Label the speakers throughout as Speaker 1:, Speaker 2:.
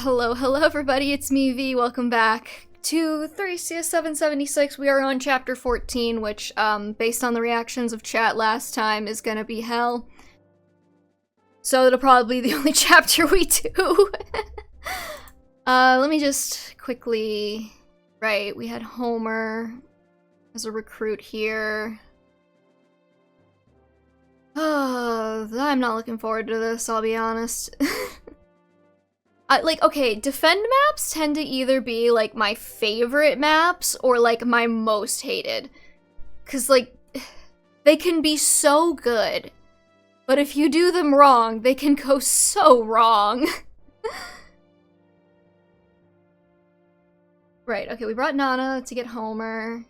Speaker 1: Hello everybody, it's me V, welcome back to Thracia 776. We are on chapter 14, which, based on the reactions of chat last time, is gonna be hell. So it'll probably be the only chapter we do. Let me just quickly... Right, we had Homer as a recruit here. I'm not looking forward to this, I'll be honest. Okay, defend maps tend to either be, like, my favorite maps or, like, my most hated. 'Cause, like, they can be so good, but if you do them wrong, they can go so wrong. Right, okay, we brought Nana to get Homer.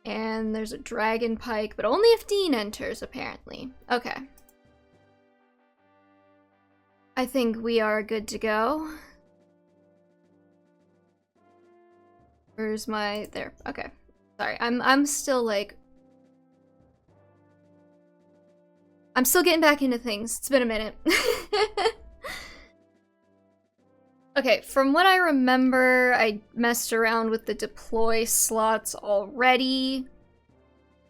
Speaker 1: And there's a dragon pike, but only if Dean enters, apparently. Okay. I think we are good to go. Where's my... there, okay. Sorry, I'm still, like... I'm still getting back into things. It's been a minute. Okay, from what I remember, I messed around with the deploy slots already.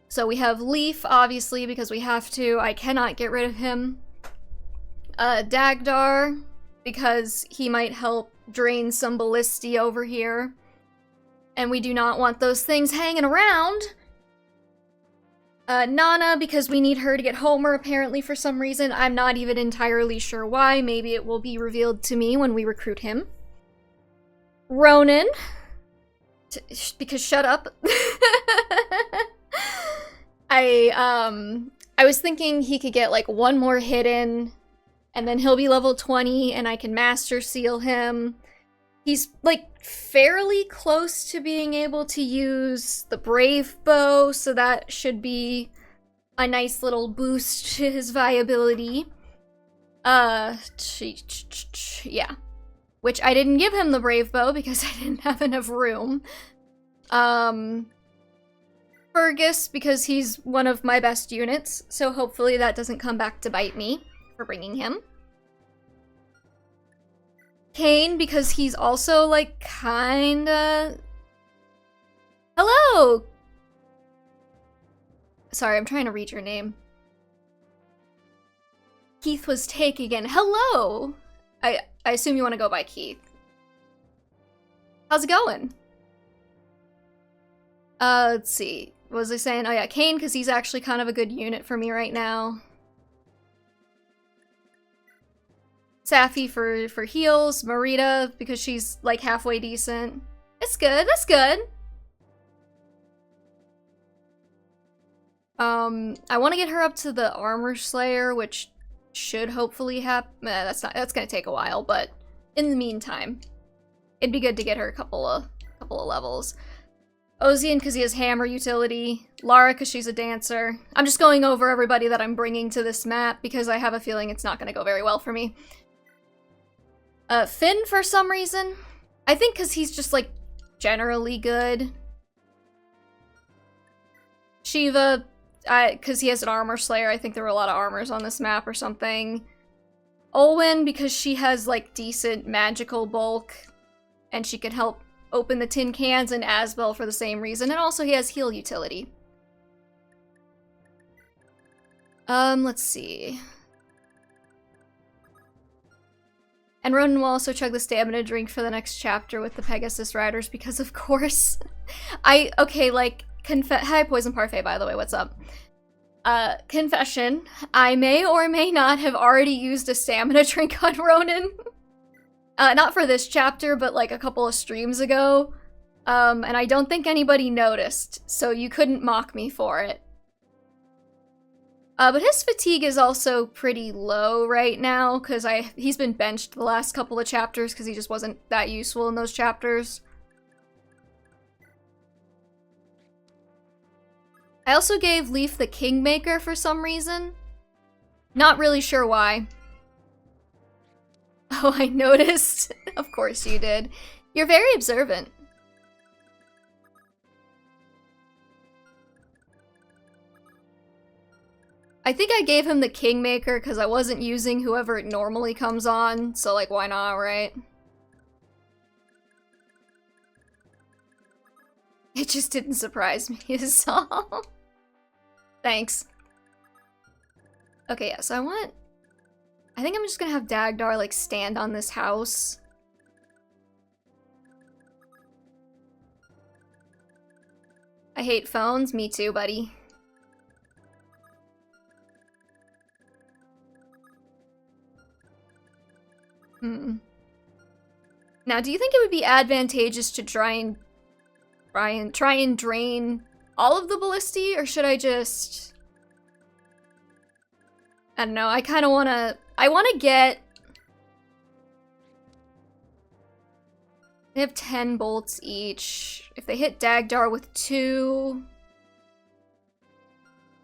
Speaker 1: So we have Leaf, obviously, because we have to. I cannot get rid of him. Dagdar, because he might help drain some ballisti over here. And we do not want those things hanging around. Nana, because we need her to get Homer, apparently, for some reason. I'm not even entirely sure why. Maybe it will be revealed to me when we recruit him. Ronan. Because shut up. I was thinking he could get, like, one more hit in, and then he'll be level 20, and I can Master Seal him. He's, like, fairly close to being able to use the Brave Bow, so that should be a nice little boost to his viability. Yeah. Which I didn't give him the Brave Bow because I didn't have enough room. Fergus, because he's one of my best units, so hopefully that doesn't come back to bite me for bringing him. Kane, because he's also, like, kinda... Hello! Sorry, I'm trying to read your name. Keith was take again. Hello! I assume you want to go by Keith. How's it going? Let's see. What was I saying? Oh yeah, Kane, because he's actually kind of a good unit for me right now. Safi for heals, Marita because she's like halfway decent. It's good, that's good. I want to get her up to the Armor Slayer, which should hopefully happen. That's gonna take a while, but in the meantime, it'd be good to get her a couple of levels. Ozian because he has hammer utility, Lara because she's a dancer. I'm just going over everybody that I'm bringing to this map because I have a feeling it's not gonna go very well for me. Finn, for some reason. I think because he's just, like, generally good. Shiva, because he has an Armor Slayer. I think there were a lot of armors on this map or something. Olwen, because she has, like, decent magical bulk. And she can help open the tin cans, and Asbel for the same reason. And also he has heal utility. Let's see... And Ronan will also chug the stamina drink for the next chapter with the Pegasus Riders because, of course, okay, like, hi, Poison Parfait, by the way, what's up? Confession, I may or may not have already used a stamina drink on Ronan. Not for this chapter, but, like, a couple of streams ago. And I don't think anybody noticed, so you couldn't mock me for it. But his fatigue is also pretty low right now, because he's been benched the last couple of chapters, because he just wasn't that useful in those chapters. I also gave Leaf the Kingmaker for some reason. Not really sure why. Oh, I noticed. Of course you did. You're very observant. I think I gave him the Kingmaker because I wasn't using whoever it normally comes on, so like, why not, right? It just didn't surprise me, so... Thanks. Okay, yeah, so I think I'm just gonna have Dagdar, like, stand on this house. I hate phones. Me too, buddy. Now, do you think it would be advantageous to try and drain all of the ballistae, or should I just... I don't know, I kind of I want to get... They have 10 bolts each. If they hit Dagdar with 2,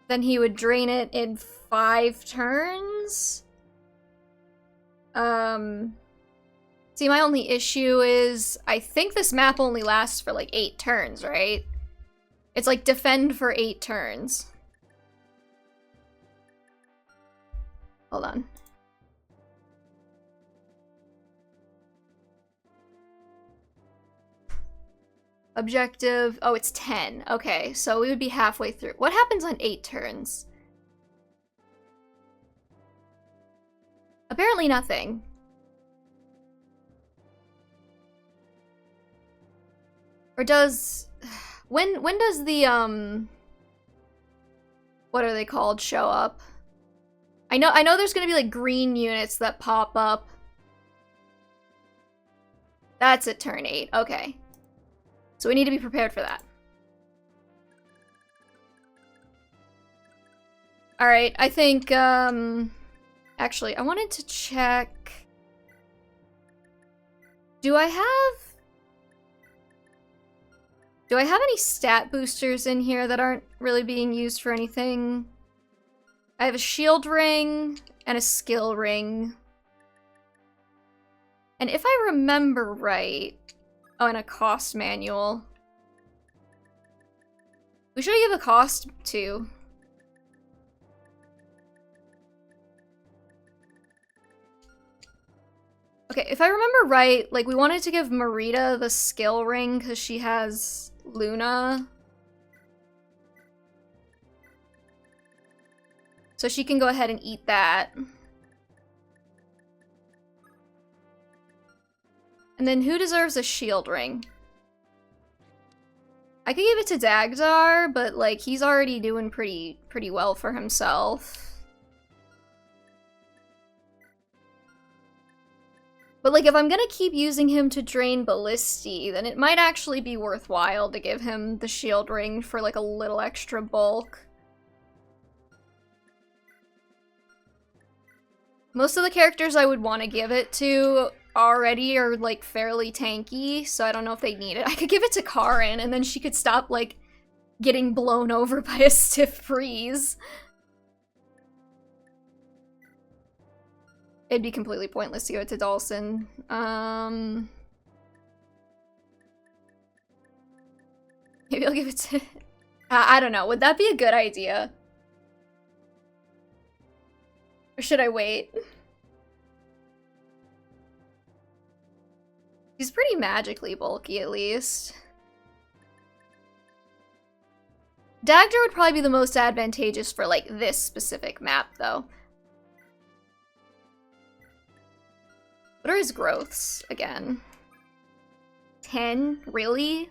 Speaker 1: then he would drain it in 5 turns? See, my only issue is, I think this map only lasts for like 8 turns, right? It's like defend for 8 turns. Hold on. Objective, oh, it's 10. Okay, so we would be halfway through. What happens on 8 turns? Apparently nothing. Or does... When does the, what are they called, show up? I know there's gonna be, like, green units that pop up. That's at turn 8, okay. So we need to be prepared for that. Alright, I think, actually, I wanted to check... Do I have any stat boosters in here that aren't really being used for anything? I have a shield ring and a skill ring. And if I remember right... Oh, and a cost manual. Who should I give a cost to? Okay, if I remember right, like, we wanted to give Marita the skill ring because she has Luna. So she can go ahead and eat that. And then who deserves a shield ring? I could give it to Dagdar, but like he's already doing pretty well for himself. But like if I'm gonna keep using him to drain ballistae, then it might actually be worthwhile to give him the shield ring for like a little extra bulk. Most of the characters I would want to give it to already are like fairly tanky, so I don't know if they need it. I could give it to Karin and then she could stop like getting blown over by a stiff breeze. It'd be completely pointless to give it to Dhalsim. Maybe I'll give it to... I don't know, would that be a good idea? Or should I wait? He's pretty magically bulky, at least. Dagdar would probably be the most advantageous for, like, this specific map, though. What are his growths, again? 10? Really?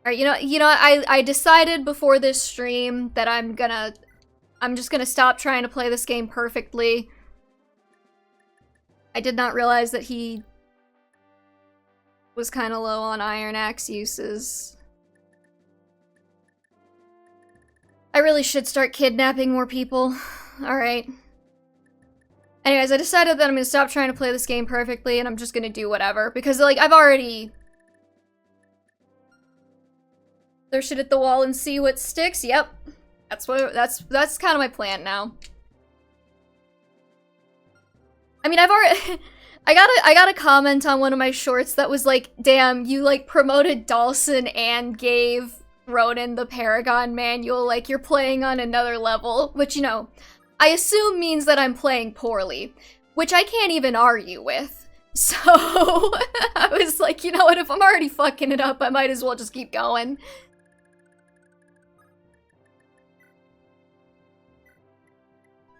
Speaker 1: Alright, you know, I decided before this stream that I'm just gonna stop trying to play this game perfectly. I did not realize that he was kind of low on Iron Axe uses. I really should start kidnapping more people. Alright. Anyways, I decided that I'm gonna stop trying to play this game perfectly and I'm just gonna do whatever. Because, like, I've already... throw shit at the wall and see what sticks? Yep. That's kind of my plan now. I mean, I've already... I got a comment on one of my shorts that was like, damn, you, like, promoted Dhalsim and gave Ronan the Paragon manual, like you're playing on another level, which, you know, I assume means that I'm playing poorly, which I can't even argue with. So, I was like, you know what, if I'm already fucking it up, I might as well just keep going.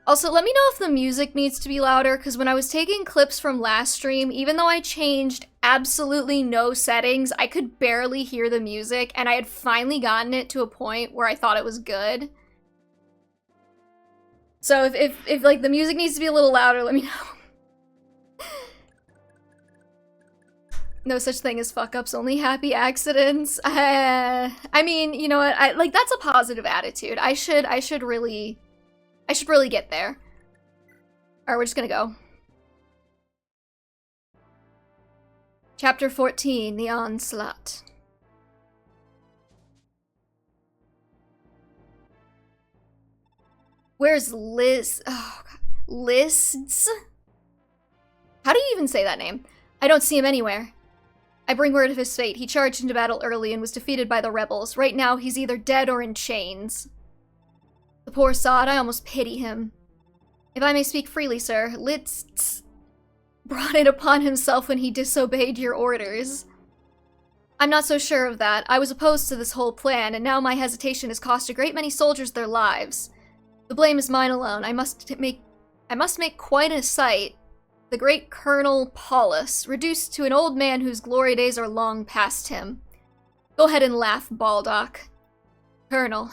Speaker 1: Also, let me know if the music needs to be louder, because when I was taking clips from last stream, even though I changed absolutely no settings, I could barely hear the music, and I had finally gotten it to a point where I thought it was good. So if like, the music needs to be a little louder, let me know. No such thing as fuck-ups, only happy accidents. I mean, you know what, like, that's a positive attitude. I should really get there. Alright, we're just gonna go. Chapter 14, The Onslaught. Where's Liz? Oh, God. Lists? How do you even say that name? I don't see him anywhere. I bring word of his fate. He charged into battle early and was defeated by the rebels. Right now, he's either dead or in chains. The poor sod, I almost pity him. If I may speak freely, sir, Litz brought it upon himself when he disobeyed your orders. I'm not so sure of that. I was opposed to this whole plan, and now my hesitation has cost a great many soldiers their lives. The blame is mine alone. I must make quite a sight. The great Colonel Paulus, reduced to an old man whose glory days are long past him. Go ahead and laugh, Baldock. Colonel.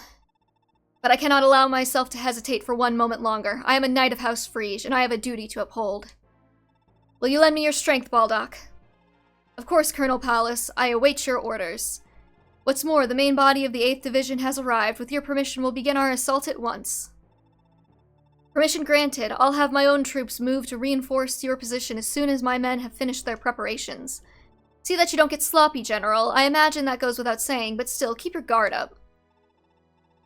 Speaker 1: But I cannot allow myself to hesitate for one moment longer. I am a knight of House Frege, and I have a duty to uphold. Will you lend me your strength, Baldock? Of course, Colonel Paulus. I await your orders. What's more, the main body of the 8th Division has arrived. With your permission, we'll begin our assault at once. Permission granted. I'll have my own troops move to reinforce your position as soon as my men have finished their preparations. See that you don't get sloppy, General. I imagine that goes without saying, but still, keep your guard up.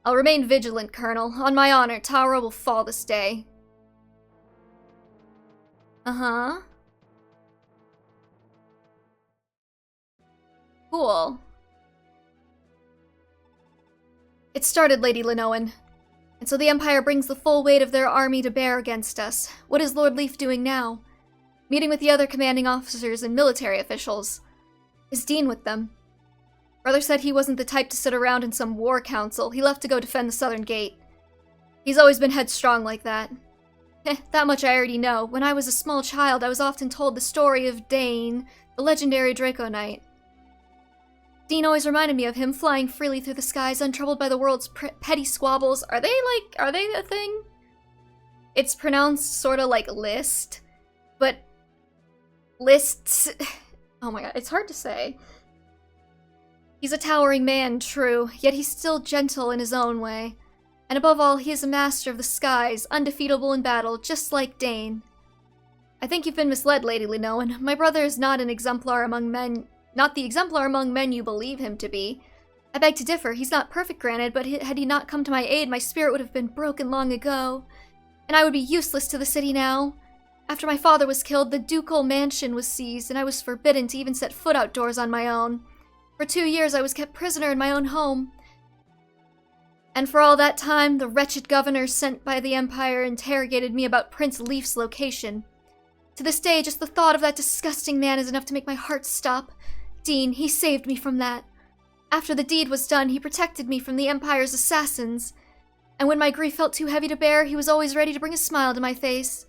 Speaker 1: I'll remain vigilant, Colonel. On my honor, Tara will fall this day. Uh-huh. Cool. It started, Lady Linoan. And so the Empire brings the full weight of their army to bear against us. What is Lord Leaf doing now? Meeting with the other commanding officers and military officials. Is Dean with them? Brother said he wasn't the type to sit around in some war council. He left to go defend the southern gate. He's always been headstrong like that. That much I already know. When I was a small child, I was often told the story of Dane, the legendary Draco Knight. Dean always reminded me of him, flying freely through the skies, untroubled by the world's petty squabbles. Are they a thing? It's pronounced sorta like list, but lists... Oh my god, it's hard to say. He's a towering man, true, yet he's still gentle in his own way. And above all, he is a master of the skies, undefeatable in battle, just like Dane. I think you've been misled, Lady Linoan. My brother is not an exemplar among men... Not the exemplar among men you believe him to be. I beg to differ. He's not perfect, granted, but had he not come to my aid, my spirit would have been broken long ago. And I would be useless to the city now. After my father was killed, the ducal mansion was seized, and I was forbidden to even set foot outdoors on my own. For 2 years, I was kept prisoner in my own home. And for all that time, the wretched governor sent by the Empire interrogated me about Prince Leaf's location. To this day, just the thought of that disgusting man is enough to make my heart stop. Dean, he saved me from that. After the deed was done, he protected me from the Empire's assassins. And when my grief felt too heavy to bear, he was always ready to bring a smile to my face.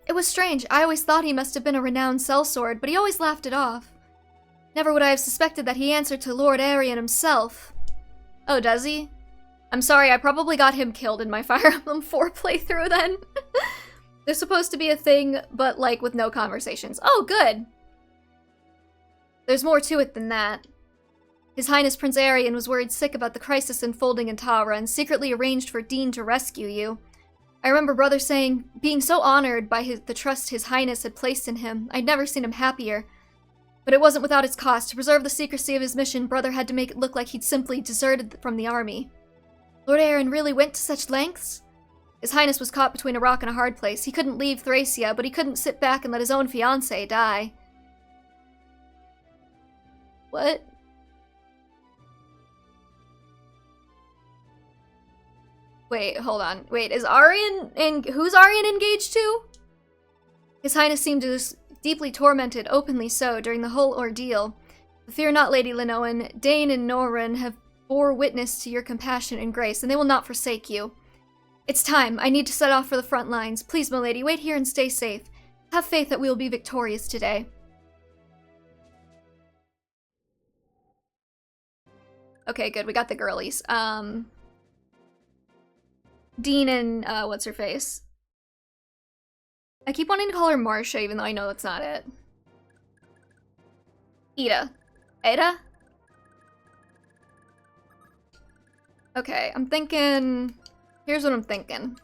Speaker 1: It was strange. I always thought he must have been a renowned sellsword, but he always laughed it off. Never would I have suspected that he answered to Lord Arian himself. Oh, does he? I'm sorry, I probably got him killed in my Fire Emblem 4 playthrough then. There's supposed to be a thing, but like with no conversations. Oh, good! There's more to it than that. His Highness Prince Arian was worried sick about the crisis unfolding in Tara and secretly arranged for Dean to rescue you. I remember Brother saying, being so honored by the trust His Highness had placed in him, I'd never seen him happier. But it wasn't without its cost. To preserve the secrecy of his mission, Brother had to make it look like he'd simply deserted from the army. Lord Arian really went to such lengths? His Highness was caught between a rock and a hard place. He couldn't leave Thracia, but he couldn't sit back and let his own fiancée die. What? Wait, hold on. Wait, is Aryan who's Aryan engaged to? His Highness seemed deeply tormented, openly so, during the whole ordeal. Fear not, Lady Linoan. Dane and Norrin have bore witness to your compassion and grace, and they will not forsake you. It's time. I need to set off for the front lines. Please, milady, wait here and stay safe. Have faith that we will be victorious today. Okay, good. We got the girlies. Dean and, what's-her-face? I keep wanting to call her Marcia, even though I know that's not it. Ida. Ada? Okay, I'm thinking... Here's what I'm thinking.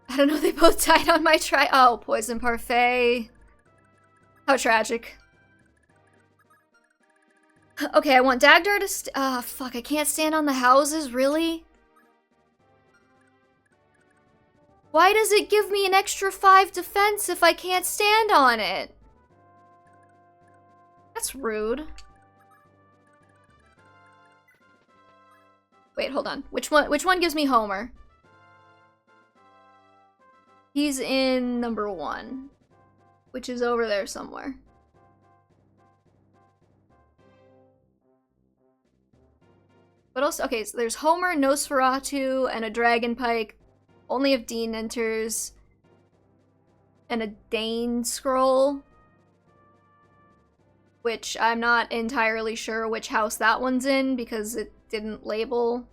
Speaker 1: I don't know, they both died on my Oh, poison parfait. How tragic. Okay, I want Dagdar to fuck, I can't stand on the houses, really? Why does it give me an extra 5 defense if I can't stand on it? That's rude. Wait, hold on. Which one gives me Homer? He's in number 1, which is over there somewhere. What else? Okay, so there's Homer, Nosferatu, and a Dragon Pike. Only if Dean enters. And a Dane scroll. Which I'm not entirely sure which house that one's in because it didn't label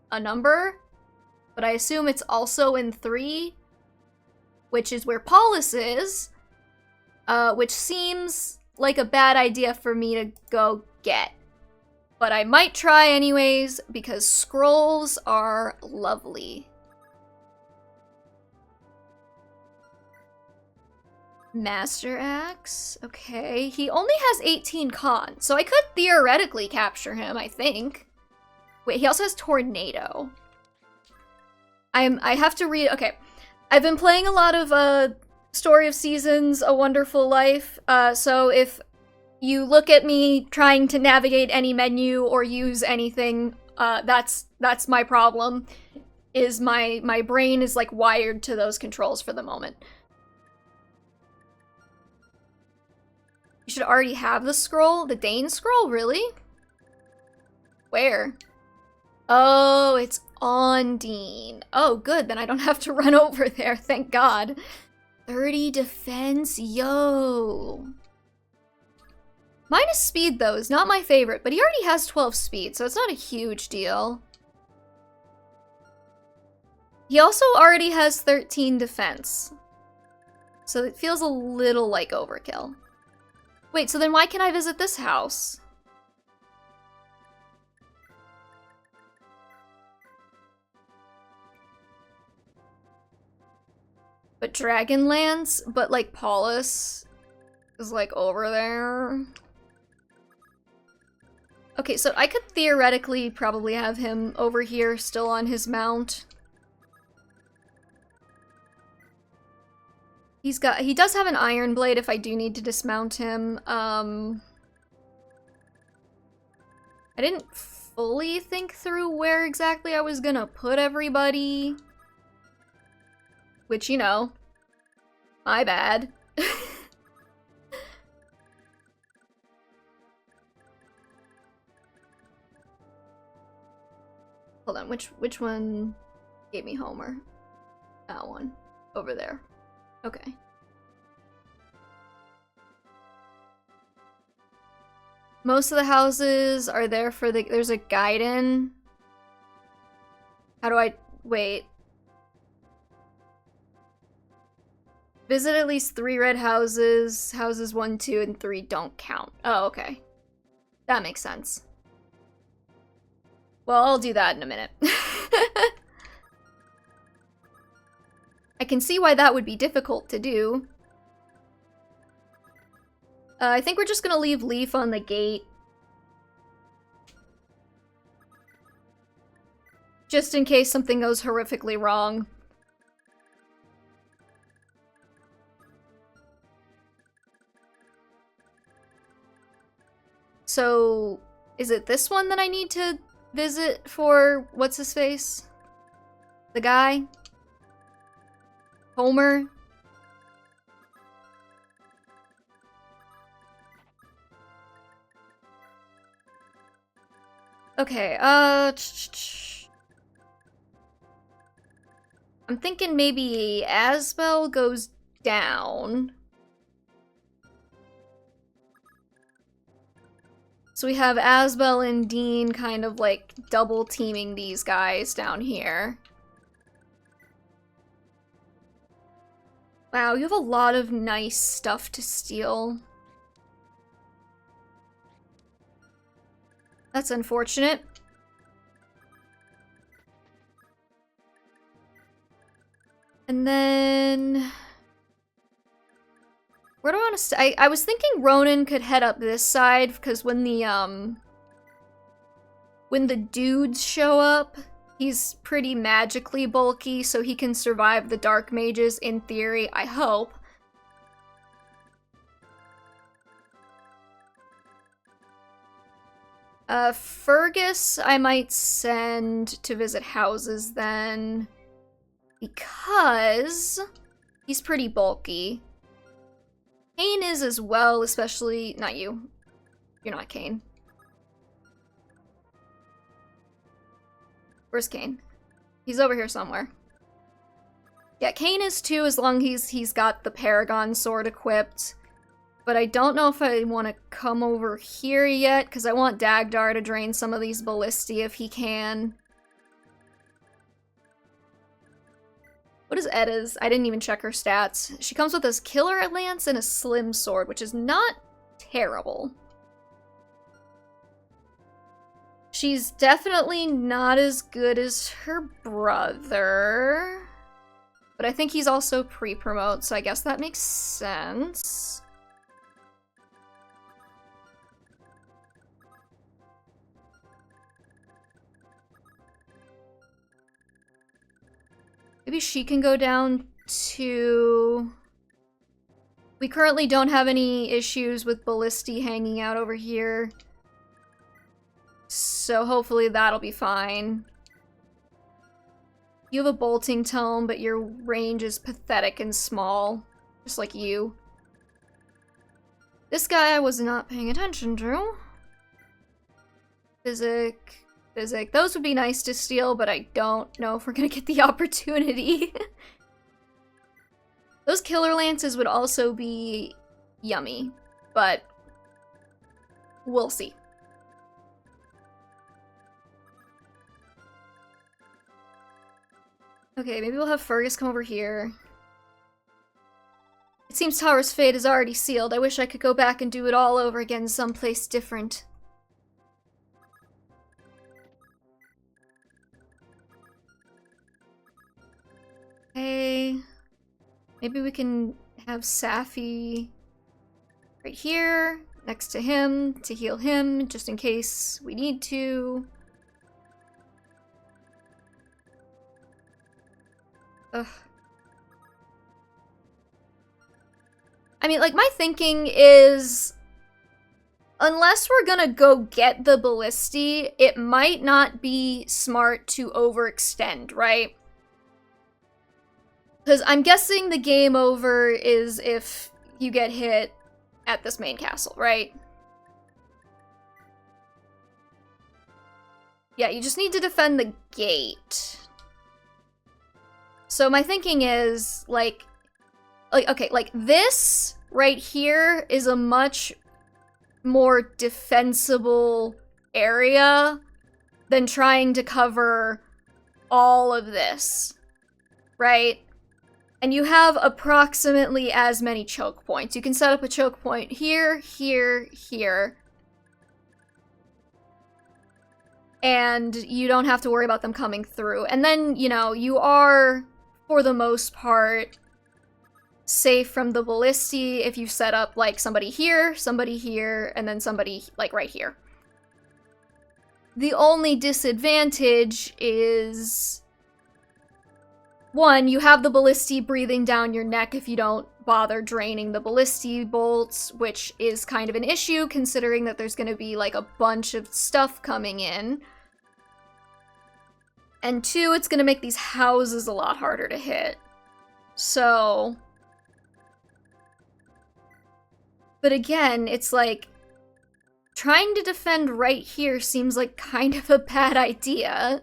Speaker 1: a number. But I assume it's also in 3. Which is where Paulus is. Which seems like a bad idea for me to go get. But I might try anyways, because scrolls are lovely. Master Axe, okay. He only has 18 con, so I could theoretically capture him, I think. Wait, he also has Tornado. I have to read, okay. I've been playing a lot of Story of Seasons, A Wonderful Life, so if you look at me trying to navigate any menu or use anything, that's my problem. Is my brain is like wired to those controls for the moment. You should already have the scroll? The Dane scroll? Really? Where? Oh, it's on Dean. Oh, good. Then I don't have to run over there. Thank God. 30 defense? Yo. Minus speed, though, is not my favorite, but he already has 12 speed, so it's not a huge deal. He also already has 13 defense. So it feels a little like overkill. Wait, so then why can't I visit this house? But Dragonlance? But, like, Paulus is, like, over there. Okay, so I could theoretically probably have him over here still on his mount. He does have an Iron Blade if I do need to dismount him. I didn't fully think through where exactly I was gonna put everybody. Which, you know, my bad. Hold on, which one gave me Homer? That one. Over there. Okay. Most of the houses are there for the... There's a Gaiden. How do I... Wait. Visit at least 3 red houses. Houses 1, 2, and 3 don't count. Oh, okay. That makes sense. Well, I'll do that in a minute. I can see why that would be difficult to do. I think we're just gonna leave Leaf on the gate. Just in case something goes horrifically wrong. So, is it this one that I need to visit for what's his face? The guy? Homer? Okay, I'm thinking maybe Asbel goes down. So we have Asbel and Dean kind of like double teaming these guys down here. Wow, you have a lot of nice stuff to steal. That's unfortunate. And then... where do I want to stay? I was thinking Ronan could head up this side, because when the dudes show up, he's pretty magically bulky, so he can survive the dark mages, in theory, I hope. Fergus, I might send to visit houses then, because he's pretty bulky. Kane is as well, especially, not you. You're not Kane. Where's Kane? He's over here somewhere. Yeah, Kane is too, as long as he's got the Paragon sword equipped. But I don't know if I want to come over here yet, because I want Dagdar to drain some of these ballisti if he can. What is Edda's? I didn't even check her stats. She comes with a killer lance and a slim sword, which is not terrible. She's definitely not as good as her brother. But I think he's also pre-promote, so I guess that makes sense. Maybe she can go down to... we currently don't have any issues with ballisti hanging out over here. So hopefully that'll be fine. You have a bolting tome, but your range is pathetic and small. Just like you. This guy I was not paying attention to. Physic. Those would be nice to steal, but I don't know if we're gonna get the opportunity. Those killer lances would also be yummy, but we'll see. Okay, maybe we'll have Fergus come over here. It seems Tower's fate is already sealed. I wish I could go back and do it all over again someplace different. Okay, maybe we can have Safi right here, next to him, to heal him, just in case we need to. Ugh. I mean, like, my thinking is, unless we're gonna go get the ballisti, it might not be smart to overextend, right? Because I'm guessing the game over is if you get hit at this main castle, right? Yeah, you just need to defend the gate. So my thinking is, like, okay, like, this right here is a much more defensible area than trying to cover all of this, right? And you have approximately as many choke points. You can set up a choke point here, here, here. And you don't have to worry about them coming through. And then, you know, you are, for the most part, safe from the ballisti if you set up, like, somebody here, and then somebody, like, right here. The only disadvantage is... one, you have the ballisti breathing down your neck if you don't bother draining the ballisti bolts, which is kind of an issue considering that there's going to be like a bunch of stuff coming in. And 2, it's gonna make these houses a lot harder to hit. So... But again, it's like... Trying to defend right here seems like kind of a bad idea.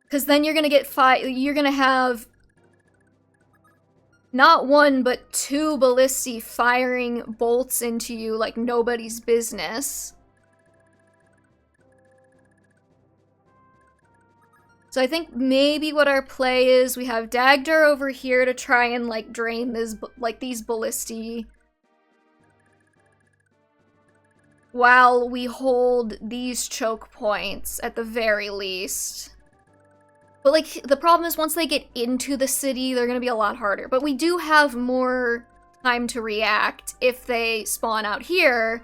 Speaker 1: Because then you're gonna get you're gonna have... Not 1, but 2 ballistae firing bolts into you like nobody's business. So I think maybe what our play is, we have Dagdur over here to try and, like, drain this, like, these ballistae. While we hold these choke points, at the very least. But, like, the problem is once they get into the city, they're gonna be a lot harder. But we do have more time to react if they spawn out here.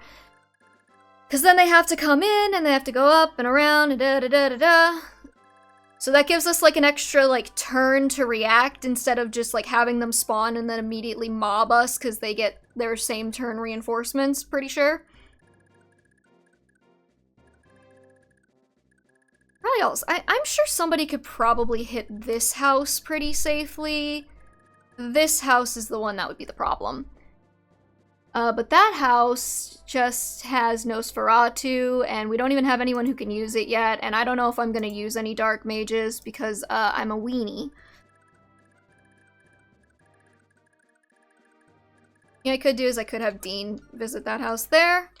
Speaker 1: Because then they have to come in, and they have to go up and around, and da-da-da-da-da. So that gives us, like, an extra, like, turn to react instead of just, like, having them spawn and then immediately mob us because they get their same turn reinforcements, pretty sure. Probably else. I'm sure somebody could probably hit this house pretty safely. This house is the one that would be the problem. But that house just has Nosferatu, and we don't even have anyone who can use it yet, and I don't know if I'm gonna use any dark mages because I'm a weenie. Yeah, I could do is I could have Dean visit that house there.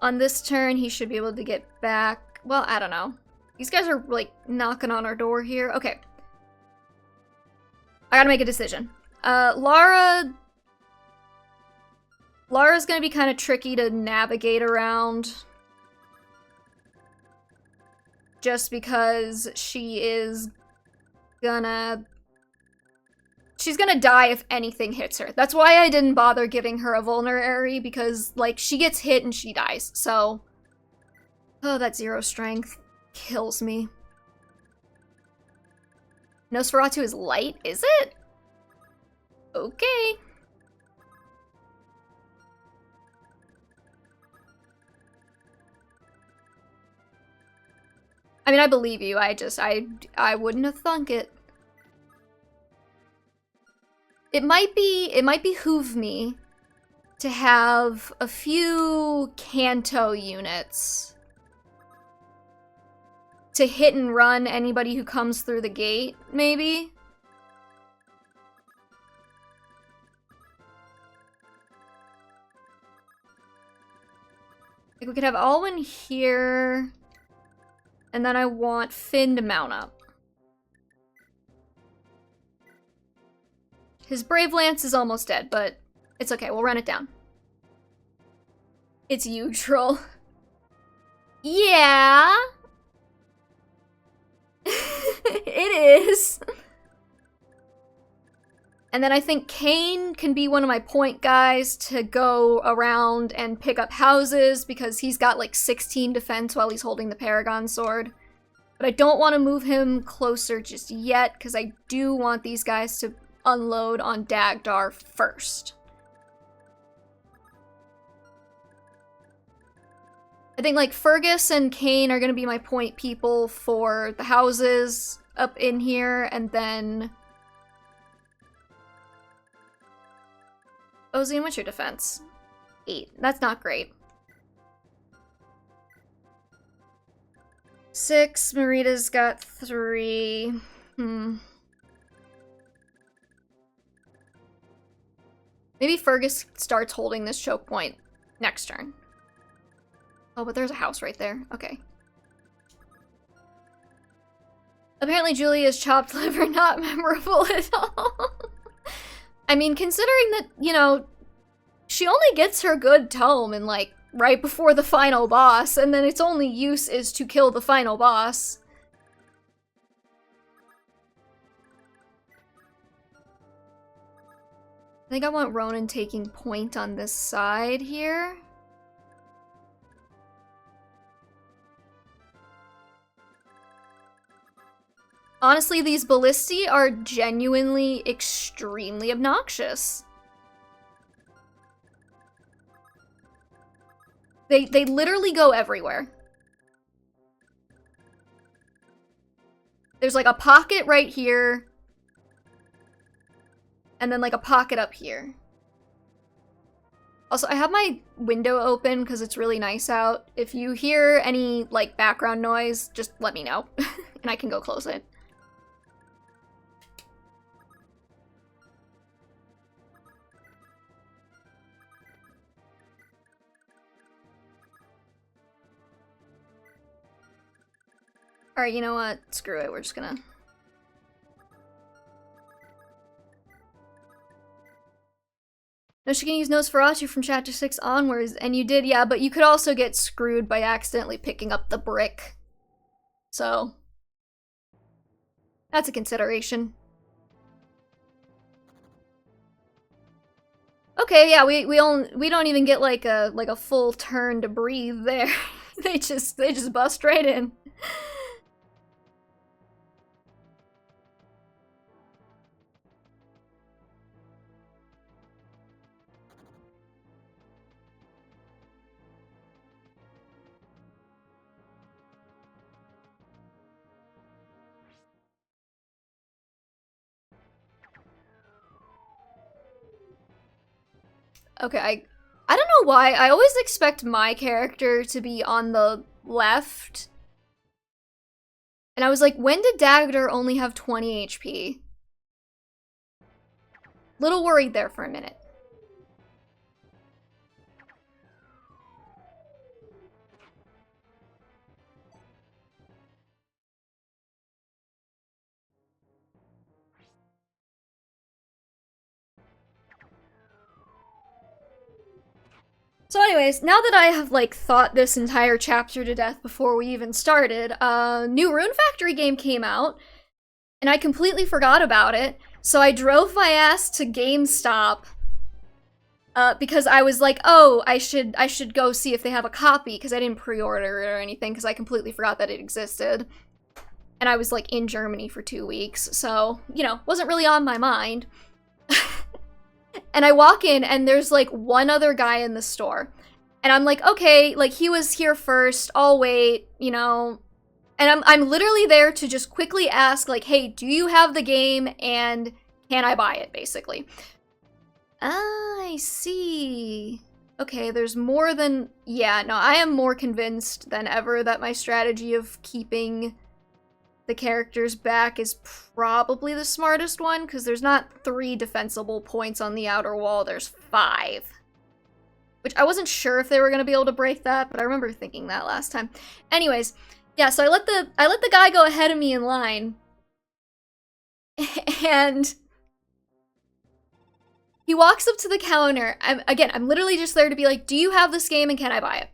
Speaker 1: On this turn, he should be able to get back. Well, I don't know. These guys are, like, knocking on our door here. Okay. I gotta make a decision. Lara's gonna be kind of tricky to navigate around. Just because she is gonna... She's gonna die if anything hits her. That's why I didn't bother giving her a vulnerary, because, like, she gets hit and she dies, so... Oh, that 0 strength kills me. Nosferatu is light, is it? Okay. I mean, I believe you, I wouldn't have thunk it. It might behoove me to have a few Canto units to hit and run anybody who comes through the gate, maybe? Like, we could have Alwyn here, and then I want Finn to mount up. His Brave Lance is almost dead, but it's okay, we'll run it down. It's you, Troll. Yeah! It is. And then I think Kane can be one of my point guys to go around and pick up houses because he's got like 16 defense while he's holding the Paragon Sword. But I don't want to move him closer just yet because I do want these guys to unload on Dagdur first. I think like Fergus and Kane are going to be my point people for the houses up in here, and then... Ozian, what's your defense? 8. That's not great. 6. Marita's got 3. Maybe Fergus starts holding this choke point next turn. Oh, but there's a house right there. Okay. Apparently Julia's chopped liver not memorable at all. I mean, considering that, you know, she only gets her good tome in, like, right before the final boss, and then its only use is to kill the final boss. I think I want Ronan taking point on this side here. Honestly, these ballistae are genuinely extremely obnoxious. They literally go everywhere. There's like a pocket right here. And then like a pocket up here. Also, I have my window open because it's really nice out. If you hear any like background noise, just let me know and I can go close it. Alright, you know what? Screw it, we're just gonna... No, she can use Nosferatu from chapter 6 onwards, and you did, yeah, but you could also get screwed by accidentally picking up the brick. So... that's a consideration. Okay, yeah, we don't even get like a full turn to breathe there. they just bust right in. Okay, I don't know why. I always expect my character to be on the left. And I was like, when did Dagger only have 20 HP? Little worried there for a minute. So anyways, now that I have, like, thought this entire chapter to death before we even started, a new Rune Factory game came out, and I completely forgot about it, so I drove my ass to GameStop, because I was like, oh, I should go see if they have a copy, because I didn't pre-order it or anything, because I completely forgot that it existed. And I was, like, in Germany for 2 weeks, so, you know, wasn't really on my mind. And I walk in, and there's, like, one other guy in the store. And I'm like, okay, like, he was here first, I'll wait, you know. And I'm literally there to just quickly ask, like, hey, do you have the game, and can I buy it, basically? I see. Okay, there's more than... yeah, no, I am more convinced than ever that my strategy of keeping the characters back is probably the smartest one, because there's not 3 defensible points on the outer wall, there's 5. Which I wasn't sure if they were going to be able to break that, but I remember thinking that last time. Anyways, yeah, so I let the guy go ahead of me in line. And he walks up to the counter. I'm literally just there to be like, do you have this game and can I buy it?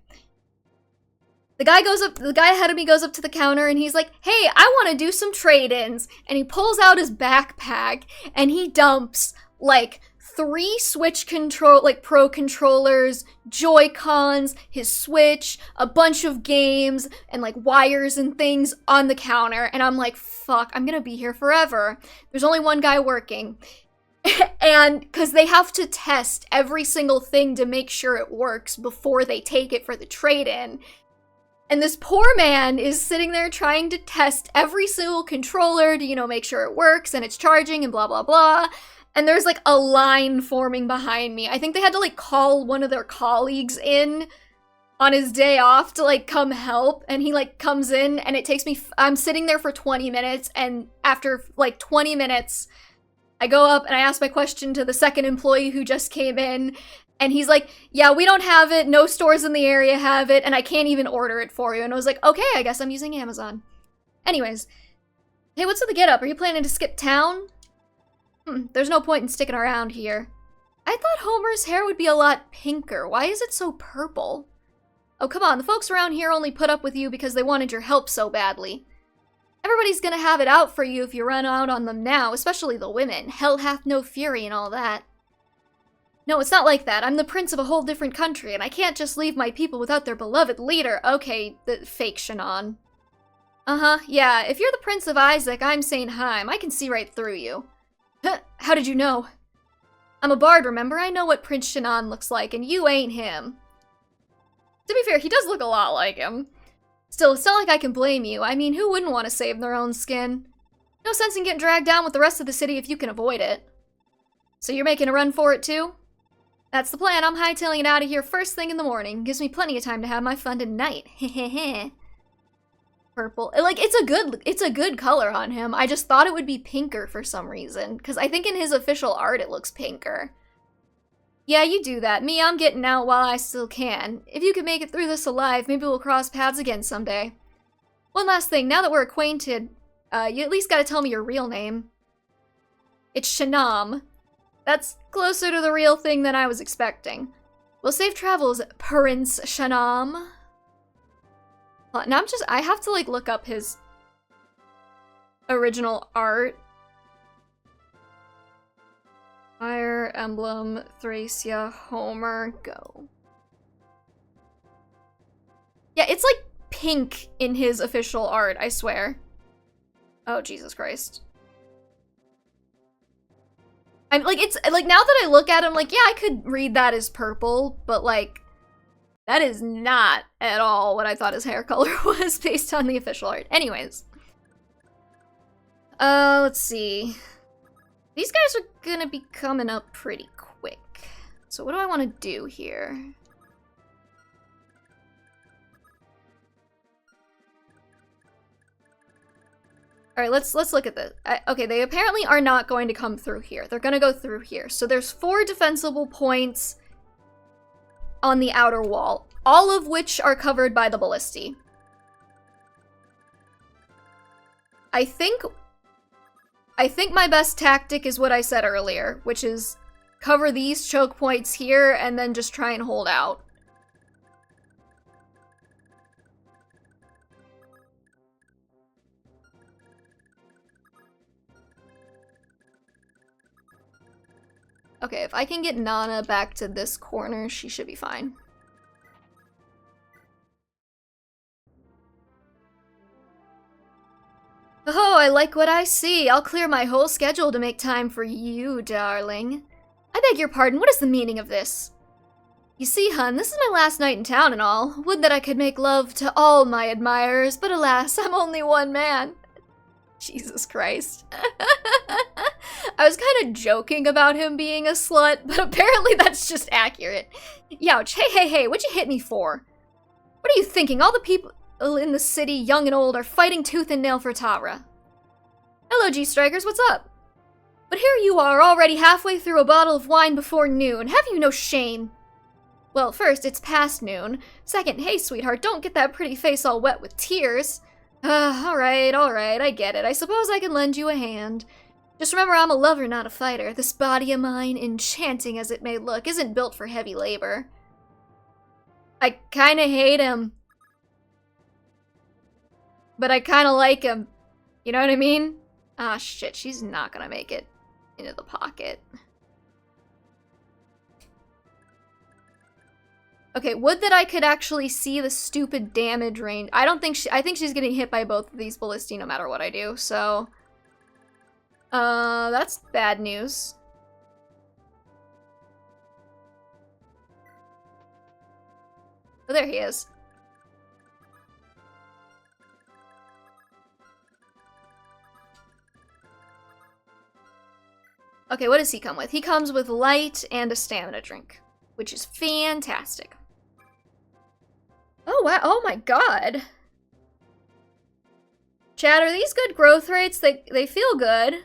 Speaker 1: The guy ahead of me goes up to the counter and he's like, hey, I want to do some trade-ins. And he pulls out his backpack and he dumps like 3 Switch Pro controllers, Joy-Cons, his Switch, a bunch of games, and like wires and things on the counter. And I'm like, fuck, I'm gonna be here forever. There's only one guy working. And because they have to test every single thing to make sure it works before they take it for the trade-in. And this poor man is sitting there trying to test every single controller to, you know, make sure it works and it's charging and blah, blah, blah. And there's like a line forming behind me. I think they had to like call one of their colleagues in on his day off to like come help. And he like comes in and it takes me, I'm sitting there for 20 minutes. And after like 20 minutes, I go up and I ask my question to the second employee who just came in. And he's like, yeah, we don't have it. No stores in the area have it. And I can't even order it for you. And I was like, okay, I guess I'm using Amazon. Anyways. Hey, what's with the get up? Are you planning to skip town? There's no point in sticking around here. I thought Homer's hair would be a lot pinker. Why is it so purple? Oh, come on. The folks around here only put up with you because they wanted your help so badly. Everybody's gonna have it out for you if you run out on them now, especially the women. Hell hath no fury and all that. No, it's not like that. I'm the prince of a whole different country, and I can't just leave my people without their beloved leader. Okay, the fake Shannon. Uh-huh, yeah, if you're the Prince of Isaac, I'm Saint-Heim. I can see right through you. How did you know? I'm a bard, remember? I know what Prince Shannon looks like, and you ain't him. To be fair, he does look a lot like him. Still, it's not like I can blame you. I mean, who wouldn't want to save their own skin? No sense in getting dragged down with the rest of the city if you can avoid it. So you're making a run for it too? That's the plan. I'm hightailing it out of here first thing in the morning. Gives me plenty of time to have my fun tonight. Hehehe. Purple. Like, it's a good color on him. I just thought it would be pinker for some reason. Because I think in his official art it looks pinker. Yeah, you do that. Me, I'm getting out while I still can. If you can make it through this alive, maybe we'll cross paths again someday. One last thing. Now that we're acquainted, you at least gotta tell me your real name. It's Shanam. That's closer to the real thing than I was expecting. Well, safe travels, Prince Shanam. Now I have to, like, look up his original art. Fire Emblem Thracia Homer Go. Yeah, it's like pink in his official art, I swear. Oh, Jesus Christ. I'm like, it's like, now that I look at him, like, yeah, I could read that as purple, but like, that is not at all what I thought his hair color was based on the official art. Anyways. Let's see. These guys are gonna be coming up pretty quick. So what do I want to do here? All right, let's look at this. Okay, they apparently are not going to come through here. They're going to go through here. So there's 4 defensible points on the outer wall, all of which are covered by the ballistae. I think my best tactic is what I said earlier, which is cover these choke points here and then just try and hold out. Okay, if I can get Nana back to this corner, she should be fine. Oh, I like what I see. I'll clear my whole schedule to make time for you, darling. I beg your pardon, what is the meaning of this? You see, hun, this is my last night in town and all. Would that I could make love to all my admirers, but alas, I'm only one man. Jesus Christ. I was kind of joking about him being a slut, but apparently that's just accurate. Youch, hey, what'd you hit me for? What are you thinking? All the people in the city, young and old, are fighting tooth and nail for Tara. Hello, G-Strikers, what's up? But here you are, already halfway through a bottle of wine before noon. Have you no shame? Well, first, it's past noon. Second, hey, sweetheart, don't get that pretty face all wet with tears. Alright, I get it. I suppose I can lend you a hand. Just remember, I'm a lover, not a fighter. This body of mine, enchanting as it may look, isn't built for heavy labor. I kinda hate him. But I kinda like him. You know what I mean? Ah, shit, she's not gonna make it into the pocket. Okay, would that I could actually see the stupid damage range. I think she's getting hit by both of these ballistae no matter what I do, so... that's bad news. Oh, there he is. Okay, what does he come with? He comes with light and a stamina drink, which is fantastic. Oh, wow. Oh, my God. Chad, are these good growth rates? They feel good.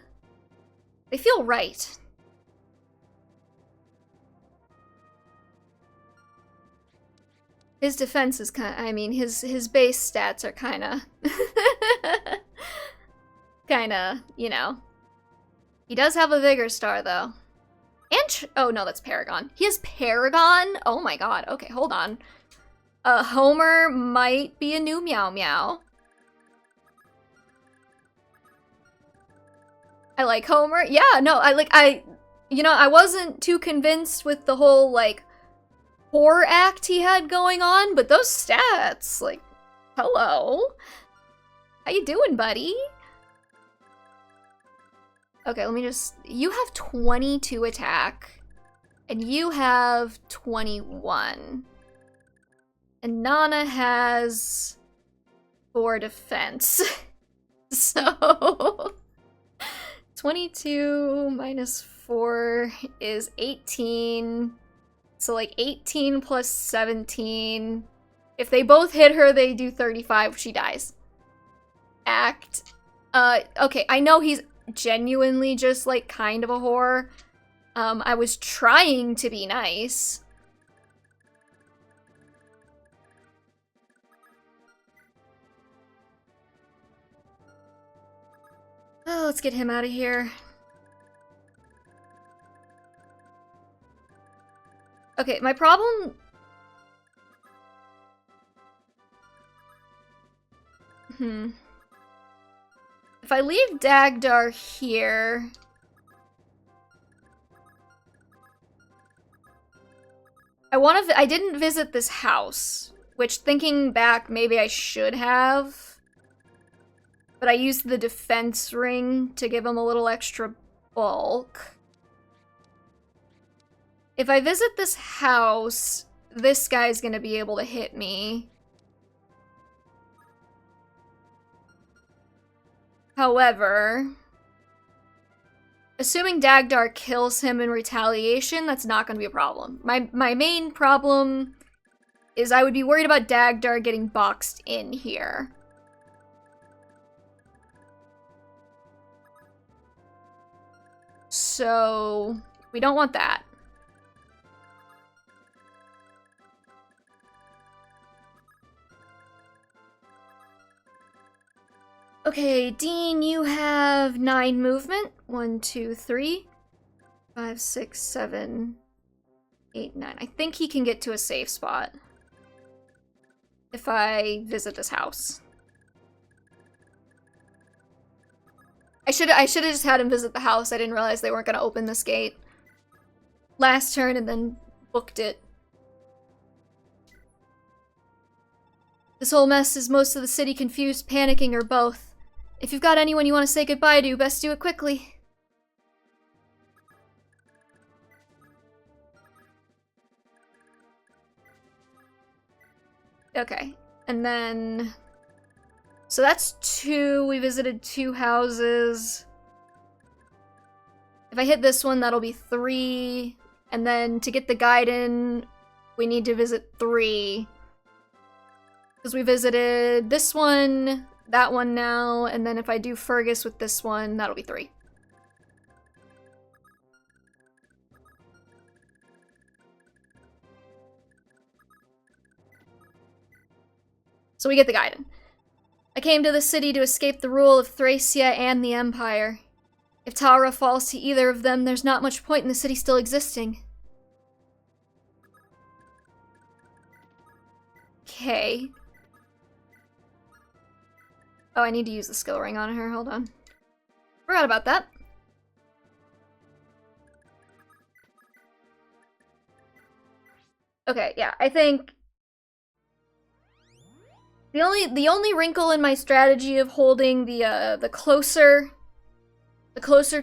Speaker 1: They feel right. His defense is kind of, I mean, his base stats are kind of... kind of, you know. He does have a Vigor Star, though. And... oh, no, that's Paragon. He has Paragon? Oh, my God. Okay, hold on. Homer might be a new Meow Meow. I like Homer. Yeah, no, you know, I wasn't too convinced with the whole, like, horror act he had going on, but those stats, like, hello. How you doing, buddy? Okay, let me just, you have 22 attack, and you have 21. And Nana has 4 defense. So... 22 minus 4 is 18. So like 18 plus 17. If they both hit her, they do 35. She dies. Act. Okay, I know he's genuinely just like kind of a whore. I was trying to be nice. Oh, let's get him out of here. Okay, my problem... If I leave Dagdar here... I didn't visit this house, which thinking back, maybe I should have. But I used the defense ring to give him a little extra bulk. If I visit this house, this guy's gonna be able to hit me. However, assuming Dagdar kills him in retaliation, that's not gonna be a problem. My main problem is I would be worried about Dagdar getting boxed in here. So, we don't want that. Okay, Dean, you have 9 movement. 1, 2, 3, 5, 6, 7, 8, 9. I think he can get to a safe spot if I visit this house. I should have just had him visit the house. I didn't realize they weren't going to open this gate last turn and then booked it. This whole mess is most of the city confused, panicking, or both. If you've got anyone you want to say goodbye to, best do it quickly. Okay, and then... So that's 2. We visited 2 houses. If I hit this one, that'll be 3. And then to get the Gaiden, we need to visit 3. Because we visited this one, that one now, and then if I do Fergus with this one, that'll be 3. So we get the Gaiden. I came to the city to escape the rule of Thracia and the Empire. If Tara falls to either of them, there's not much point in the city still existing. Okay. Oh, I need to use the skill ring on her. Hold on. Forgot about that. Okay, yeah, I think the only wrinkle in my strategy of holding the closer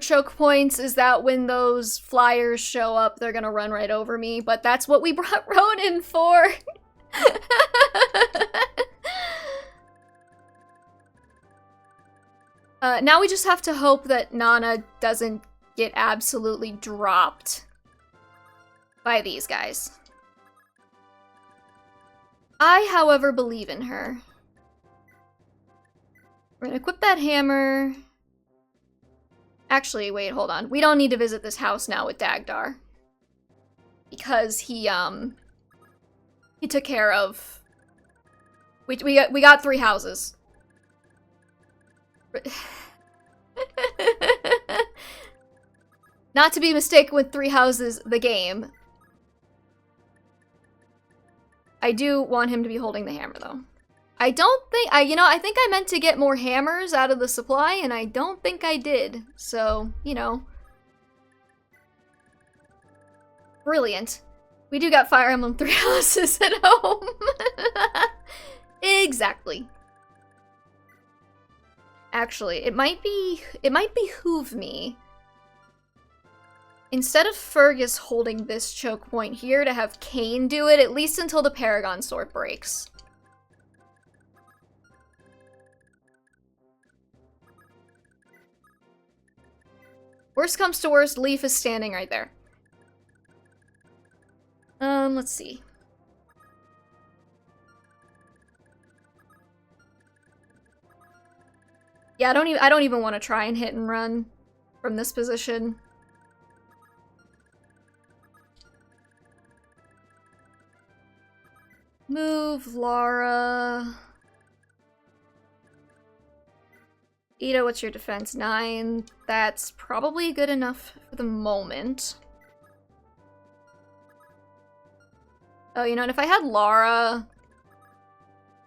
Speaker 1: choke points is that when those flyers show up, they're gonna run right over me. But that's what we brought Ronin for. Now we just have to hope that Nana doesn't get absolutely dropped by these guys. I, however, believe in her. We're gonna equip that hammer. Actually, wait, hold on. We don't need to visit this house now with Dagdar. Because he took care of... We got 3 houses. Not to be mistaken with 3 houses, the game. I do want him to be holding the hammer, though. I don't think... I think I meant to get more hammers out of the supply, and I don't think I did. So, Brilliant. We do got Fire Emblem 3 houses at home. Exactly. Actually, it might behoove me, instead of Fergus holding this choke point here, to have Kain do it, at least until the Paragon Sword breaks. Worst comes to worst, Leaf is standing right there. Let's see. Yeah, I don't even want to try and hit and run from this position. Move, Lara. Ida, what's your defense? 9. That's probably good enough for the moment. Oh, you know what? If I had Lara...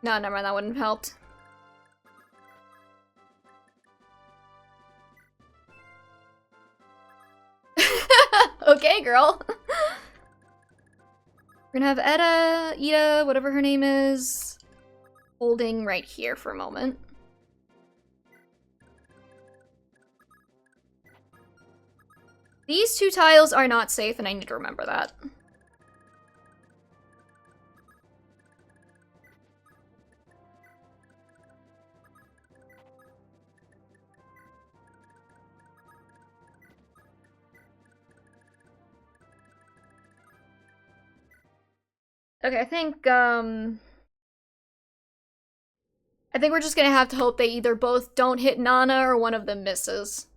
Speaker 1: No, never mind. That wouldn't have helped. Okay, girl. We're gonna have Ida, whatever her name is, holding right here for a moment. These 2 tiles are not safe, and I need to remember that. Okay, I think we're just gonna have to hope they either both don't hit Nana or one of them misses.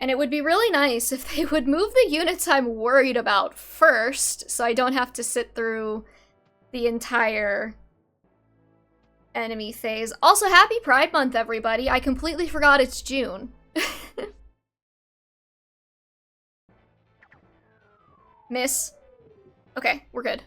Speaker 1: And it would be really nice if they would move the units I'm worried about first, so I don't have to sit through the entire enemy phase. Also, happy Pride Month, everybody! I completely forgot it's June. Miss. Okay, we're good.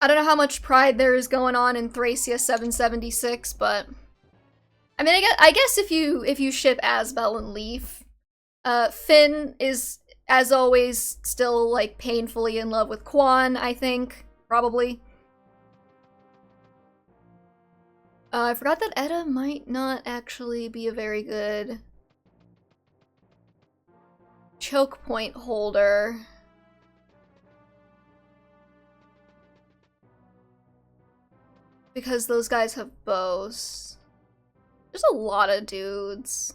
Speaker 1: I don't know how much pride there is going on in Thracia 776, but I mean, I guess if you ship Asbel and Leaf, Finn is, as always, still like painfully in love with Quan, I think, probably. I forgot that Etta might not actually be a very good choke point holder. Because those guys have bows. There's a lot of dudes.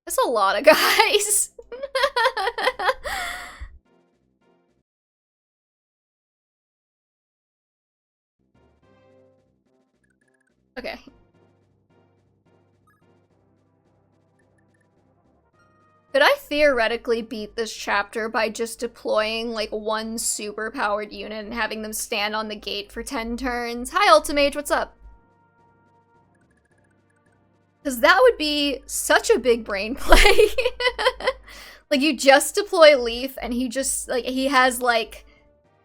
Speaker 1: That's a lot of guys. Okay. Could I theoretically beat this chapter by just deploying like one super powered unit and having them stand on the gate for 10 turns? Hi Ultimage, what's up? Because that would be such a big brain play. Like, you just deploy Leaf and he just, like, he has like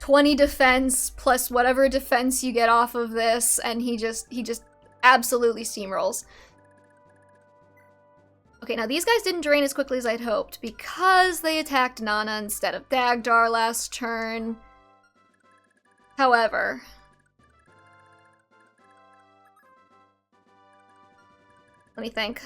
Speaker 1: 20 defense plus whatever defense you get off of this, and he just absolutely steamrolls. Okay, now these guys didn't drain as quickly as I'd hoped because they attacked Nana instead of Dagdar last turn. However, let me think.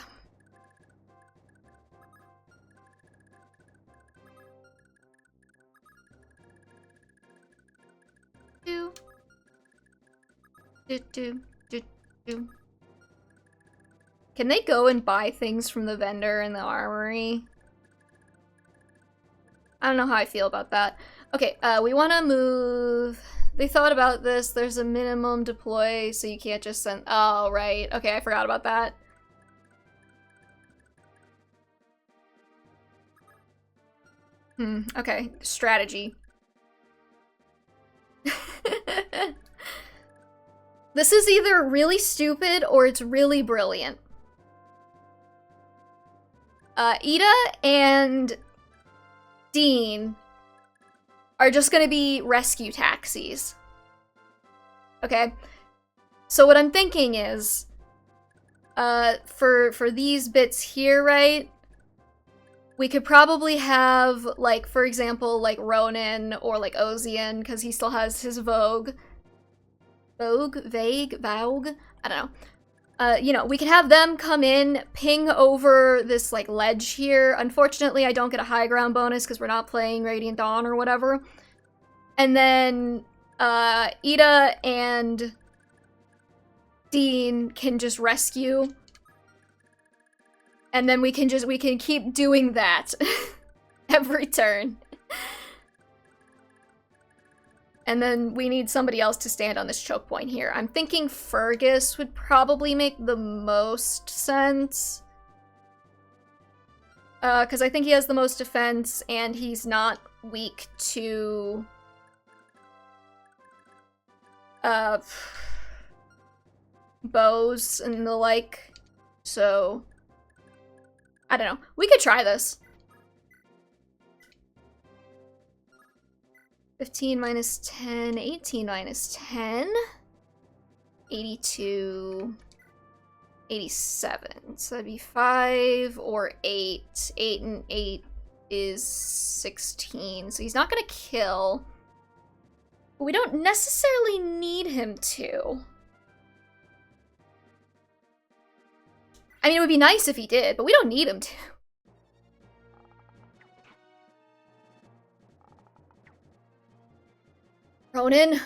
Speaker 1: Can they go and buy things from the vendor in the armory? I don't know how I feel about that. Okay, we want to move... They thought about this. There's a minimum deploy, so you can't just send... Oh, right. Okay, I forgot about that. Okay. Strategy. This is either really stupid or it's really brilliant. Ida and Dean are just gonna be rescue taxis. Okay? So what I'm thinking is, for these bits here, right? We could probably have, like, for example, like Ronan or like Ozian, because he still has his Vogue. Vogue? Vague? Vogue? I don't know. You know, we could have them come in, ping over this, like, ledge here. Unfortunately, I don't get a high ground bonus because we're not playing Radiant Dawn or whatever. And then, Ida and Dean can just rescue. And then we can keep doing that every turn. And then we need somebody else to stand on this choke point here. I'm thinking Fergus would probably make the most sense. Because I think he has the most defense, and he's not weak to... bows and the like. So... I don't know. We could try this. 15 minus 10, 18 minus 10, 82, 87. So that'd be 5 or 8. 8 and 8 is 16. So he's not gonna kill. But we don't necessarily need him to. I mean, it would be nice if he did, but we don't need him to. Ronan?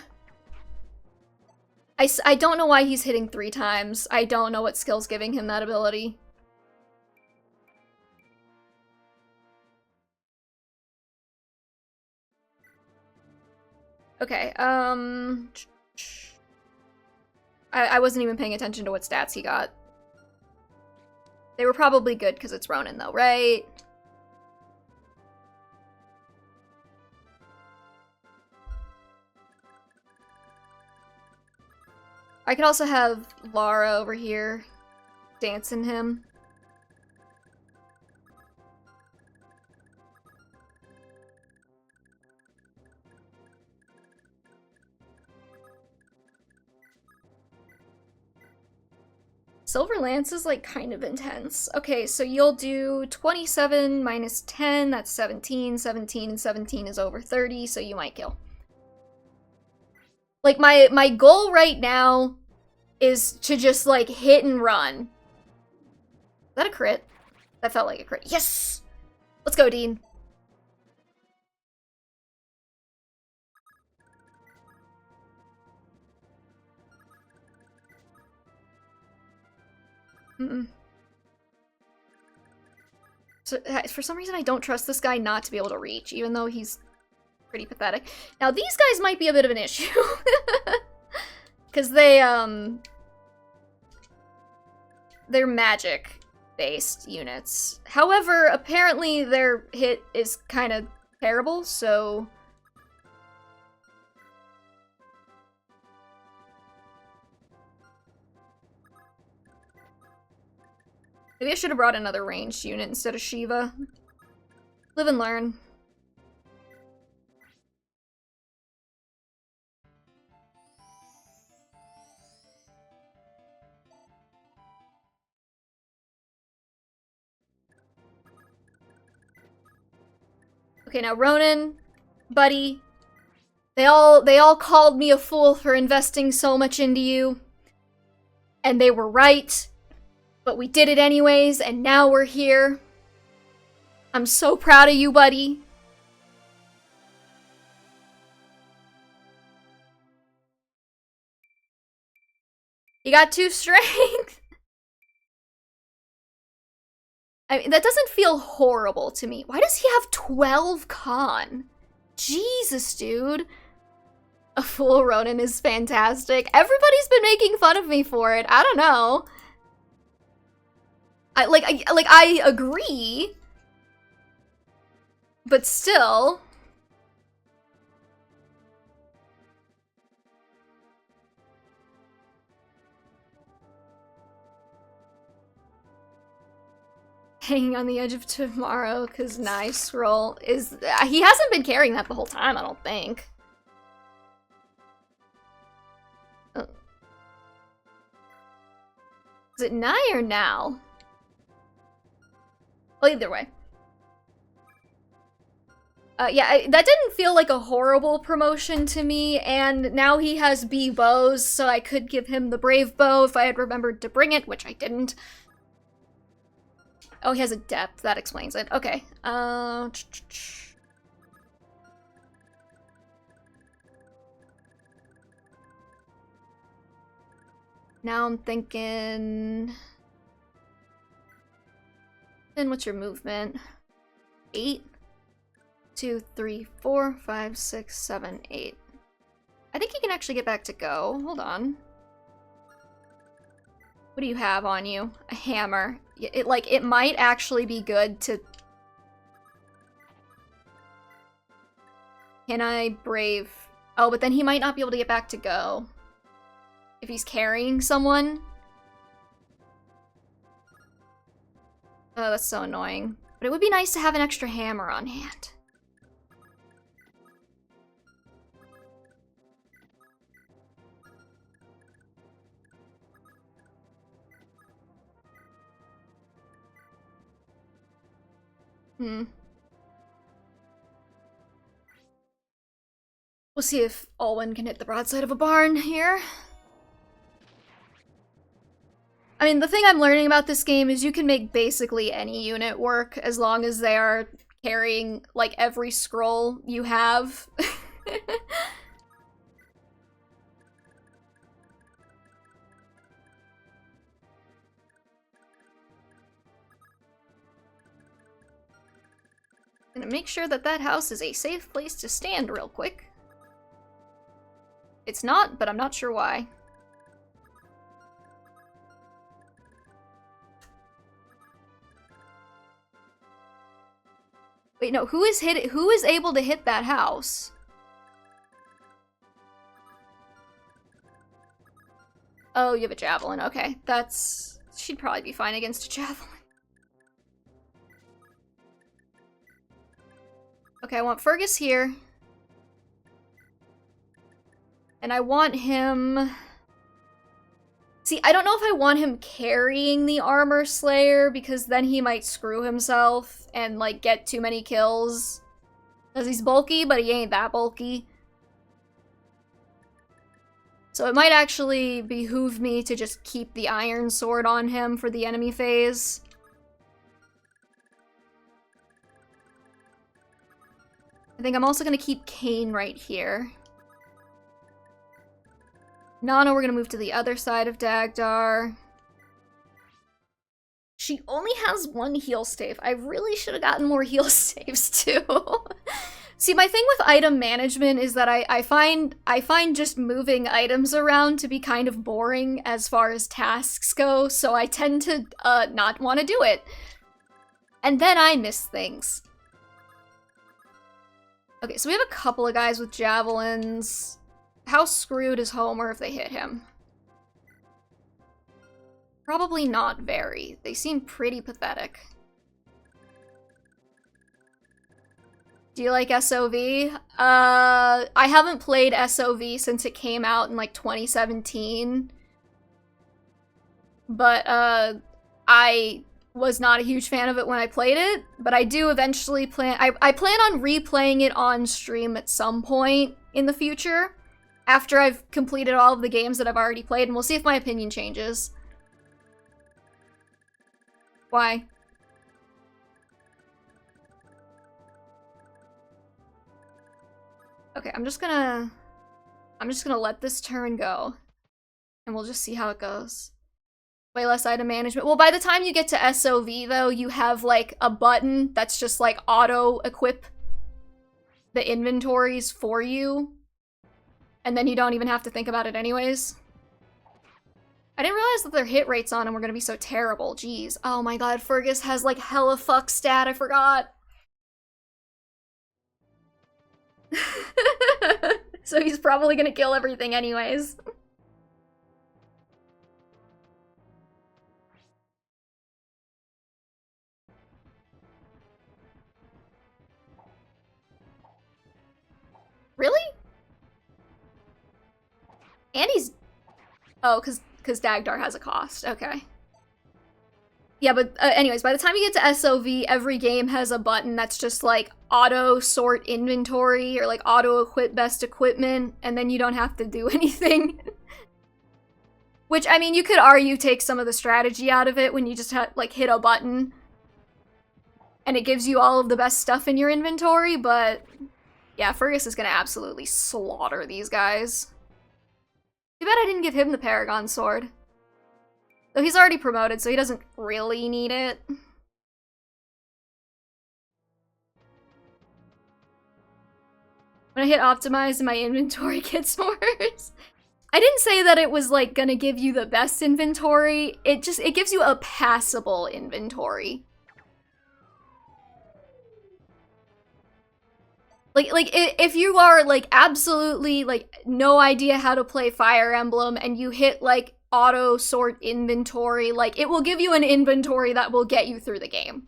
Speaker 1: I don't know why he's hitting 3 times. I don't know what skill's giving him that ability. Okay, I wasn't even paying attention to what stats he got. They were probably good because it's Ronan though, right? I could also have Lara over here dancing him. Silver Lance is, like, kind of intense. Okay, so you'll do 27 minus 10, that's 17. 17 and 17 is over 30, so you might kill. Like, my goal right now is to just, like, hit and run. Is that a crit? That felt like a crit. Yes! Let's go, Dean. So, for some reason, I don't trust this guy not to be able to reach, even though he's pretty pathetic. Now, these guys might be a bit of an issue. Because they're magic-based units. However, apparently their hit is kind of terrible, so... Maybe I should have brought another ranged unit instead of Shiva. Live and learn. Okay, now Ronan, buddy, they all called me a fool for investing so much into you. And they were right. But we did it anyways, and now we're here. I'm so proud of you, buddy. You got 2 strength. I mean, that doesn't feel horrible to me. Why does he have 12 con? Jesus, dude. A fool Ronan is fantastic. Everybody's been making fun of me for it. I don't know. I agree, but still. Hanging on the edge of tomorrow, cause nice roll is, he hasn't been carrying that the whole time, I don't think. Oh. Is it nigh or now? Well, either way. Yeah, that didn't feel like a horrible promotion to me, and now he has B bows, so I could give him the Brave Bow if I had remembered to bring it, which I didn't. Oh, he has a depth. That explains it. Okay. Now I'm thinking... Then what's your movement? 8? 2, 3, 4, 5, 6, 7, 8. I think you can actually get back to go. Hold on. What do you have on you? A hammer. It might actually be good to... Can I brave... Oh, but then he might not be able to get back to go. If he's carrying someone. Oh, that's so annoying. But it would be nice to have an extra hammer on hand. We'll see if Olwen can hit the broadside of a barn here. I mean, the thing I'm learning about this game is you can make basically any unit work as long as they are carrying, like, every scroll you have. Gonna make sure that that house is a safe place to stand real quick. It's not, but I'm not sure why. Wait, no, who is able to hit that house? Oh, you have a javelin. Okay, she'd probably be fine against a javelin. Okay, I want Fergus here. And I want him... See, I don't know if I want him carrying the Armor Slayer, because then he might screw himself and, like, get too many kills. Because he's bulky, but he ain't that bulky. So it might actually behoove me to just keep the Iron Sword on him for the enemy phase. I think I'm also going to keep Kane right here. Nana, we're going to move to the other side of Dagdar. She only has one heal stave. I really should have gotten more heal staves too. See, my thing with item management is that I find just moving items around to be kind of boring as far as tasks go, so I tend to not want to do it. And then I miss things. Okay, so we have a couple of guys with javelins. How screwed is Homer if they hit him? Probably not very. They seem pretty pathetic. Do you like SOV? I haven't played SOV since it came out in like 2017. But I was not a huge fan of it when I played it, but I do eventually plan... I plan on replaying it on stream at some point in the future, after I've completed all of the games that I've already played, and we'll see if my opinion changes. Why? Okay, I'm just gonna let this turn go, and we'll just see how it goes. Way less item management. Well, by the time you get to SOV, though, you have, like, a button that's just, like, auto-equip the inventories for you. And then you don't even have to think about it anyways. I didn't realize that their hit rates on them were gonna be so terrible. Jeez. Oh my god, Fergus has, like, hella fuck stat. I forgot. So he's probably gonna kill everything anyways. Really? And he's... Oh, because Dagdar has a cost. Okay. Yeah, but anyways, by the time you get to SOV, every game has a button that's just like auto sort inventory or like auto equip best equipment, and then you don't have to do anything. Which, I mean, you could argue takes some of the strategy out of it when you just like hit a button and it gives you all of the best stuff in your inventory, but yeah, Fergus is gonna absolutely slaughter these guys. Too bad I didn't give him the Paragon Sword. Though he's already promoted, so he doesn't really need it. When I hit optimize and my inventory gets worse. I didn't say that it was like gonna give you the best inventory. It gives you a passable inventory. Like if you are like absolutely like no idea how to play Fire Emblem and you hit like auto sort inventory, like it will give you an inventory that will get you through the game.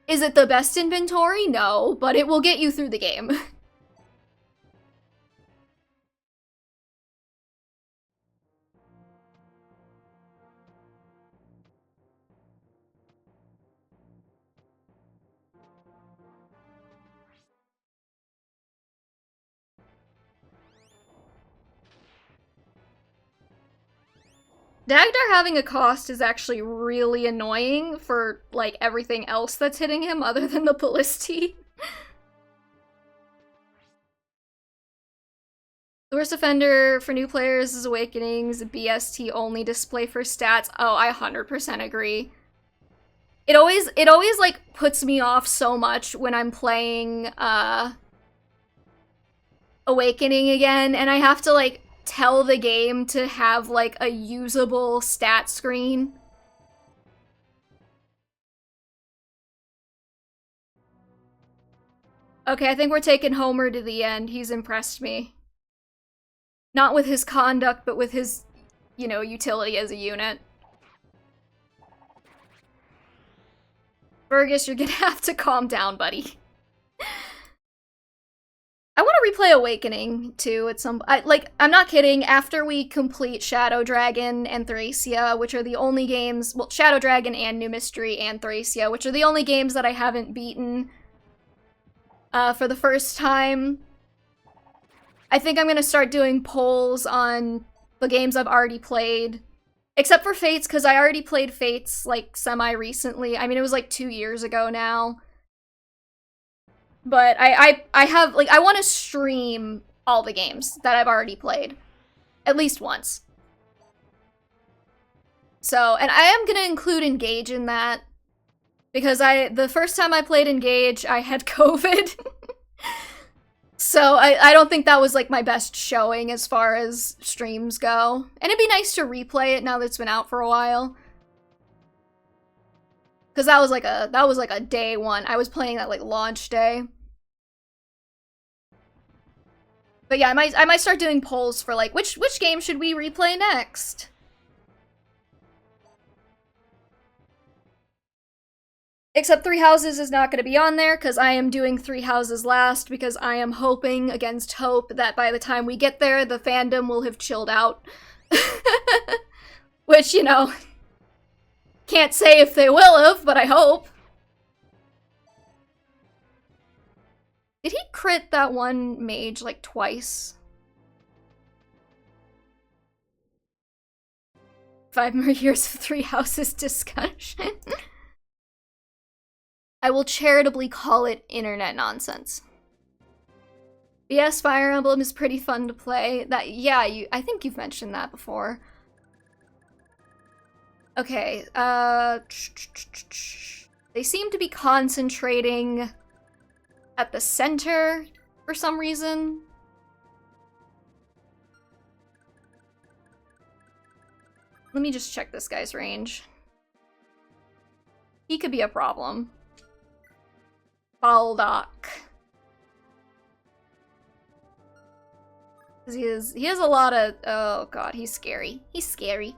Speaker 1: Is it the best inventory? No, but it will get you through the game. Dagdar having a cost is actually really annoying for, like, everything else that's hitting him other than the ballisti. The worst offender for new players is Awakenings, BST only display for stats. Oh, I 100% agree. It always, like, puts me off so much when I'm playing, Awakening again, and I have to, like, tell the game to have, like, a usable stat screen. Okay, I think we're taking Homer to the end. He's impressed me. Not with his conduct, but with his, you know, utility as a unit. Fergus, you're gonna have to calm down, buddy. I want to replay Awakening, too, at some... I'm not kidding, after we complete Shadow Dragon and Thracia, which are the only games... Well, Shadow Dragon and New Mystery and Thracia, which are the only games that I haven't beaten for the first time. I think I'm gonna start doing polls on the games I've already played. Except for Fates, because I already played Fates, like, semi-recently. I mean, it was, like, 2 years ago now. But I have, like, I want to stream all the games that I've already played. At least once. So, and I am going to include Engage in that. Because the first time I played Engage, I had COVID. So I don't think that was, like, my best showing as far as streams go. And it'd be nice to replay it now that it's been out for a while. Because that was like a day one. I was playing that, like, launch day. But yeah, I might start doing polls for, like, which game should we replay next? Except Three Houses is not going to be on there, because I am doing Three Houses last, because I am hoping against hope that by the time we get there, the fandom will have chilled out. Which, you know, can't say if they will have, but I hope. Did he crit that one mage, like, twice? 5 more years of Three Houses discussion. I will charitably call it internet nonsense. But yes, Fire Emblem is pretty fun to play. Yeah, I think you've mentioned that before. Okay, they seem to be concentrating at the center for some reason. Let me just check this guy's range. He could be a problem. Baldock. He has a lot of... Oh god, he's scary. He's scary.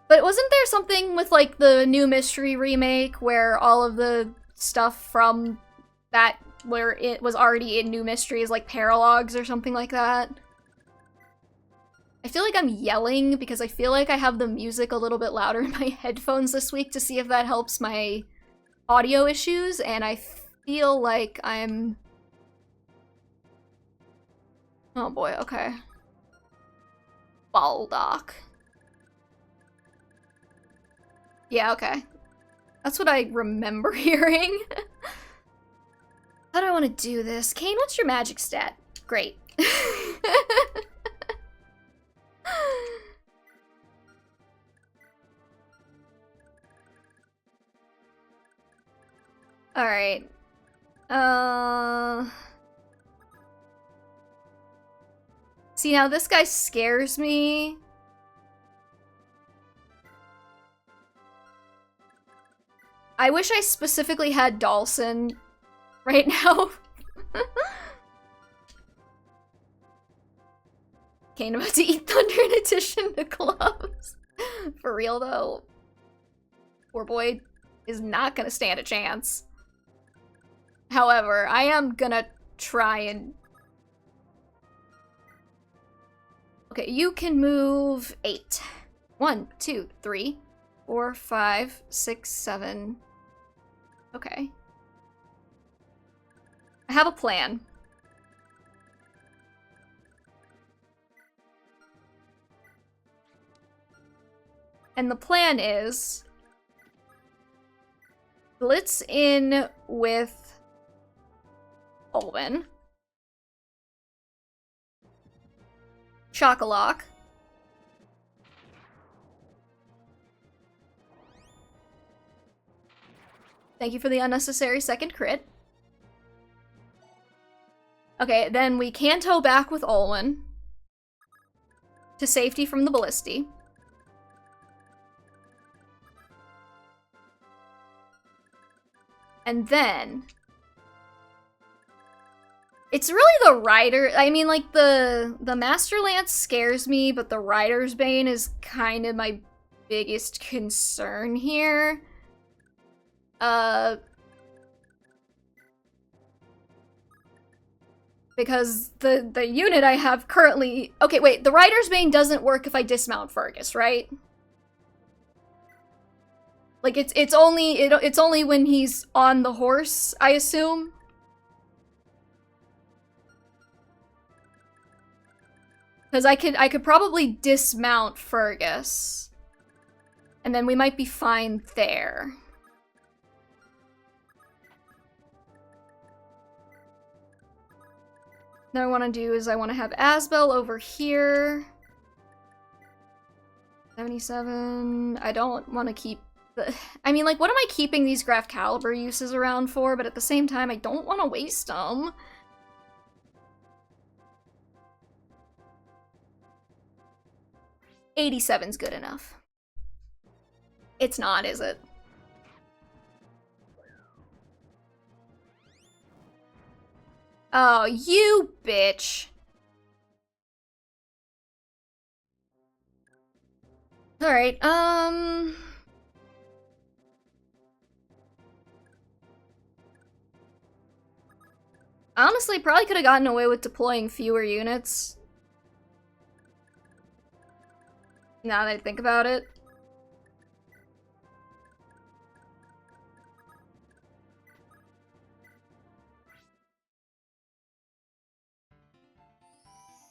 Speaker 1: But wasn't there something with, like, the New Mystery remake where all of the stuff from that, where it was already in New Mystery is, like, paralogs or something like that? I feel like I'm yelling because I feel like I have the music a little bit louder in my headphones this week to see if that helps my audio issues, and I feel like I'm... Oh boy, okay. Baldock. Yeah, okay. That's what I remember hearing. How do I want to do this? Kane, what's your magic stat? Great. Alright. See, now this guy scares me. I wish I specifically had Dawson right now. Kane about to eat thunder in addition to gloves. For real though. Poor boy is not gonna stand a chance. However, I am gonna try and... Okay, you can move 8. 1, 2, 3, 4, 5, 6, 7. Okay. I have a plan. And the plan is... Blitz in with Olwen. Chocolate. Thank you for the unnecessary second crit. Okay, then we Canto back with Olwen to safety from the Ballisti. And then... It's really the Rider... I mean, like, the Master Lance scares me, but the Rider's Bane is kind of my biggest concern here. Because the unit I have currently... Okay, wait, the Rider's Bane doesn't work if I dismount Fergus, right? Like, it's only when he's on the horse, I assume. Because I could probably dismount Fergus. And then we might be fine there. What I want to do is I want to have Asbel over here. 77. I don't want to keep the... I mean, like, what am I keeping these Graph Caliber uses around for? But at the same time, I don't want to waste them. $87's good enough. It's not, is it? Oh, you bitch. Alright, honestly, probably could have gotten away with deploying fewer units. Now that I think about it.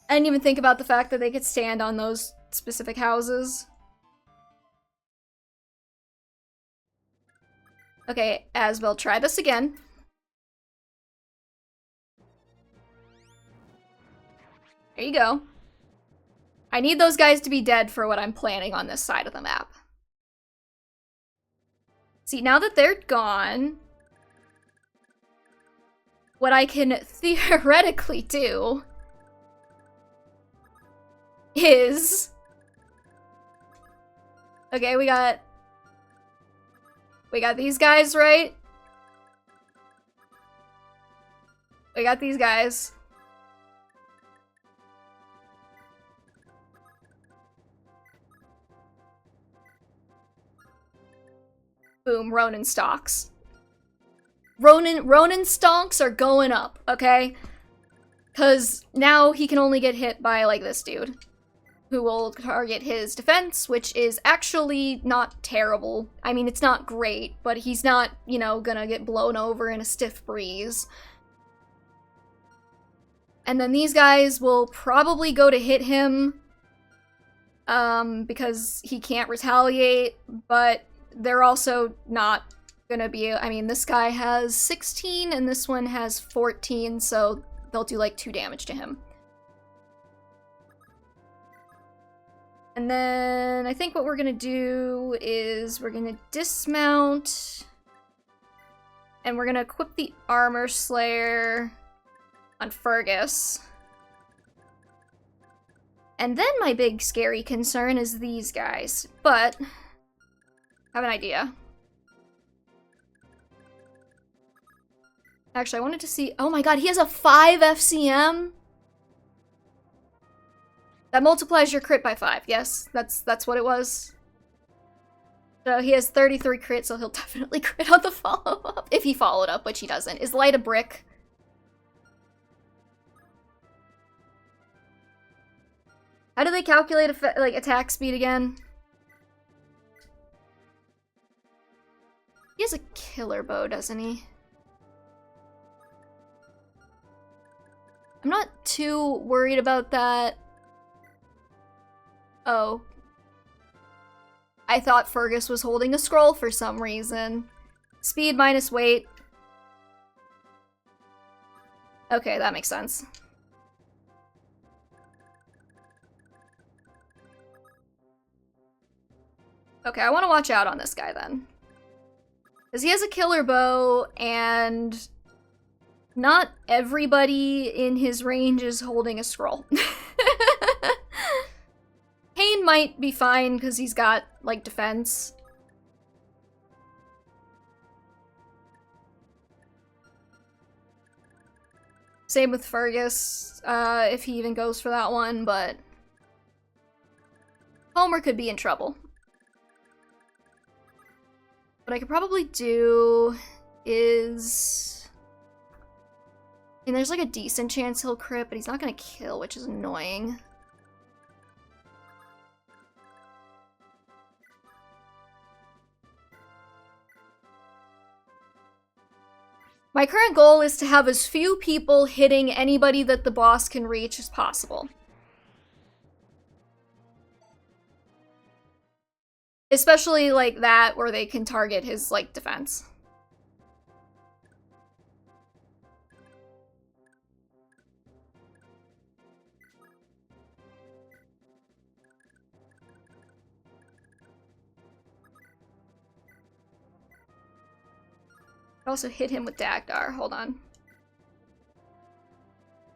Speaker 1: I didn't even think about the fact that they could stand on those specific houses. Okay, Asbel, try this again. There you go. I need those guys to be dead for what I'm planning on this side of the map. See, now that they're gone, what I can theoretically do is... Okay, we got these guys, right? We got these guys. Boom, Ronin stocks. Ronin stonks are going up, okay? Because now he can only get hit by, like, this dude. who will target his defense, which is actually not terrible. I mean, it's not great, but he's not, you know, gonna get blown over in a stiff breeze. And then these guys will probably go to hit him, because he can't retaliate, but they're also not gonna be, I mean, this guy has 16 and this one has 14, so they'll do like 2 damage to him. And then I think what we're gonna do is we're gonna dismount and we're gonna equip the Armor Slayer on Fergus. And then my big scary concern is these guys, but I have an idea. Actually, I wanted to see, oh my god, he has a 5 FCM? That multiplies your crit by 5, yes, that's what it was. So he has 33 crit, so he'll definitely crit on the follow-up, if he followed up, which he doesn't. Is Light a brick? How do they calculate like attack speed again? He has a killer bow, doesn't he? I'm not too worried about that. Oh. I thought Fergus was holding a scroll for some reason. Speed minus weight. Okay, that makes sense. Okay, I want to watch out on this guy then. Because he has a killer bow, and not everybody in his range is holding a scroll. Kane might be fine because he's got, like, defense. Same with Fergus, if he even goes for that one, but Homer could be in trouble. What I could probably do is... I mean, there's like a decent chance he'll crit, but he's not gonna kill, which is annoying. My current goal is to have as few people hitting anybody that the boss can reach as possible. Especially like that, where they can target his, like, defense. I also hit him with Dagdar. Hold on.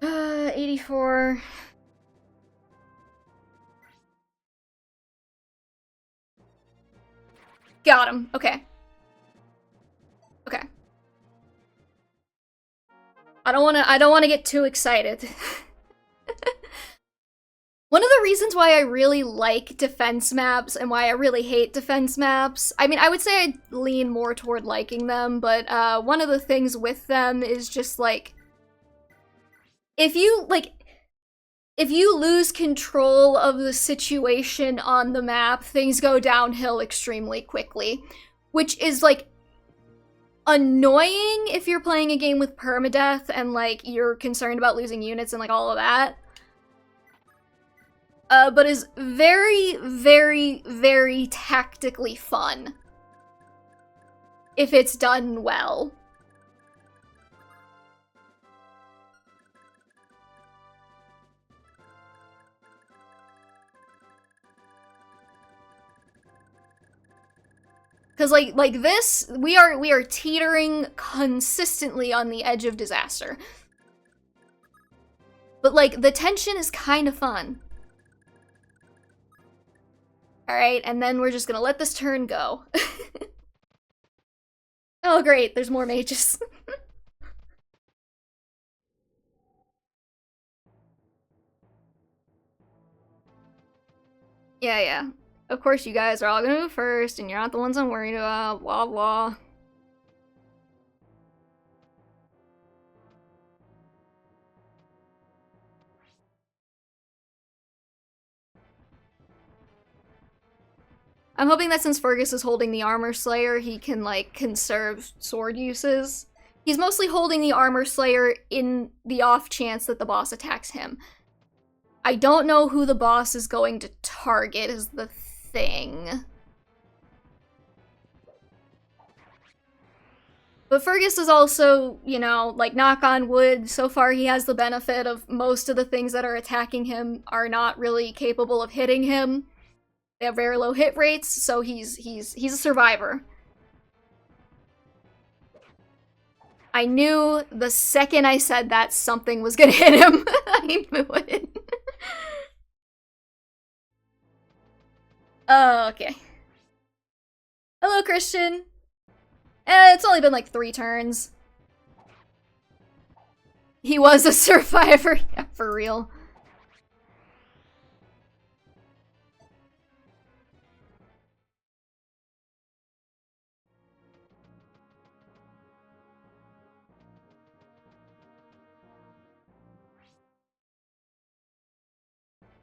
Speaker 1: 84. Got him. Okay. Okay. I don't wanna get too excited. One of the reasons why I really like defense maps and why I really hate defense maps, I mean, I would say I lean more toward liking them, but one of the things with them is just like, if you lose control of the situation on the map, things go downhill extremely quickly, which is like annoying if you're playing a game with permadeath and like you're concerned about losing units and like all of that. But is very, very, very tactically fun if it's done well. Because like this, we are teetering consistently on the edge of disaster. But like the tension is kind of fun. Alright, and then we're just gonna let this turn go. Oh great, there's more mages. Yeah. Of course you guys are all gonna move first, and you're not the ones I'm worried about, blah blah. I'm hoping that since Fergus is holding the Armor Slayer, he can, like, conserve sword uses. He's mostly holding the Armor Slayer in the off chance that the boss attacks him. I don't know who the boss is going to target is the thing. But Fergus is also, you know, like, knock on wood, so far he has the benefit of most of the things that are attacking him are not really capable of hitting him. They have very low hit rates, so he's a survivor. I knew the second I said that something was gonna hit him. I knew it. Oh, okay. Hello, Christian. It's only been like 3 turns. He was a survivor. Yeah, for real.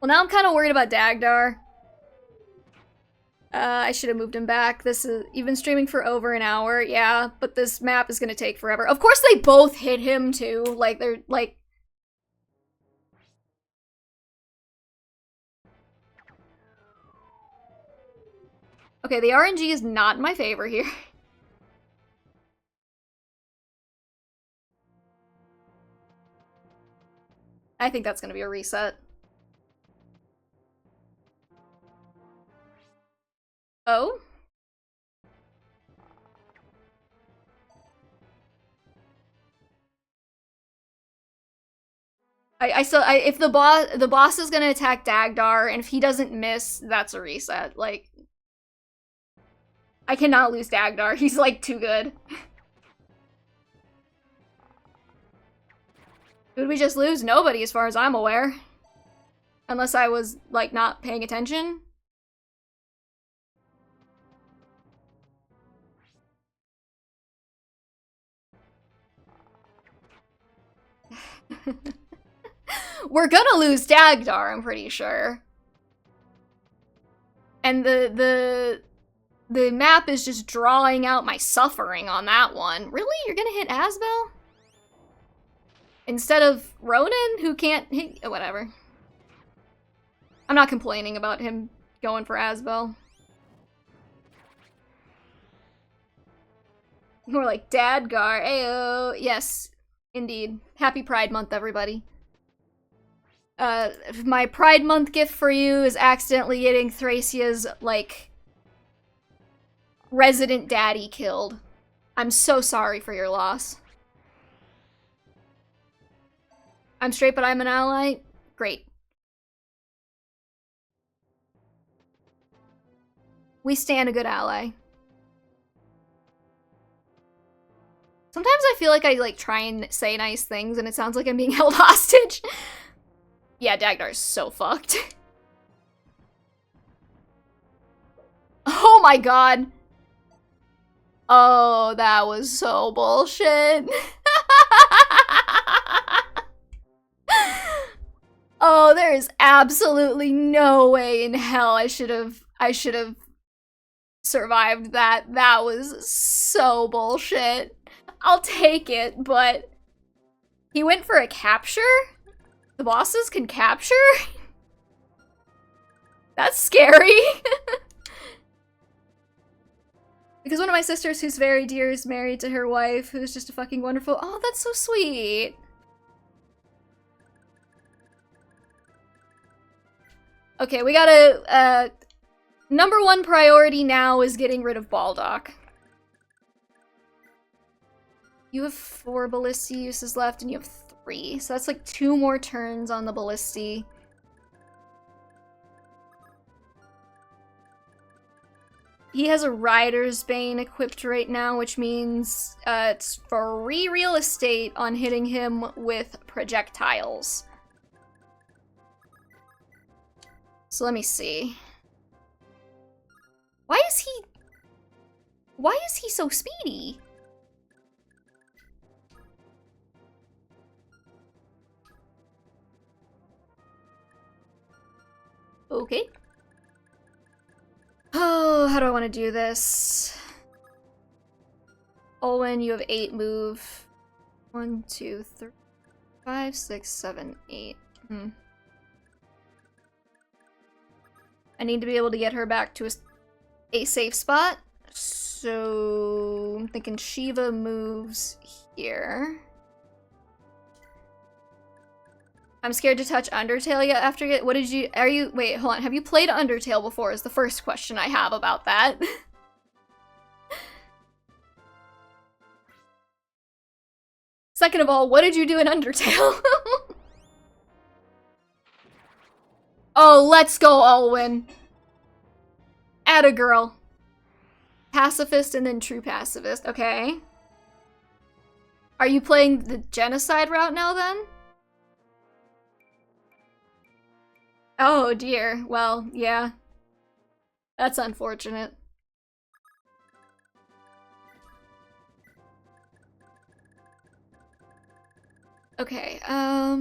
Speaker 1: Well, now I'm kind of worried about Dagdar. I should have moved him back. You've been streaming for over an hour, yeah, but this map is gonna take forever. Of course they both hit him, too. Like, they're, like... Okay, the RNG is not in my favor here. I think that's gonna be a reset. Oh? If the boss is gonna attack Dagdar, and if he doesn't miss, that's a reset. Like, I cannot lose Dagdar. He's, like, too good. Who did we just lose? Nobody, as far as I'm aware. Unless I was, like, not paying attention. We're gonna lose Dagdar, I'm pretty sure. And the map is just drawing out my suffering on that one. Really? You're gonna hit Asbel? Instead of Ronan, who can't hit... whatever. I'm not complaining about him going for Asbel. More like Dadgar. Ayo. Yes, indeed. Happy Pride Month, everybody. My Pride Month gift for you is accidentally getting Thracia's, like, resident daddy killed. I'm so sorry for your loss. I'm straight, but I'm an ally? Great. We stand a good ally. Sometimes I feel like I, like, try and say nice things and it sounds like I'm being held hostage. Yeah, Dagdar's so fucked. Oh my god. Oh, that was so bullshit. Oh, there is absolutely no way in hell I should have survived that. That was so bullshit. I'll take it, but he went for a capture? The bosses can capture? That's scary. Because one of my sisters who's very dear is married to her wife, who's just a fucking wonderful... Oh, that's so sweet. Okay, we gotta... number 1 priority now is getting rid of Baldock. You have 4 Ballisti uses left, and you have 3. So that's like 2 more turns on the Ballisti. He has a Rider's Bane equipped right now, which means it's free real estate on hitting him with projectiles. So let me see. Why is he so speedy? Okay. Oh, how do I want to do this? Olwen, you have 8 move. 1, 2, 3, 5, 6, 7, 8. I need to be able to get her back to a safe spot. So I'm thinking Shiva moves here. I'm scared to touch Undertale yet after it. What did you, wait, hold on. Have you played Undertale before is the first question I have about that. Second of all, what did you do in Undertale? Oh, let's go, Alwyn. Atta girl. Pacifist and then true pacifist. Okay. Are you playing the genocide route now then? Oh dear. Well, yeah. That's unfortunate. Okay, I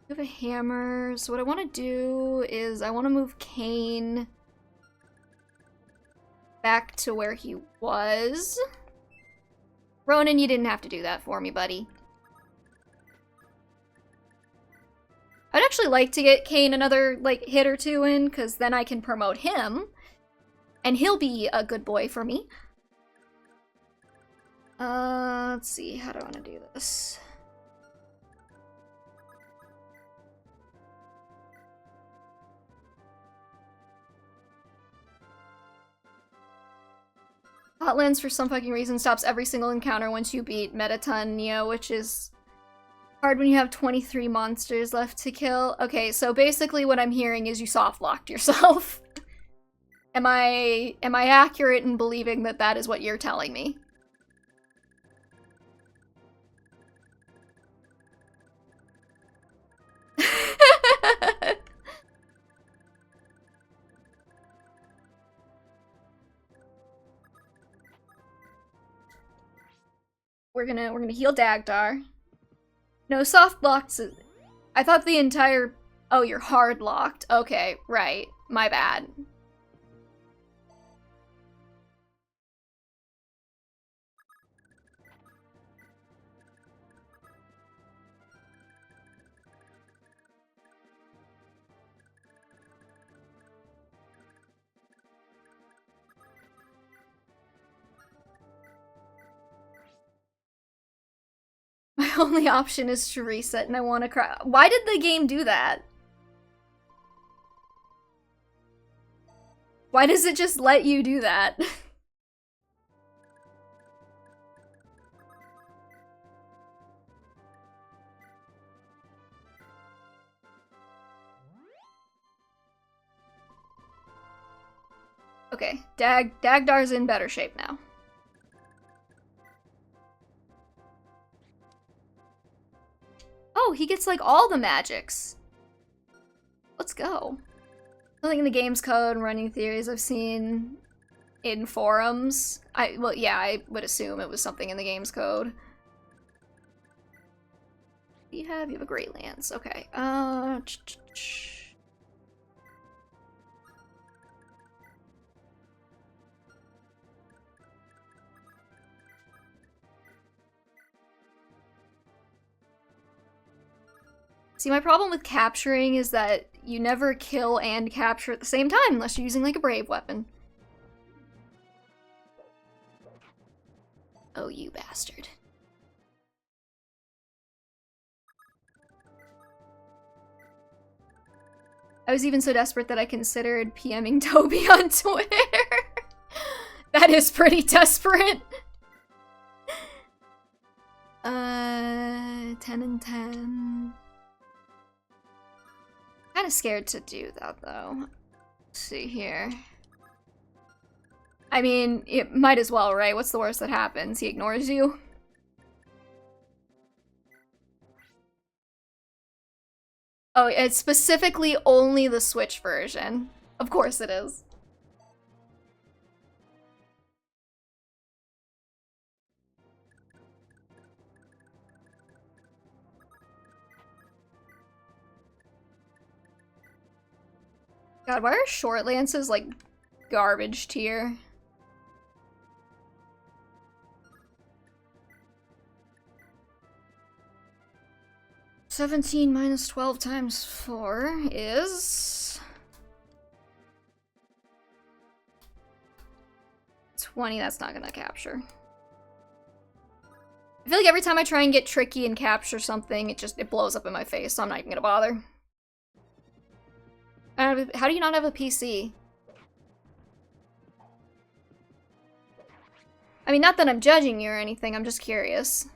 Speaker 1: have a hammer, so what I want to do is I want to move Cain back to where he was. Ronan, you didn't have to do that for me, buddy. I'd actually like to get Cain another, like, hit or two in, because then I can promote him, and he'll be a good boy for me. Let's see, how do I want to do this? Hotlands, for some fucking reason, stops every single encounter once you beat Metatonia, which is hard when you have 23 monsters left to kill. Okay, so basically what I'm hearing is you soft-locked yourself. Am I accurate in believing that that is what you're telling me? We're gonna heal Dagdar. No, soft locks. I thought the entire. Oh, you're hard locked. Okay, right. My bad. My only option is to reset and I want to cry. Why did the game do that? Why does it just let you do that? Okay, Dagdar's in better shape now. Oh, he gets like all the magics. Let's go. Something in the game's code, running theories I've seen in forums. Well, yeah, I would assume it was something in the game's code. You have a Great Lance. Okay. See, my problem with capturing is that you never kill and capture at the same time unless you're using like a brave weapon. Oh, you bastard. I was even so desperate that I considered PMing Toby on Twitter. That is pretty desperate. 10 and 10. Kind of scared to do that though. Let's see here. I mean, it might as well, right? What's the worst that happens? He ignores you? Oh, it's specifically only the Switch version. Of course it is. God, why are short lances like garbage tier? $17 minus 12 times 4 is 20. That's not gonna capture. I feel like every time I try and get tricky and capture something, it blows up in my face, so I'm not even gonna bother. How do you not have a PC? I mean, not that I'm judging you or anything, I'm just curious.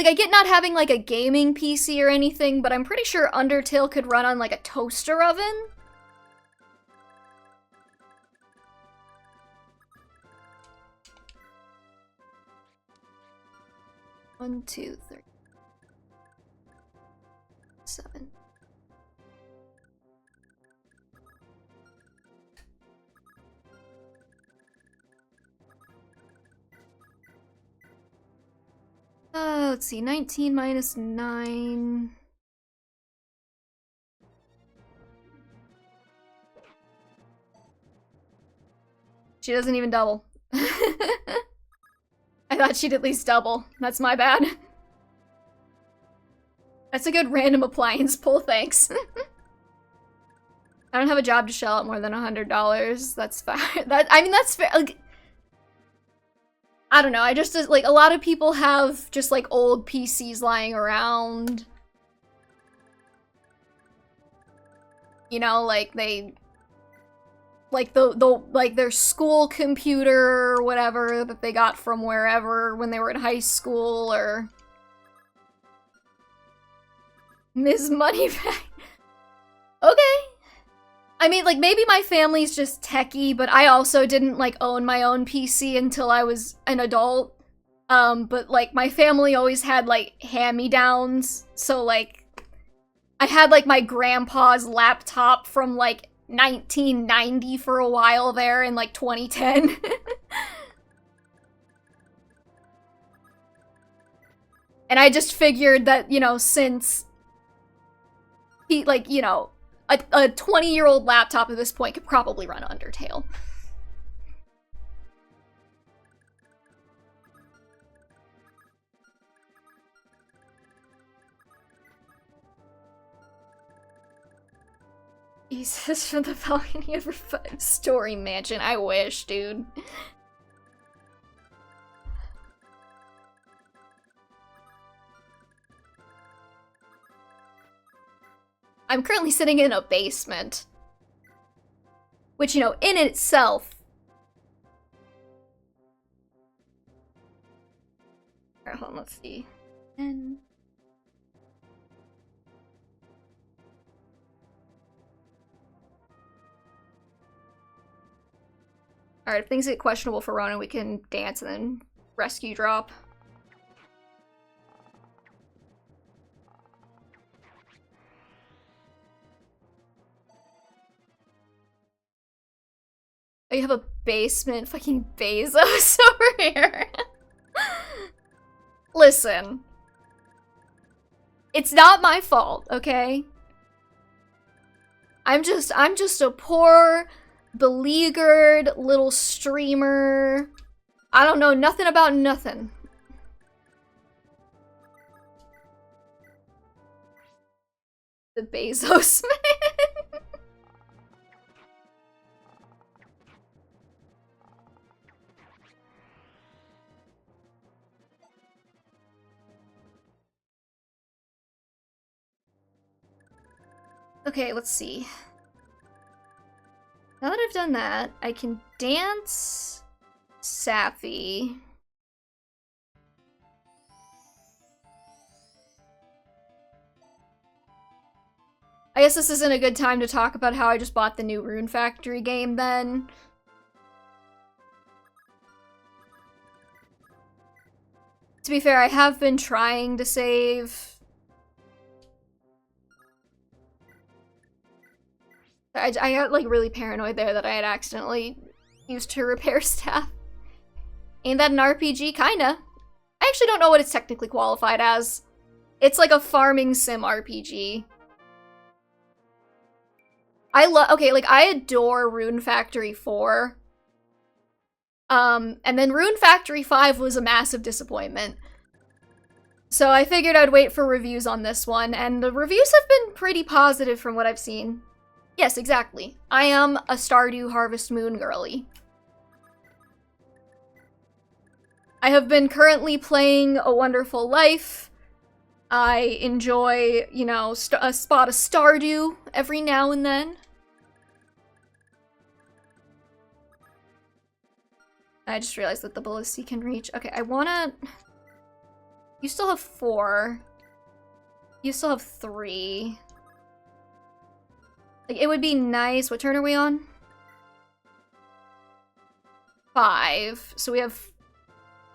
Speaker 1: I get not having like a gaming PC or anything, but I'm pretty sure Undertale could run on like a toaster oven. One, two, three, 7. Let's see, 19 minus 9. She doesn't even double. I thought she'd at least double. That's my bad. That's a good random appliance pull, thanks. I don't have a job to shell out more than $100. That's fair. I mean, that's fair. Like, I don't know, I just, like, a lot of people have just, like, old PCs lying around. You know, like, they... Like, like, their school computer or whatever that they got from wherever when they were in high school, or... Ms. Moneybag. Okay. I mean, like, maybe my family's just techie, but I also didn't, like, own my own PC until I was an adult. But, like, my family always had, like, hand-me-downs. So, like, I had, like, my grandpa's laptop from, like, 1990 for a while there in, like, 2010. And I just figured that, you know, since he, like, you know, a 20-year-old laptop at this point could probably run Undertale. Jesus, from the balcony of her five-story mansion. I wish, dude. I'm currently sitting in a basement. Which, you know, in itself... Alright, hold on, let's see. And... Alright, if things get questionable for Ronan, we can dance and then rescue drop. Oh, you have a basement? Fucking Bezos over here. Listen. It's not my fault, okay? I'm just a poor, beleaguered little streamer. I don't know nothing about nothing. The Bezos man. Okay, let's see. Now that I've done that, I can dance Sappy. I guess this isn't a good time to talk about how I just bought the new Rune Factory game then. To be fair, I have been trying to save. I got, like, really paranoid there that I had accidentally used her repair staff. Ain't that an RPG? Kinda. I actually don't know what it's technically qualified as. It's like a farming sim RPG. Okay, like, I adore Rune Factory 4. And then Rune Factory 5 was a massive disappointment. So I figured I'd wait for reviews on this one, and the reviews have been pretty positive from what I've seen. Yes, exactly. I am a Stardew Harvest Moon girly. I have been currently playing A Wonderful Life. I enjoy, you know, a spot of Stardew every now and then. I just realized that the ballista can reach. Okay, I wanna... You still have 4. You still have 3. Like, it would be nice... What turn are we on? 5. So we have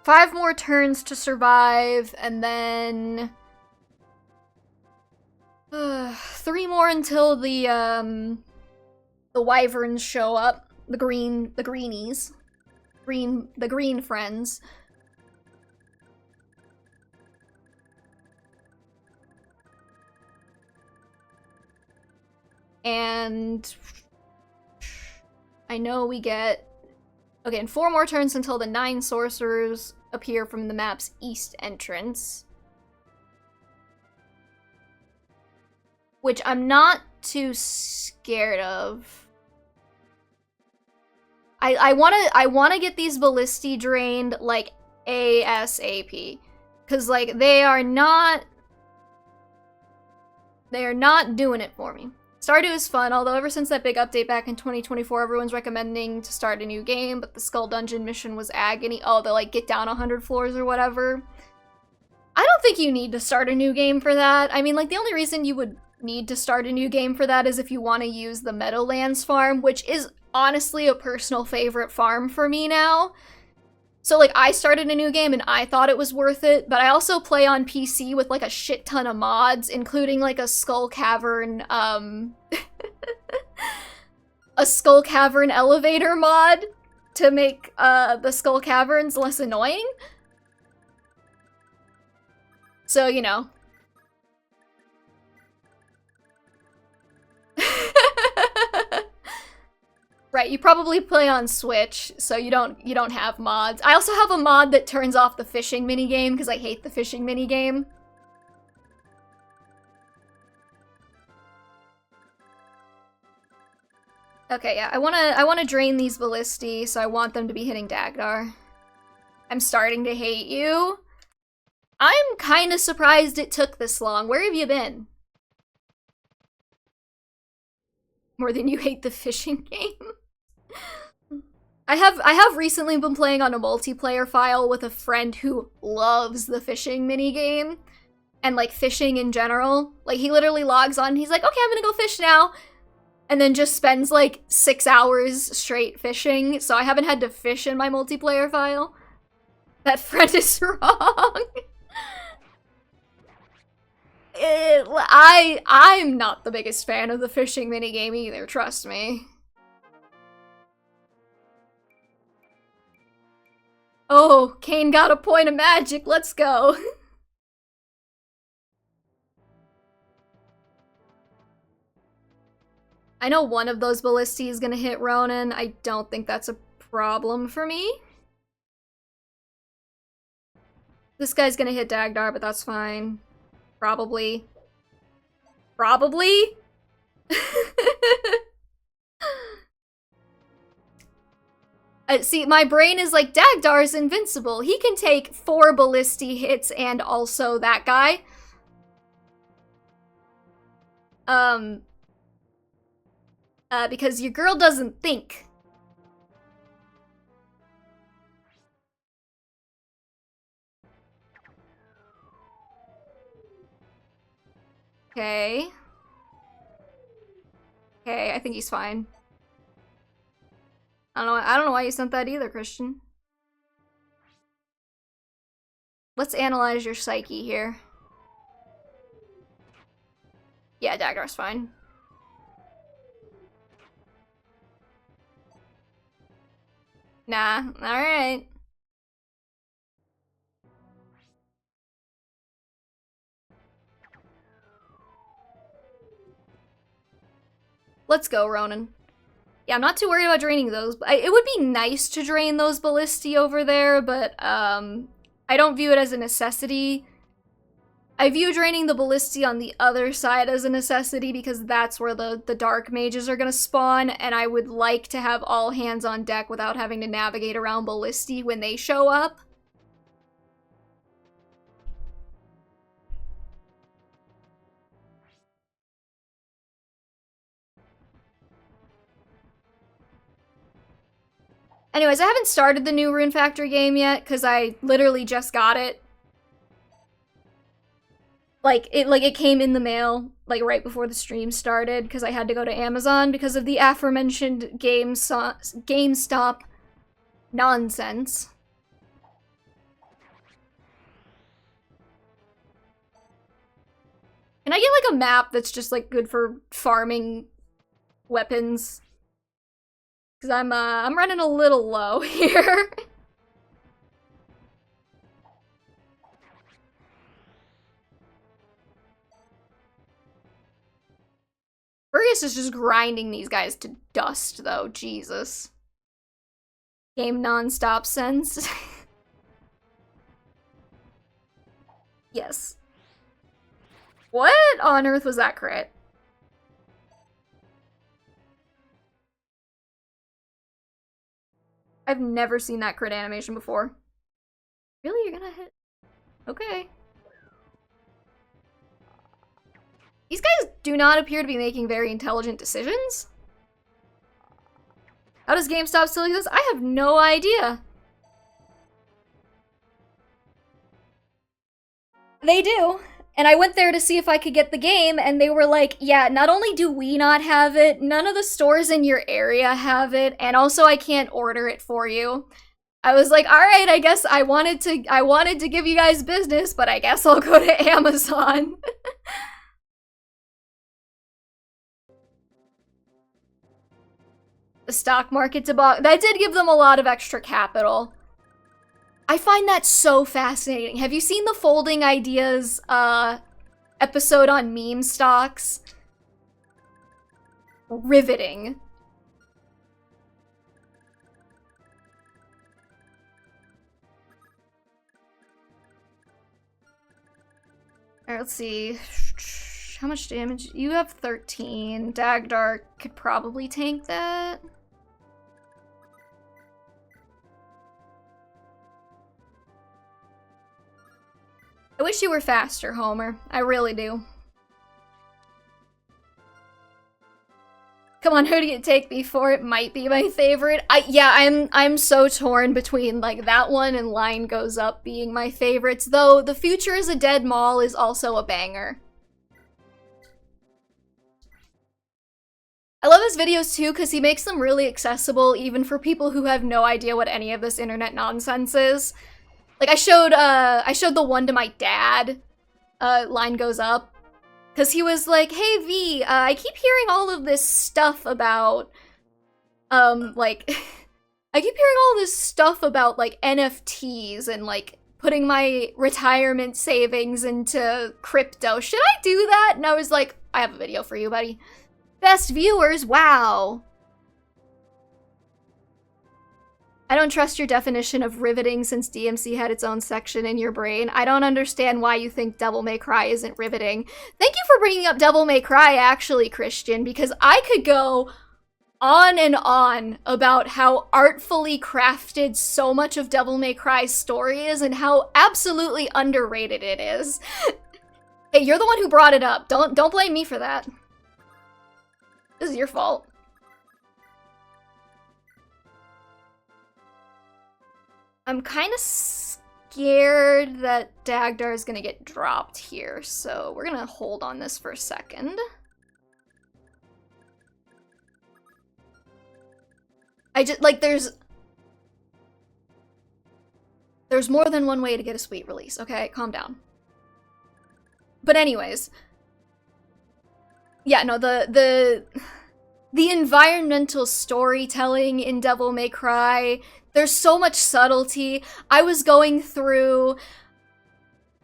Speaker 1: 5 more turns to survive, and then... 3 more until the wyverns show up. The greenies. The green friends. And I know we get... Okay, and 4 more turns until the 9 sorcerers appear from the map's east entrance. Which I'm not too scared of. I wanna get these ballisti drained, like, ASAP. Cause, like, they are not doing it for me. Stardew is fun, although ever since that big update back in 2024, everyone's recommending to start a new game, but the Skull Dungeon mission was agony. Oh, they like get down 100 floors or whatever. I don't think you need to start a new game for that. I mean, like, the only reason you would need to start a new game for that is if you want to use the Meadowlands farm, which is honestly a personal favorite farm for me now. So, like, I started a new game and I thought it was worth it, but I also play on PC with, like, a shit ton of mods, including, like, a Skull Cavern, a Skull Cavern elevator mod to make, the Skull Caverns less annoying. So, you know. Right, you probably play on Switch, so you don't have mods. I also have a mod that turns off the fishing minigame because I hate the fishing minigame. Okay, yeah, I wanna drain these ballisti, so I want them to be hitting Dagdar. I'm starting to hate you. I'm kinda surprised it took this long. Where have you been? More than you hate the fishing game? I have recently been playing on a multiplayer file with a friend who loves the fishing minigame and like fishing in general. Like he literally logs on and he's like, okay, I'm gonna go fish now. And then just spends like 6 hours straight fishing. So I haven't had to fish in my multiplayer file. That friend is wrong. I'm not the biggest fan of the fishing minigame either, trust me. Oh, Kane got a point of magic, let's go. I know one of those ballisti is gonna hit Ronan. I don't think that's a problem for me. This guy's gonna hit Dagdar, but that's fine. Probably. Probably? See, my brain is like, Dagdar's invincible. He can take 4 ballisti hits and also that guy. Because your girl doesn't think. Okay. Okay, I think he's fine. I don't know why you sent that either, Christian. Let's analyze your psyche here. Yeah, Dagdar's fine. Nah, alright. Let's go, Ronan. Yeah, I'm not too worried about draining those. It would be nice to drain those ballisti over there, but I don't view it as a necessity. I view draining the ballisti on the other side as a necessity because that's where the dark mages are gonna spawn, and I would like to have all hands on deck without having to navigate around ballisti when they show up. Anyways, I haven't started the new Rune Factory game yet because I literally just got it. It came in the mail like right before the stream started because I had to go to Amazon because of the aforementioned GameStop nonsense. Can I get like a map that's just like good for farming weapons? Because I'm running a little low here. Fergus is just grinding these guys to dust, though. Jesus. Game non-stop sense. Yes. What on earth was that crit? I've never seen that crit animation before. Really? You're gonna hit? Okay. These guys do not appear to be making very intelligent decisions. How does GameStop still exist? I have no idea. They do. And I went there to see if I could get the game, and they were like, yeah, not only do we not have it, none of the stores in your area have it, and also I can't order it for you. I was like, all right, I guess I wanted to give you guys business, but I guess I'll go to Amazon. The stock market debacle, that did give them a lot of extra capital. I find that so fascinating. Have you seen the Folding Ideas episode on meme stocks? Riveting. Alright, let's see. How much damage? You have 13. Dagdar could probably tank that. I wish you were faster, Homer. I really do. Come on, who do you take me for? It might be my favorite. I'm so torn between like that one and Line Goes Up being my favorites, though The Future is a Dead Mall is also a banger. I love his videos too because he makes them really accessible even for people who have no idea what any of this internet nonsense is. Like, I showed the one to my dad, Line Goes Up, because he was like, hey, V, I keep hearing all of this stuff about, I keep hearing all this stuff about, like, NFTs and, like, putting my retirement savings into crypto. Should I do that? And I was like, I have a video for you, buddy. Best viewers, wow. I don't trust your definition of riveting since DMC had its own section in your brain. I don't understand why you think Devil May Cry isn't riveting. Thank you for bringing up Devil May Cry, actually, Christian, because I could go on and on about how artfully crafted so much of Devil May Cry's story is and how absolutely underrated it is. Hey, you're the one who brought it up. Don't blame me for that. This is your fault. I'm kind of scared that Dagdar is gonna get dropped here, so we're gonna hold on this for a second. I just, like, there's more than one way to get a sweet release, okay? Calm down. But anyways, yeah, no, the environmental storytelling in Devil May Cry, there's so much subtlety. I was going through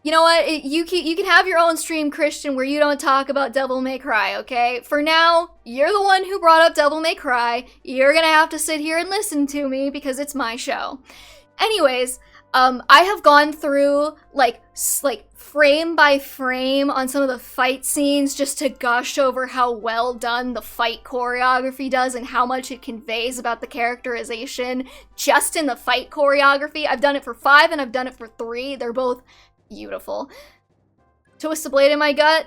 Speaker 1: You know what? You can have your own stream, Christian, where you don't talk about Devil May Cry, okay? For now, you're the one who brought up Devil May Cry. You're gonna have to sit here and listen to me because it's my show. Anyways, I have gone through, like frame by frame on some of the fight scenes just to gush over how well done the fight choreography does and how much it conveys about the characterization just in the fight choreography. I've done it for 5 and I've done it for 3. They're both beautiful. Twist a blade in my gut.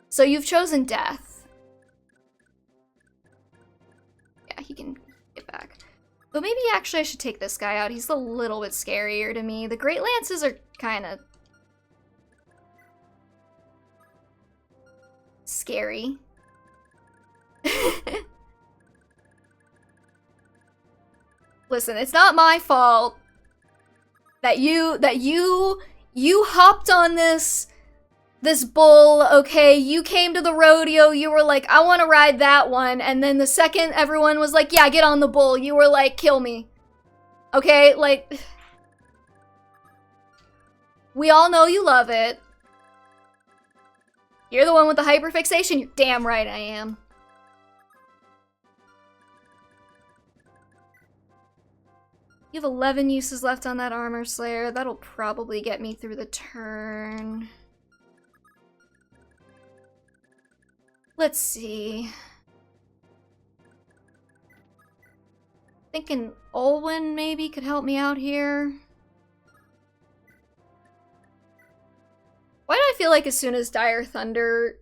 Speaker 1: So you've chosen death. Yeah, he can get back. But maybe actually I should take this guy out. He's a little bit scarier to me. The Great Lances are kind of scary. Listen, it's not my fault that you hopped on this bull, okay? You came to the rodeo, you were like, I want to ride that one, and then the second everyone was like, yeah, get on the bull, you were like, kill me. Okay, like, we all know you love it. You're the one with the hyperfixation, you're damn right I am. You have 11 uses left on that Armor Slayer. That'll probably get me through the turn. Let's see. Thinking Olwen maybe could help me out here. Why do I feel like as soon as Dire Thunder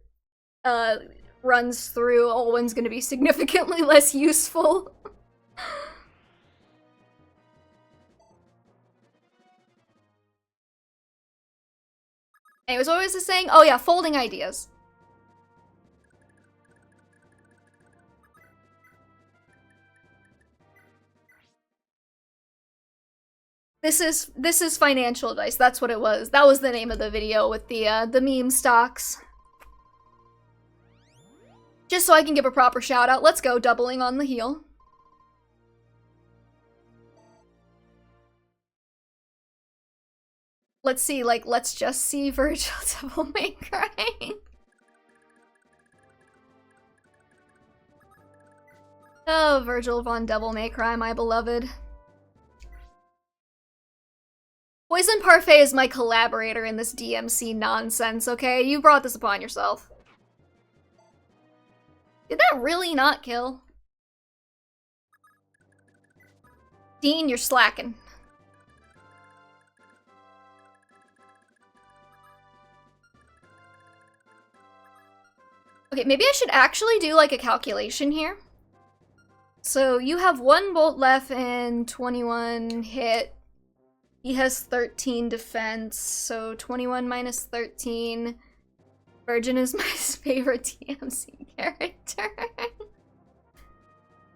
Speaker 1: runs through, Olwen's gonna be significantly less useful? Anyways, what was I saying? Oh yeah, folding ideas. This is financial advice. That's what it was. That was the name of the video with the meme stocks. Just so I can give a proper shout out. Let's go, doubling on the heel. Let's see, like, let's just see Virgil Devil May Cry. Oh, Virgil von Devil May Cry, my beloved. Poison Parfait is my collaborator in this DMC nonsense, okay? You brought this upon yourself. Did that really not kill? Dean, you're slacking. Okay, maybe I should actually do like a calculation here. So you have 1 bolt left and 21 hit. He has 13 defense, so 21 minus 13. Virgin is my favorite DMC character.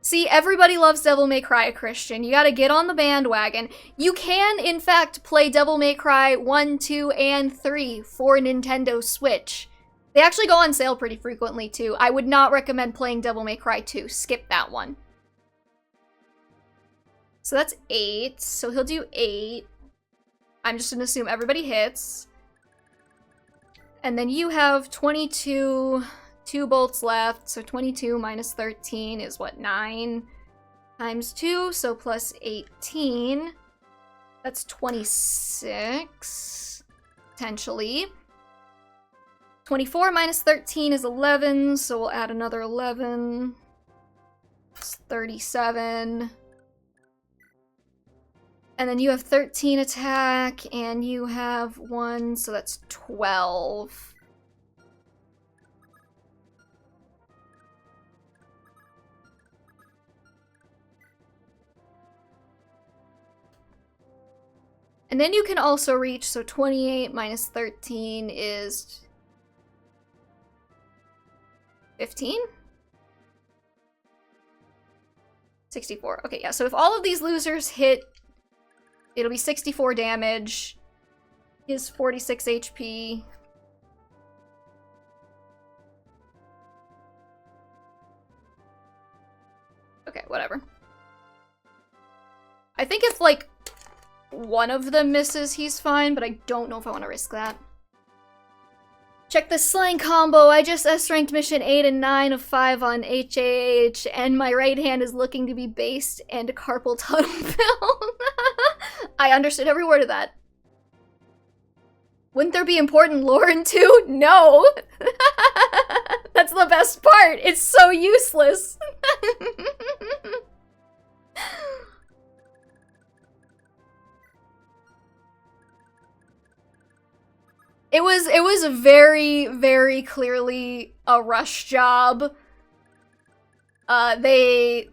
Speaker 1: See, everybody loves Devil May Cry, Christian. You gotta get on the bandwagon. You can, in fact, play Devil May Cry 1, 2, and 3 for Nintendo Switch. They actually go on sale pretty frequently, too. I would not recommend playing Devil May Cry 2. Skip that one. So that's 8. So he'll do 8. I'm just gonna assume everybody hits. And then you have 22, 2 bolts left. So 22 minus 13 is what, 9 times 2, so plus 18. That's 26, potentially. 24 minus 13 is 11, so we'll add another 11. It's 37. And then you have 13 attack, and you have 1, so that's 12. And then you can also reach, so 28 minus 13 is 15? 64. Okay, yeah, so if all of these losers hit, it'll be 64 damage. He has 46 HP. Okay, whatever. I think if, like, one of them misses, he's fine, but I don't know if I want to risk that. Check the slang combo. I just S-ranked mission 8 and 9 of 5 on HAH, and my right hand is looking to be based and carpal tunnel filled. I understood every word of that. Wouldn't there be important lore in 2? No! That's the best part. It's so useless. It was very, very clearly a rush job. They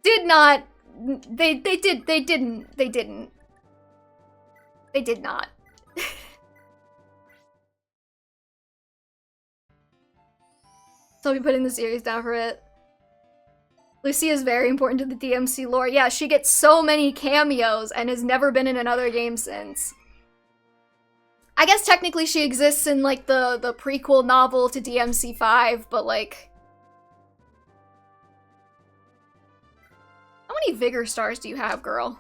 Speaker 1: did not. They did not. So I'll be putting the series down for it. Lucia is very important to the DMC lore. Yeah, she gets so many cameos and has never been in another game since. I guess technically she exists in, like, the prequel novel to DMC5, but, like... How many Vigor stars do you have, girl?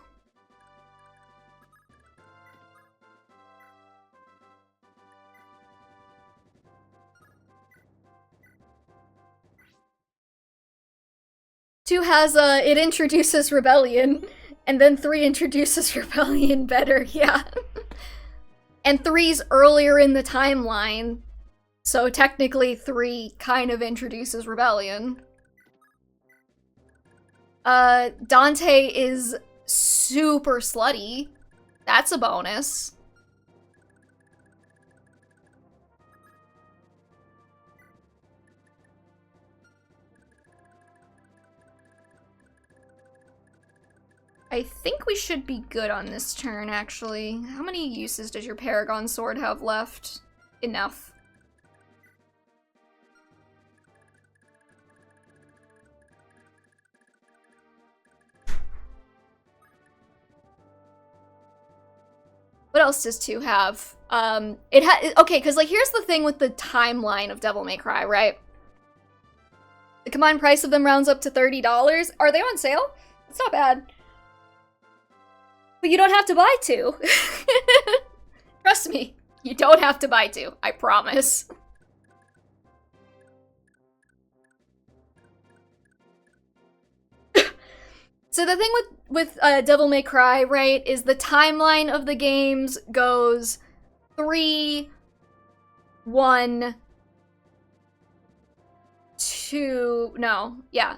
Speaker 1: Two has, it introduces Rebellion, and then 3 introduces Rebellion better, yeah. And 3's earlier in the timeline, so technically 3 kind of introduces Rebellion. Dante is super slutty. That's a bonus. I think we should be good on this turn, actually. How many uses does your Paragon Sword have left? Enough. What else does 2 have? Okay, because, like, here's the thing with the timeline of Devil May Cry, right? The combined price of them rounds up to $30. Are they on sale? It's not bad. But you don't have to buy 2. Trust me, you don't have to buy 2. I promise. So the thing with Devil May Cry, right, is the timeline of the games goes 3, 1, 2, no, yeah.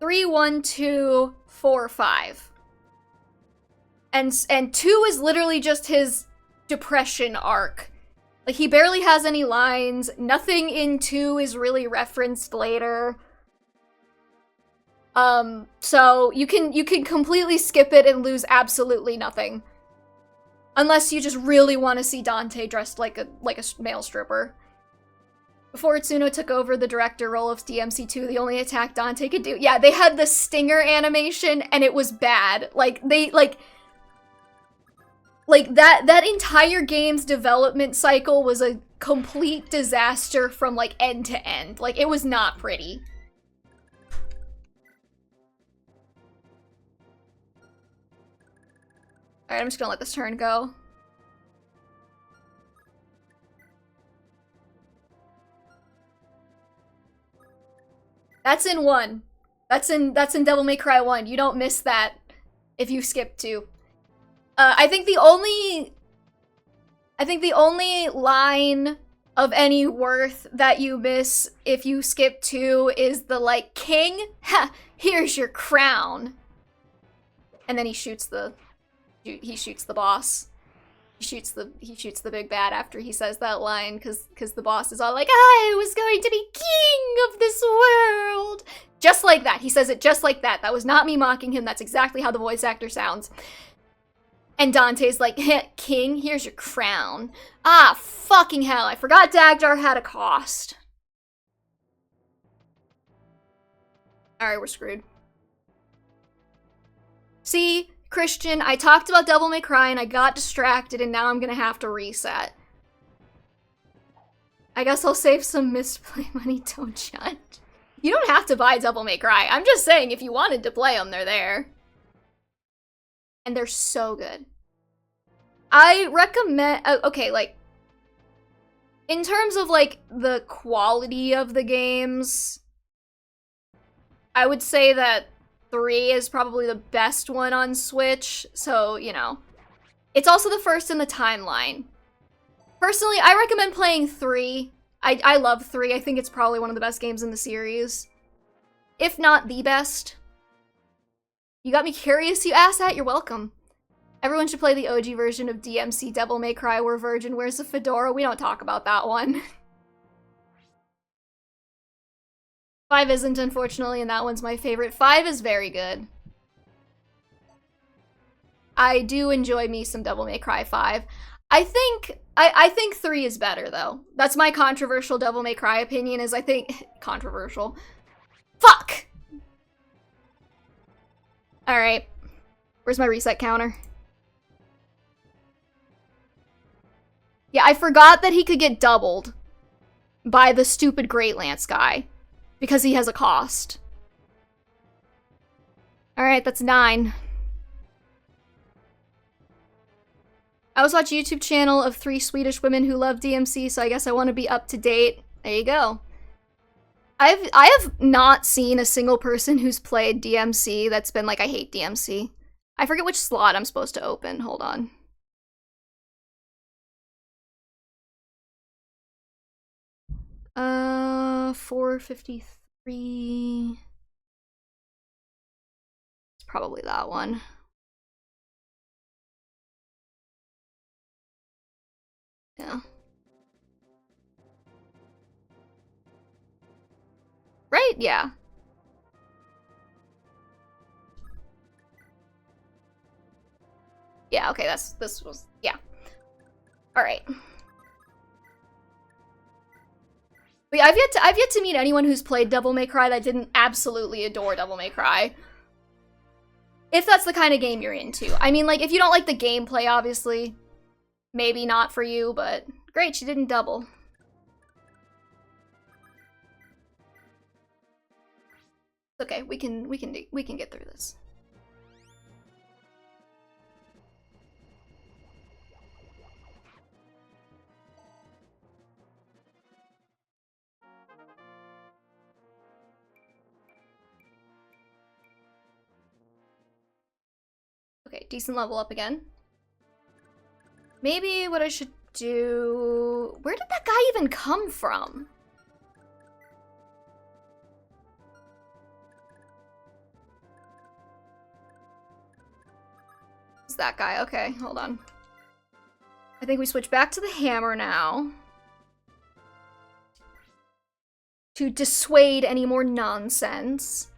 Speaker 1: 3, 1, 2, 4, 5. And 2 is literally just his depression arc. Like, he barely has any lines. Nothing in 2 is really referenced later. So you can completely skip it and lose absolutely nothing. Unless you just really want to see Dante dressed like a male stripper. Before Itsuno took over the director role of DMC2, the only attack Dante could do. Yeah, they had the stinger animation and it was bad. Like, that entire game's development cycle was a complete disaster from, like, end to end. Like, it was not pretty. Alright, I'm just gonna let this turn go. That's in 1. That's in Devil May Cry 1. You don't miss that if you skip 2. I think the only line of any worth that you miss if you skip 2 is the, like, king, ha, here's your crown. And then he shoots the boss. He shoots the big bad after he says that line, because the boss is all like, I was going to be king of this world. Just like that. He says it just like that. That was not me mocking him. That's exactly how the voice actor sounds. And Dante's like, king, here's your crown. Ah, fucking hell, I forgot Dagjar had a cost. Alright, we're screwed. See, Christian, I talked about Devil May Cry and I got distracted and now I'm gonna have to reset. I guess I'll save some misplay money, don't judge. You don't have to buy Devil May Cry. I'm just saying, if you wanted to play them, they're there. and they're so good. I recommend, okay, like, in terms of, like, the quality of the games, I would say that 3 is probably the best one on Switch, so, you know. It's also the first in the timeline. Personally, I recommend playing 3. I love 3. I think it's probably one of the best games in the series. If not the best. You got me curious, you asshat? You're welcome. Everyone should play the OG version of DMC Devil May Cry where Virgin wears a fedora. We don't talk about that one. 5 isn't, unfortunately, and that one's my favorite. 5 is very good. I do enjoy me some Devil May Cry 5. I think 3 is better, though. That's my controversial Devil May Cry opinion, is I think... controversial. Fuck! Alright. Where's my reset counter? Yeah, I forgot that he could get doubled by the stupid Great Lance guy. Because he has a cost. Alright, that's 9. I also watch a YouTube channel of 3 Swedish women who love DMC, so I guess I want to be up to date. There you go. I have not seen a single person who's played DMC that's been like, I hate DMC. I forget which slot I'm supposed to open. Hold on. Uh, 453. It's probably that one. Yeah. Right? Yeah. Yeah, okay, this was, yeah. Alright. But yeah, I've yet to meet anyone who's played Devil May Cry that didn't absolutely adore Devil May Cry. If that's the kind of game you're into. I mean, like, if you don't like the gameplay, obviously, maybe not for you, but great, she didn't double. Okay, we can get through this. Okay, decent level up again. Maybe what I should do... Where did that guy even come from? It's that guy. Okay, hold on. I think we switch back to the hammer now. To dissuade any more nonsense.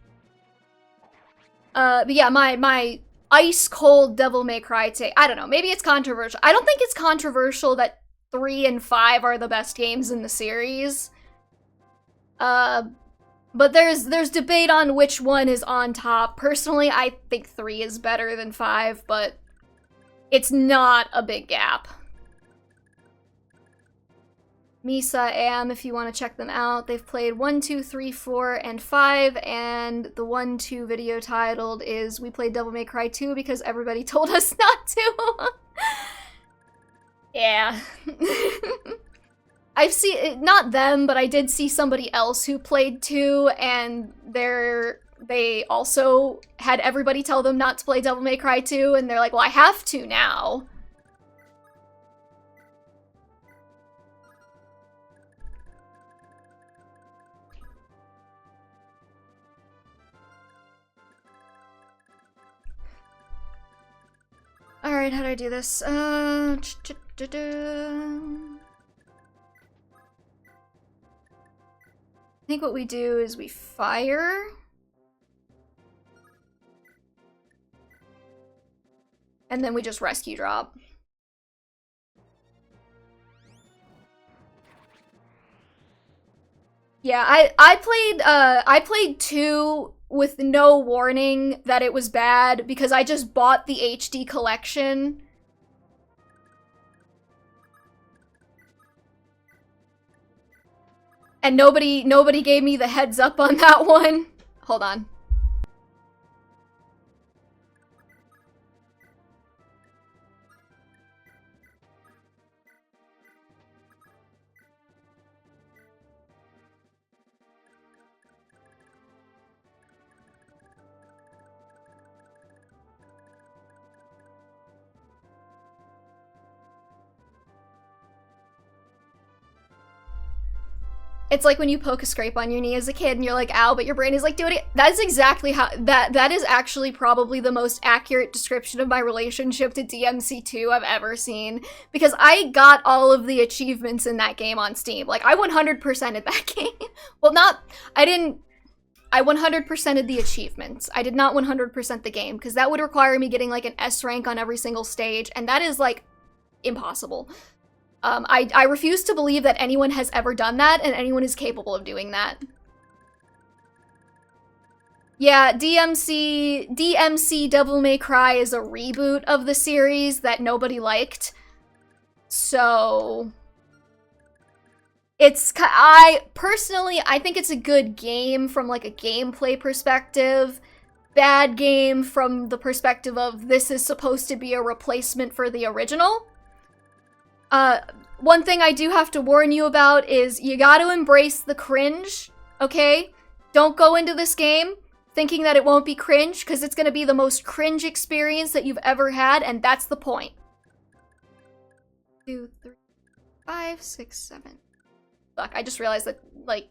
Speaker 1: But yeah, my ice-cold Devil May Cry take. I don't know, maybe it's controversial. I don't think it's controversial that 3 and 5 are the best games in the series. But there's debate on which one is on top. Personally, I think 3 is better than 5, but it's not a big gap. Misa, Am, if you want to check them out. They've played 1, 2, 3, 4, and 5, and the 1, 2 video titled is We Played Devil May Cry 2 because everybody told us not to. Yeah. I've seen, not them, but I did see somebody else who played 2, and they also had everybody tell them not to play Devil May Cry 2, and they're like, well, I have to now. Alright, how do I do this? I think what we do is we fire. And then we just rescue drop. Yeah, I played 2 with no warning that it was bad because I just bought the HD collection. And nobody gave me the heads up on that one. Hold on. It's like when you poke a scrape on your knee as a kid and you're like, ow, but your brain is like, do it. That is exactly how, that is actually probably the most accurate description of my relationship to DMC2 I've ever seen. Because I got all of the achievements in that game on Steam. Like, I 100%ed that game. Well, I 100%ed the achievements. I did not 100% the game, because that would require me getting like an S rank on every single stage, and that is like impossible. I refuse to believe that anyone has ever done that, and anyone is capable of doing that. Yeah, DMC Devil May Cry is a reboot of the series that nobody liked. So... personally, I think it's a good game from like a gameplay perspective. Bad game from the perspective of this is supposed to be a replacement for the original. One thing I do have to warn you about is you gotta embrace the cringe, okay? Don't go into this game thinking that it won't be cringe, because it's gonna be the most cringe experience that you've ever had, and that's the point. 2, 3, 5, 6, 7. Fuck, I just realized that, like...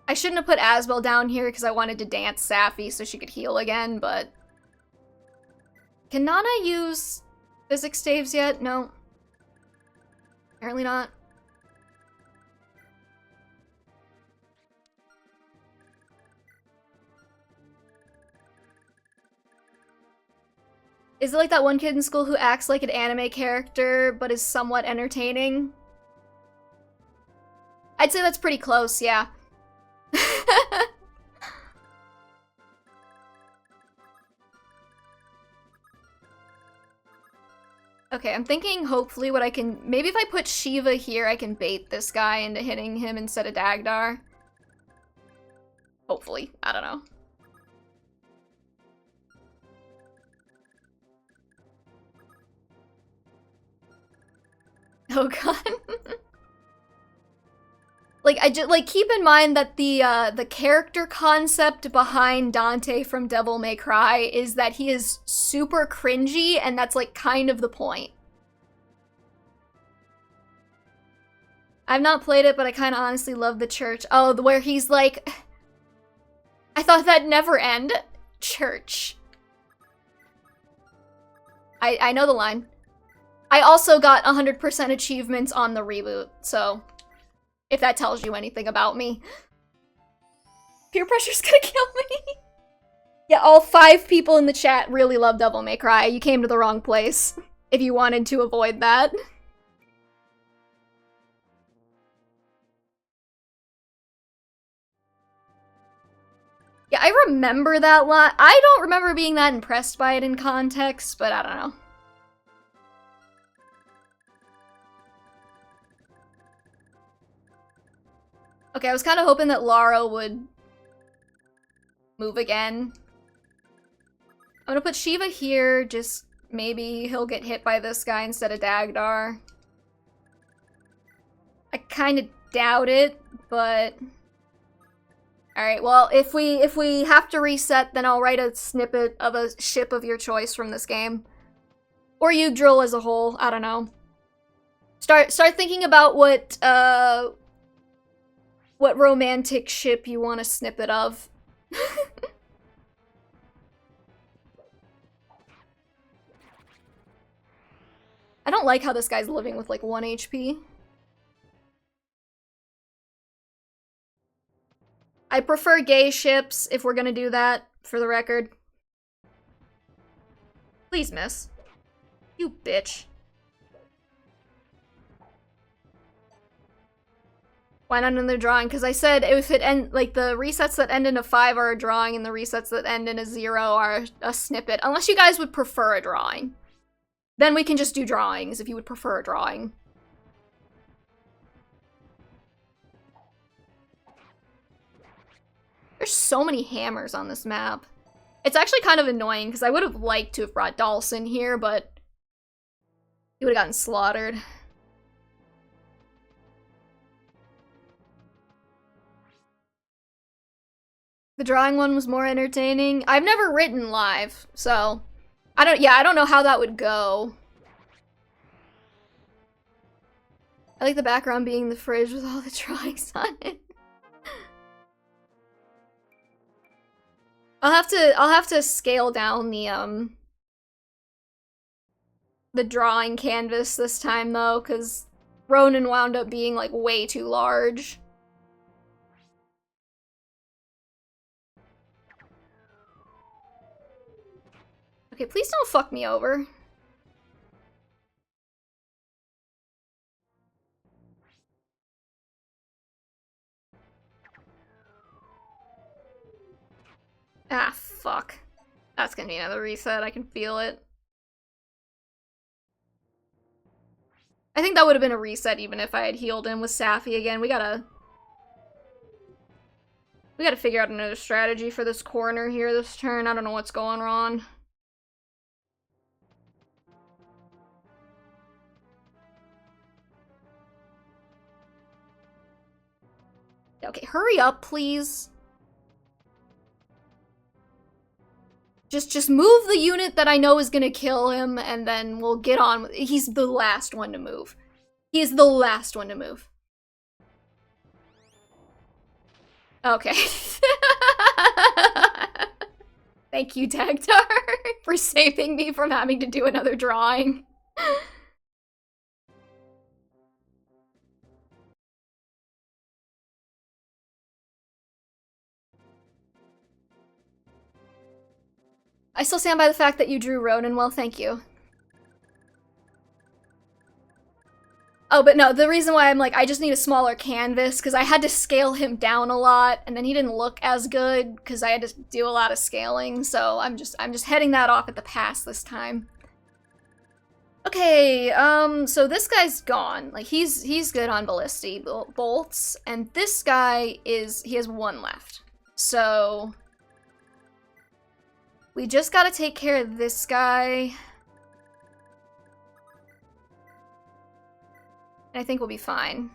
Speaker 1: I shouldn't have put Asbel down here because I wanted to dance Safi so she could heal again, but... Can Nana use physics staves yet? No. Apparently not. Is it like that one kid in school who acts like an anime character but is somewhat entertaining? I'd say that's pretty close, yeah. Okay, I'm thinking hopefully what I can... Maybe if I put Shiva here, I can bait this guy into hitting him instead of Dagdar. Hopefully. I don't know. Oh god. Like, keep in mind that the character concept behind Dante from Devil May Cry is that he is super cringy, and that's, like, kind of the point. I've not played it, but I kind of honestly love the church. Oh, where he's like... I thought that'd never end. Church. I know the line. I also got 100% achievements on the reboot, so... If that tells you anything about me. Peer pressure's gonna kill me. Yeah, all 5 people in the chat really love Devil May Cry. You came to the wrong place if you wanted to avoid that. Yeah, I remember that line. I don't remember being that impressed by it in context, but I don't know. Okay, I was kind of hoping that Lara would move again. I'm gonna put Shiva here, just maybe he'll get hit by this guy instead of Dagdar. I kind of doubt it, but... Alright, well, if we have to reset, then I'll write a snippet of a ship of your choice from this game. Or you drill as a whole, I don't know. Start thinking about what romantic ship you want a snippet of. I don't like how this guy's living with like 1 HP. I prefer gay ships if we're gonna do that, for the record. Please, miss. You bitch. Why not in the drawing? Because I said if it like the resets that end in a 5 are a drawing and the resets that end in a 0 are a snippet. Unless you guys would prefer a drawing. Then we can just do drawings if you would prefer a drawing. There's so many hammers on this map. It's actually kind of annoying because I would have liked to have brought Dhalsim here, but he would have gotten slaughtered. The drawing one was more entertaining. I've never written live, so I don't know how that would go. I like the background being the fridge with all the drawings on it. I'll have to scale down the drawing canvas this time though, because Ronan wound up being like way too large. Okay, please don't fuck me over. Ah, fuck. That's gonna be another reset, I can feel it. I think that would have been a reset even if I had healed him with Safi again. We gotta figure out another strategy for this corner here this turn. I don't know what's going on. Okay, hurry up, please. Just move the unit that I know is gonna kill him, and then we'll get on with it. He's the last one to move. He is the last one to move. Okay. Thank you, Dagtar, for saving me from having to do another drawing. I still stand by the fact that you drew Ronan well, thank you. Oh, but no, the reason why I'm like, I just need a smaller canvas, because I had to scale him down a lot, and then he didn't look as good, because I had to do a lot of scaling, so I'm just heading that off at the pass this time. Okay, so this guy's gone. Like, he's good on ballistic bolts, and this guy he has one left. So we just gotta take care of this guy. And I think we'll be fine.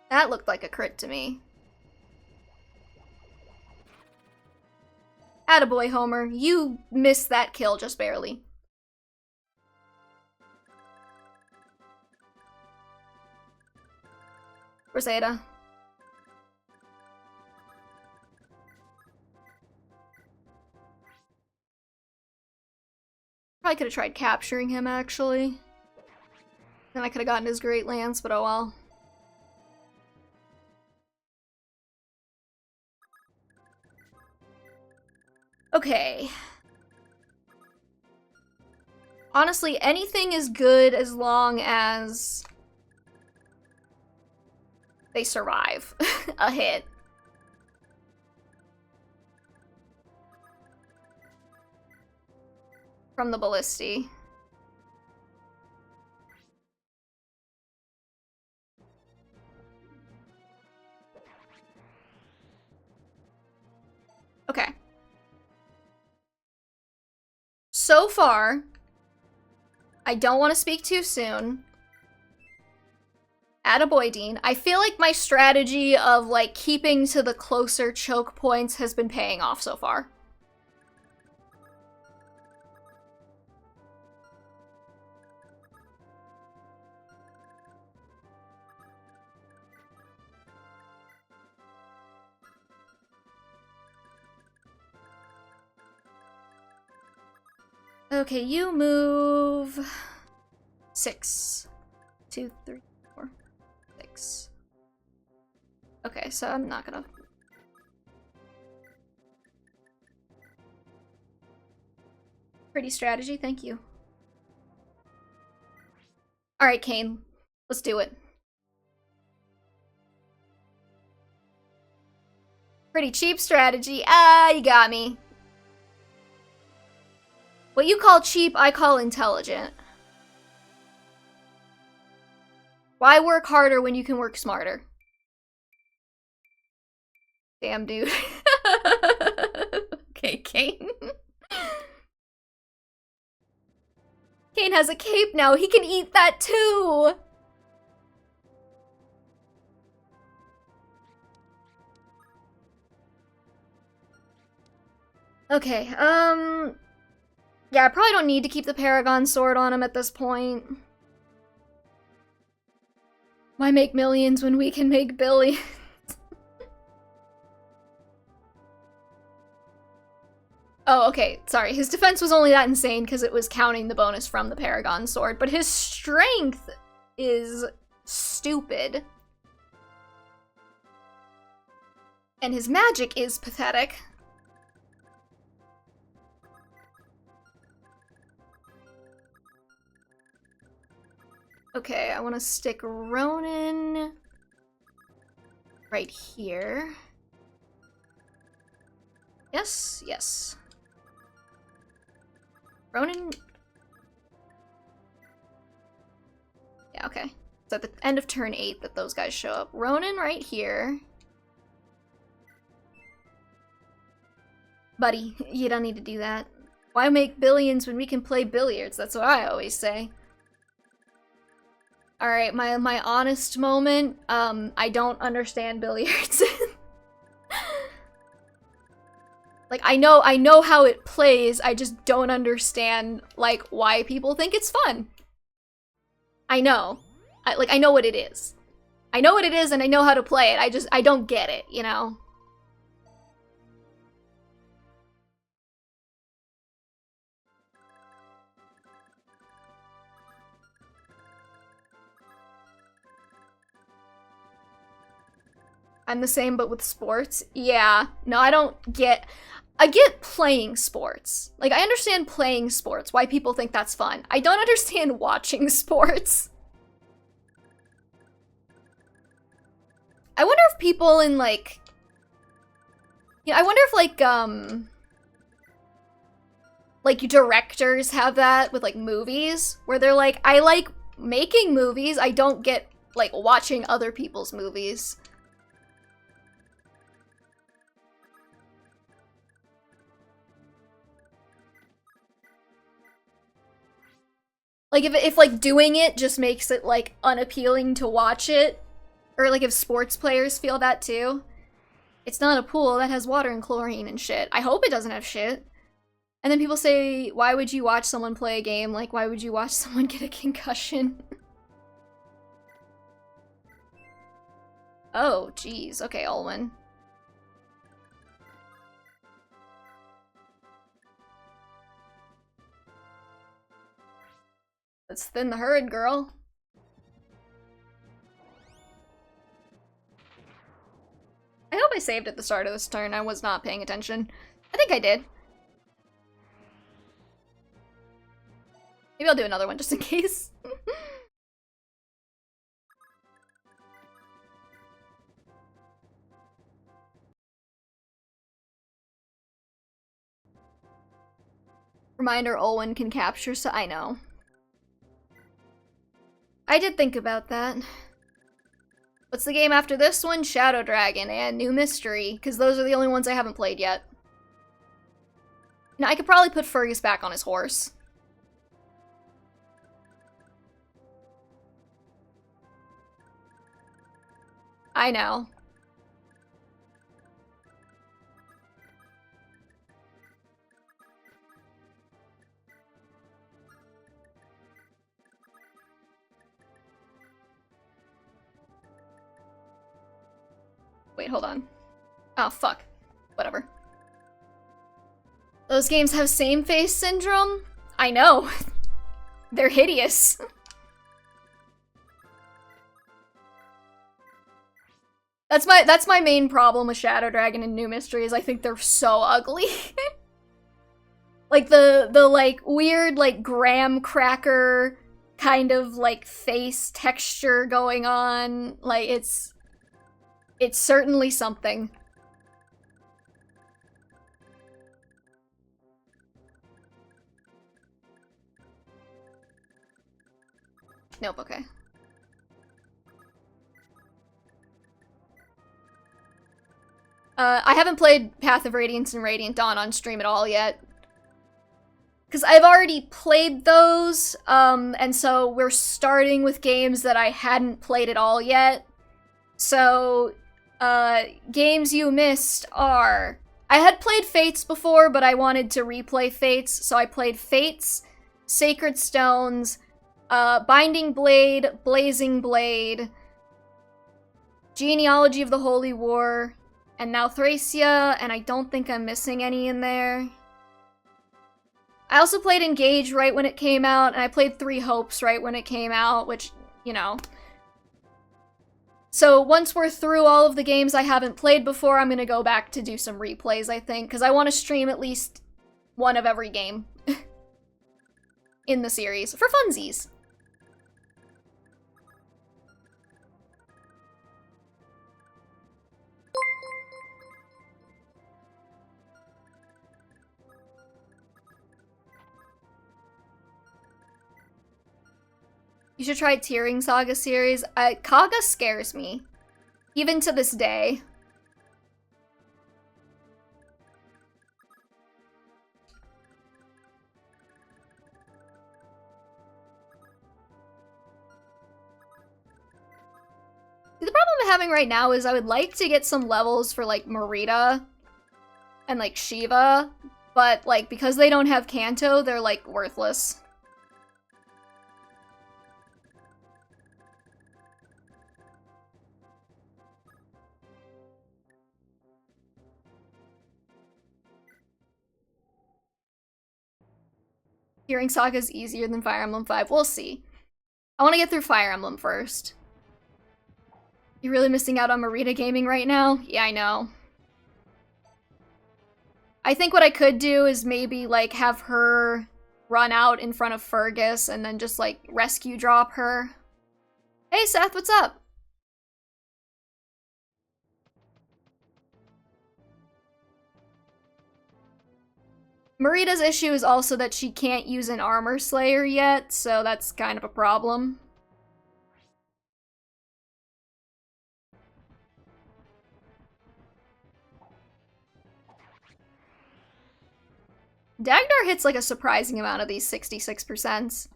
Speaker 1: That looked like a crit to me. Attaboy, Homer. You missed that kill just barely. Rosetta. Probably could have tried capturing him, actually. Then I could have gotten his Great Lance, but oh well. Okay. Honestly, anything is good as long as they survive a hit. From the ballisty. Okay. So far, I don't want to speak too soon. Attaboy, Dean. I feel like my strategy of, like, keeping to the closer choke points has been paying off so far. Okay, you move 6. 2, 3, 4, 6. Okay, so I'm not gonna... Pretty strategy, thank you. Alright, Kane. Let's do it. Pretty cheap strategy. Ah, you got me. What you call cheap, I call intelligent. Why work harder when you can work smarter? Damn, dude. Okay, Kane. Kane has a cape now. He can eat that too. Okay, yeah, I probably don't need to keep the Paragon Sword on him at this point. Why make millions when we can make billions? Oh, okay, sorry. His defense was only that insane because it was counting the bonus from the Paragon Sword, but his strength is stupid. And his magic is pathetic. Okay, I want to stick Ronin right here. Yes, yes. Ronin... Yeah, okay. It's at the end of turn 8 that those guys show up. Ronin right here. Buddy, you don't need to do that. Why make billions when we can play billiards? That's what I always say. Alright, my honest moment, I don't understand billiards. Like, I know how it plays, I just don't understand, like, why people think it's fun. I know. I know what it is. I know what it is and I know how to play it, I don't get it, you know? I'm the same, but with sports. Yeah. No, I get playing sports. Like, I understand playing sports, why people think that's fun. I don't understand watching sports. I wonder if people in, like... Yeah, I wonder if, like, directors have that with, like, movies, where they're like, I like making movies, I don't get, like, watching other people's movies. Like, if like, doing it just makes it, like, unappealing to watch it, or, like, if sports players feel that, too. It's not a pool that has water and chlorine and shit. I hope it doesn't have shit. And then people say, why would you watch someone play a game? Like, why would you watch someone get a concussion? Oh, jeez. Okay, Olwen. Let's thin the herd, girl. I hope I saved at the start of this turn. I was not paying attention. I think I did. Maybe I'll do another one just in case. Reminder, Olwen can capture, so I know. I did think about that. What's the game after this one? Shadow Dragon and New Mystery, because those are the only ones I haven't played yet. Now, I could probably put Fergus back on his horse. I know. Wait, hold on. Oh, fuck. Whatever. Those games have same face syndrome? I know. They're hideous. That's my main problem with Shadow Dragon and New Mystery is I think they're so ugly. Like the like weird like graham cracker kind of like face texture going on. Like it's certainly something. Nope, okay. I haven't played Path of Radiance and Radiant Dawn on stream at all yet. Because I've already played those, and so we're starting with games that I hadn't played at all yet. So, games you missed are... I had played Fates before, but I wanted to replay Fates, so I played Fates, Sacred Stones, Binding Blade, Blazing Blade, Genealogy of the Holy War, and now Thracia, and I don't think I'm missing any in there. I also played Engage right when it came out, and I played Three Hopes right when it came out, which, you know. So once we're through all of the games I haven't played before, I'm gonna go back to do some replays, I think, because I want to stream at least one of every game in the series, for funsies. You should try Tearing Saga series. Kaga scares me. Even to this day. The problem I'm having right now is I would like to get some levels for, like, Marita and, like, Shiva, but, like, because they don't have Kanto, they're, like, worthless. Tearing Saga is easier than Fire Emblem 5. We'll see. I want to get through Fire Emblem first. You're really missing out on Marita gaming right now? Yeah, I know. I think what I could do is maybe, like, have her run out in front of Fergus and then just, like, rescue drop her. Hey, Seth, what's up? Marita's issue is also that she can't use an Armor Slayer yet, so that's kind of a problem. Dagnar hits like a surprising amount of these 66%.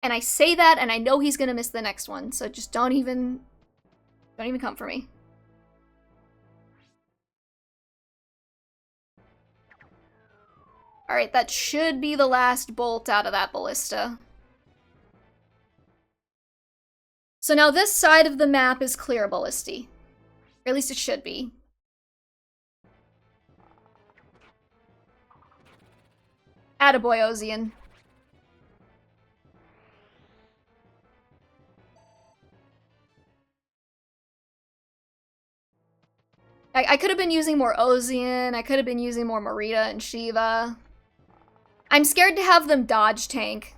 Speaker 1: And I say that and I know he's gonna miss the next one, so just don't even come for me. Alright, that should be the last bolt out of that ballista. So now this side of the map is clear ballisti. Or at least it should be. Attaboy, Ozian. I could have been using more Ozian, I could have been using more Marita and Shiva. I'm scared to have them dodge tank.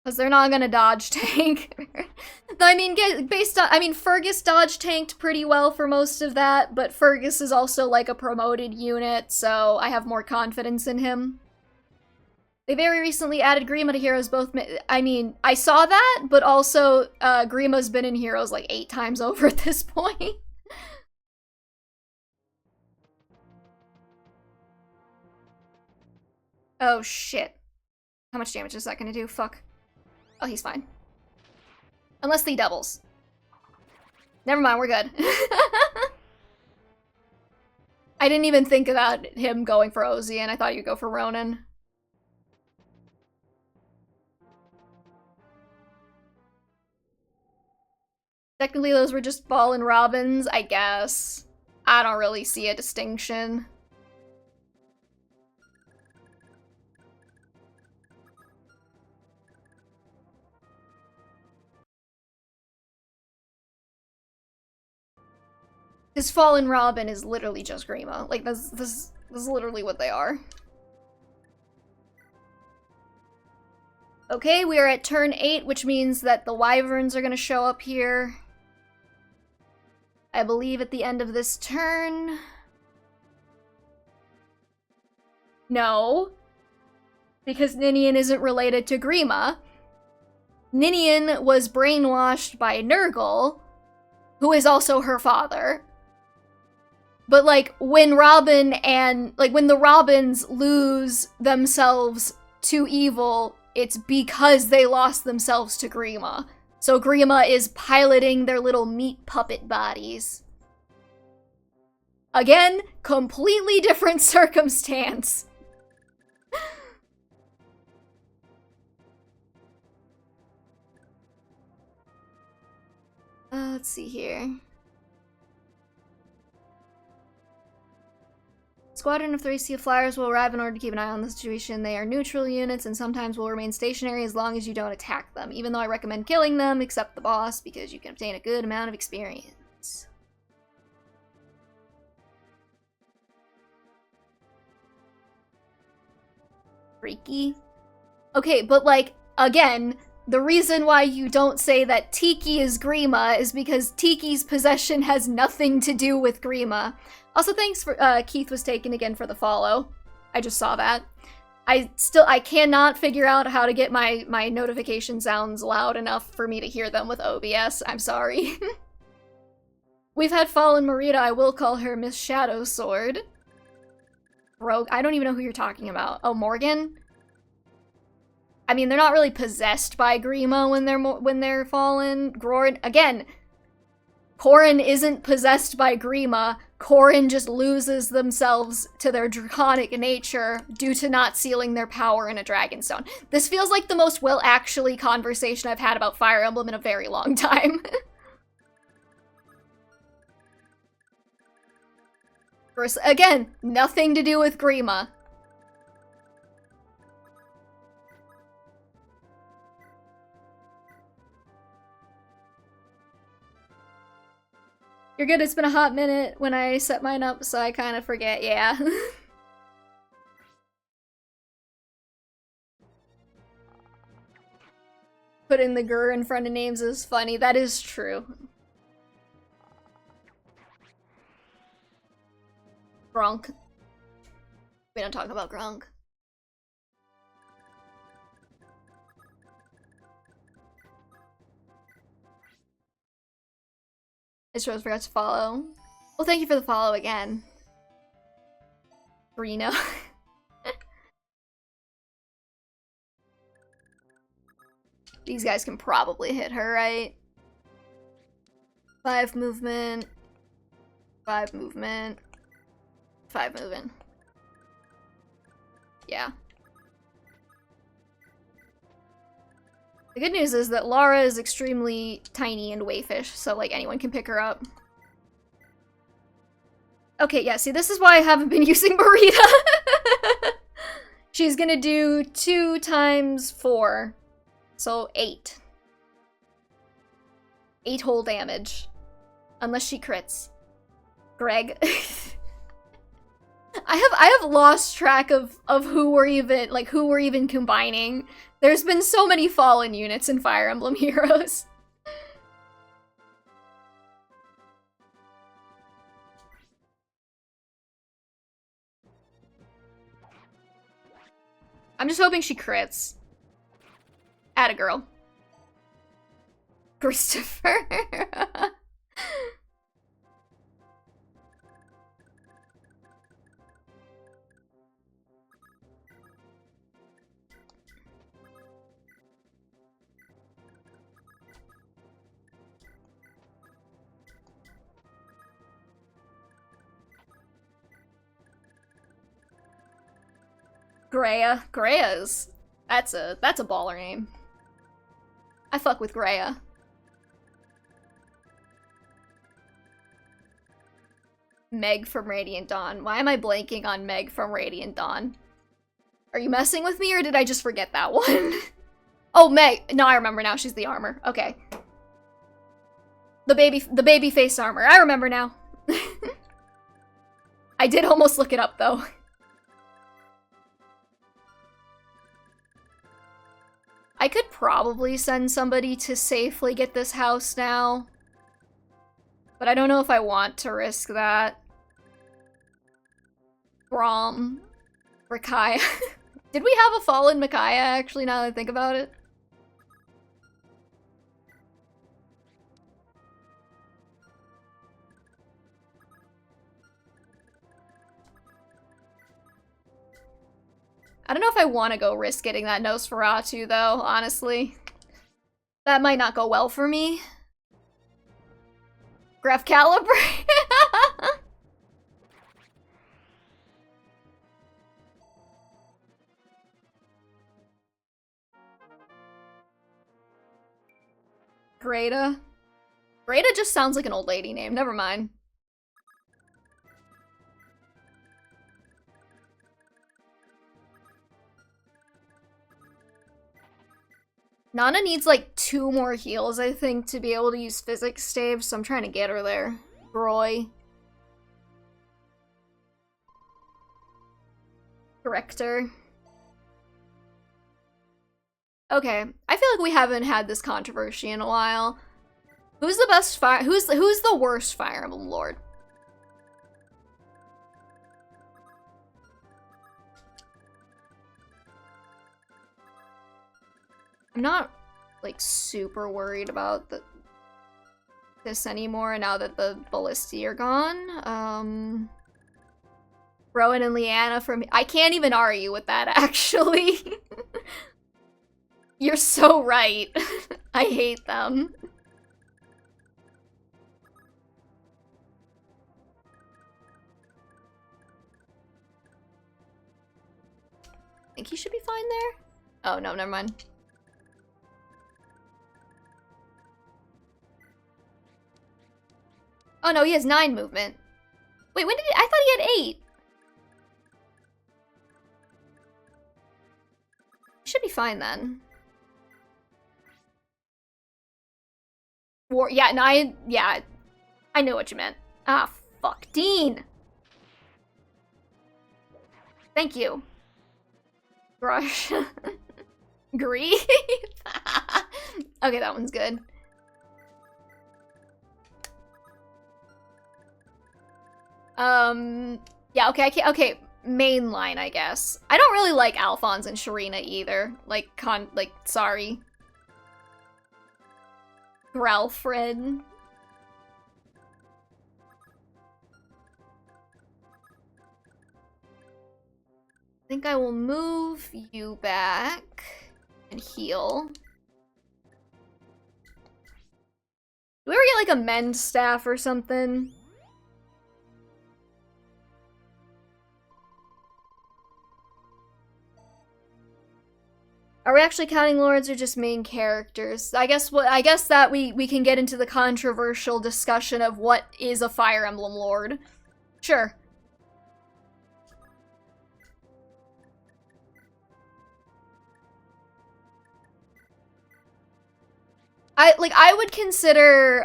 Speaker 1: Because they're not gonna dodge tank. I mean, Fergus dodge tanked pretty well for most of that, but Fergus is also like a promoted unit, so I have more confidence in him. They very recently added Grima to Heroes both. I mean, I saw that, but also Grima's been in Heroes like 8 times over at this point. Oh shit. How much damage is that gonna do? Fuck. Oh, he's fine. Unless he doubles. Never mind, we're good. I didn't even think about him going for Ozian. I thought you'd go for Ronan. Technically, those were just Fallen Robins, I guess. I don't really see a distinction. This Fallen Robin is literally just Grima. Like, this is literally what they are. Okay, we are at turn 8, which means that the Wyverns are gonna show up here. I believe at the end of this turn. No. Because Ninian isn't related to Grima. Ninian was brainwashed by Nurgle, who is also her father. But, like, when the Robins lose themselves to evil, it's because they lost themselves to Grima. So Grima is piloting their little meat puppet bodies. Again, completely different circumstance. Let's see here. Squadron of Thracia flyers will arrive in order to keep an eye on the situation. They are neutral units and sometimes will remain stationary as long as you don't attack them, even though I recommend killing them, except the boss, because you can obtain a good amount of experience. Freaky. Okay, but like, again, the reason why you don't say that Tiki is Grima is because Tiki's possession has nothing to do with Grima. Also, thanks for, Keith was taken again for the follow. I just saw that. I cannot figure out how to get my notification sounds loud enough for me to hear them with OBS. I'm sorry. We've had Fallen Marita. I will call her Miss Shadow Sword. Rogue. I don't even know who you're talking about. Oh, Morgan? I mean, they're not really possessed by Grima when they're fallen. Grorin, again, Corrin isn't possessed by Grima. Corrin just loses themselves to their draconic nature due to not sealing their power in a Dragonstone. This feels like the most actually conversation I've had about Fire Emblem in a very long time. Again, nothing to do with Grima. You're good, it's been a hot minute when I set mine up, so I kind of forget, yeah. Putting the grr in front of names is funny, that is true. Grunk. We don't talk about Grunk. I just forgot to follow. Well, thank you for the follow again. Reno. These guys can probably hit her, right? 5 movement. 5 movement. 5 movement. Yeah. The good news is that Lara is extremely tiny and wayfish, so like anyone can pick her up. Okay, yeah, see, this is why I haven't been using Marita. She's gonna do 2 times 4, so 8. 8 whole damage. Unless she crits. Greg. I have lost track of who we're even combining. There's been so many fallen units in Fire Emblem Heroes. I'm just hoping she crits. Atta girl. Christopher. Greya. Greya's. That's a baller name. I fuck with Greya. Meg from Radiant Dawn. Why am I blanking on Meg from Radiant Dawn? Are you messing with me or did I just forget that one? Oh, Meg. No, I remember now. She's the armor. Okay. The baby face armor. I remember now. I did almost look it up though. I could probably send somebody to safely get this house now. But I don't know if I want to risk that. Braum. Rakaya. Did we have a fallen Micaiah, actually, now that I think about it? I don't know if I want to go risk getting that Nosferatu, though, honestly. That might not go well for me. Graph Calibrate. Greta. Greta just sounds like an old lady name. Never mind. Nana needs like 2 more heals, I think, to be able to use physics staves, so I'm trying to get her there. Roy. Director. Okay, I feel like we haven't had this controversy in a while. Who's the best fire? Who's the worst Fire Emblem Lord? I'm not like super worried about this anymore now that the Ballisti are gone. Rowan and Leanna from I can't even argue with that actually. You're so right. I hate them. I think he should be fine there. Oh no, never mind. Oh no, he has 9 movement. Wait, when did I thought he had 8. He should be fine then. Yeah, no, I know what you meant. Ah, fuck. Dean! Thank you. Brush. Grief? Okay, that one's good. Yeah, okay, mainline, I guess. I don't really like Alphonse and Sharina either. Like, sorry. Gralfred. I think I will move you back and heal. Do we ever get like a mend staff or something? Are we actually counting lords or just main characters? I guess that we can get into the controversial discussion of what is a Fire Emblem lord. Sure. I would consider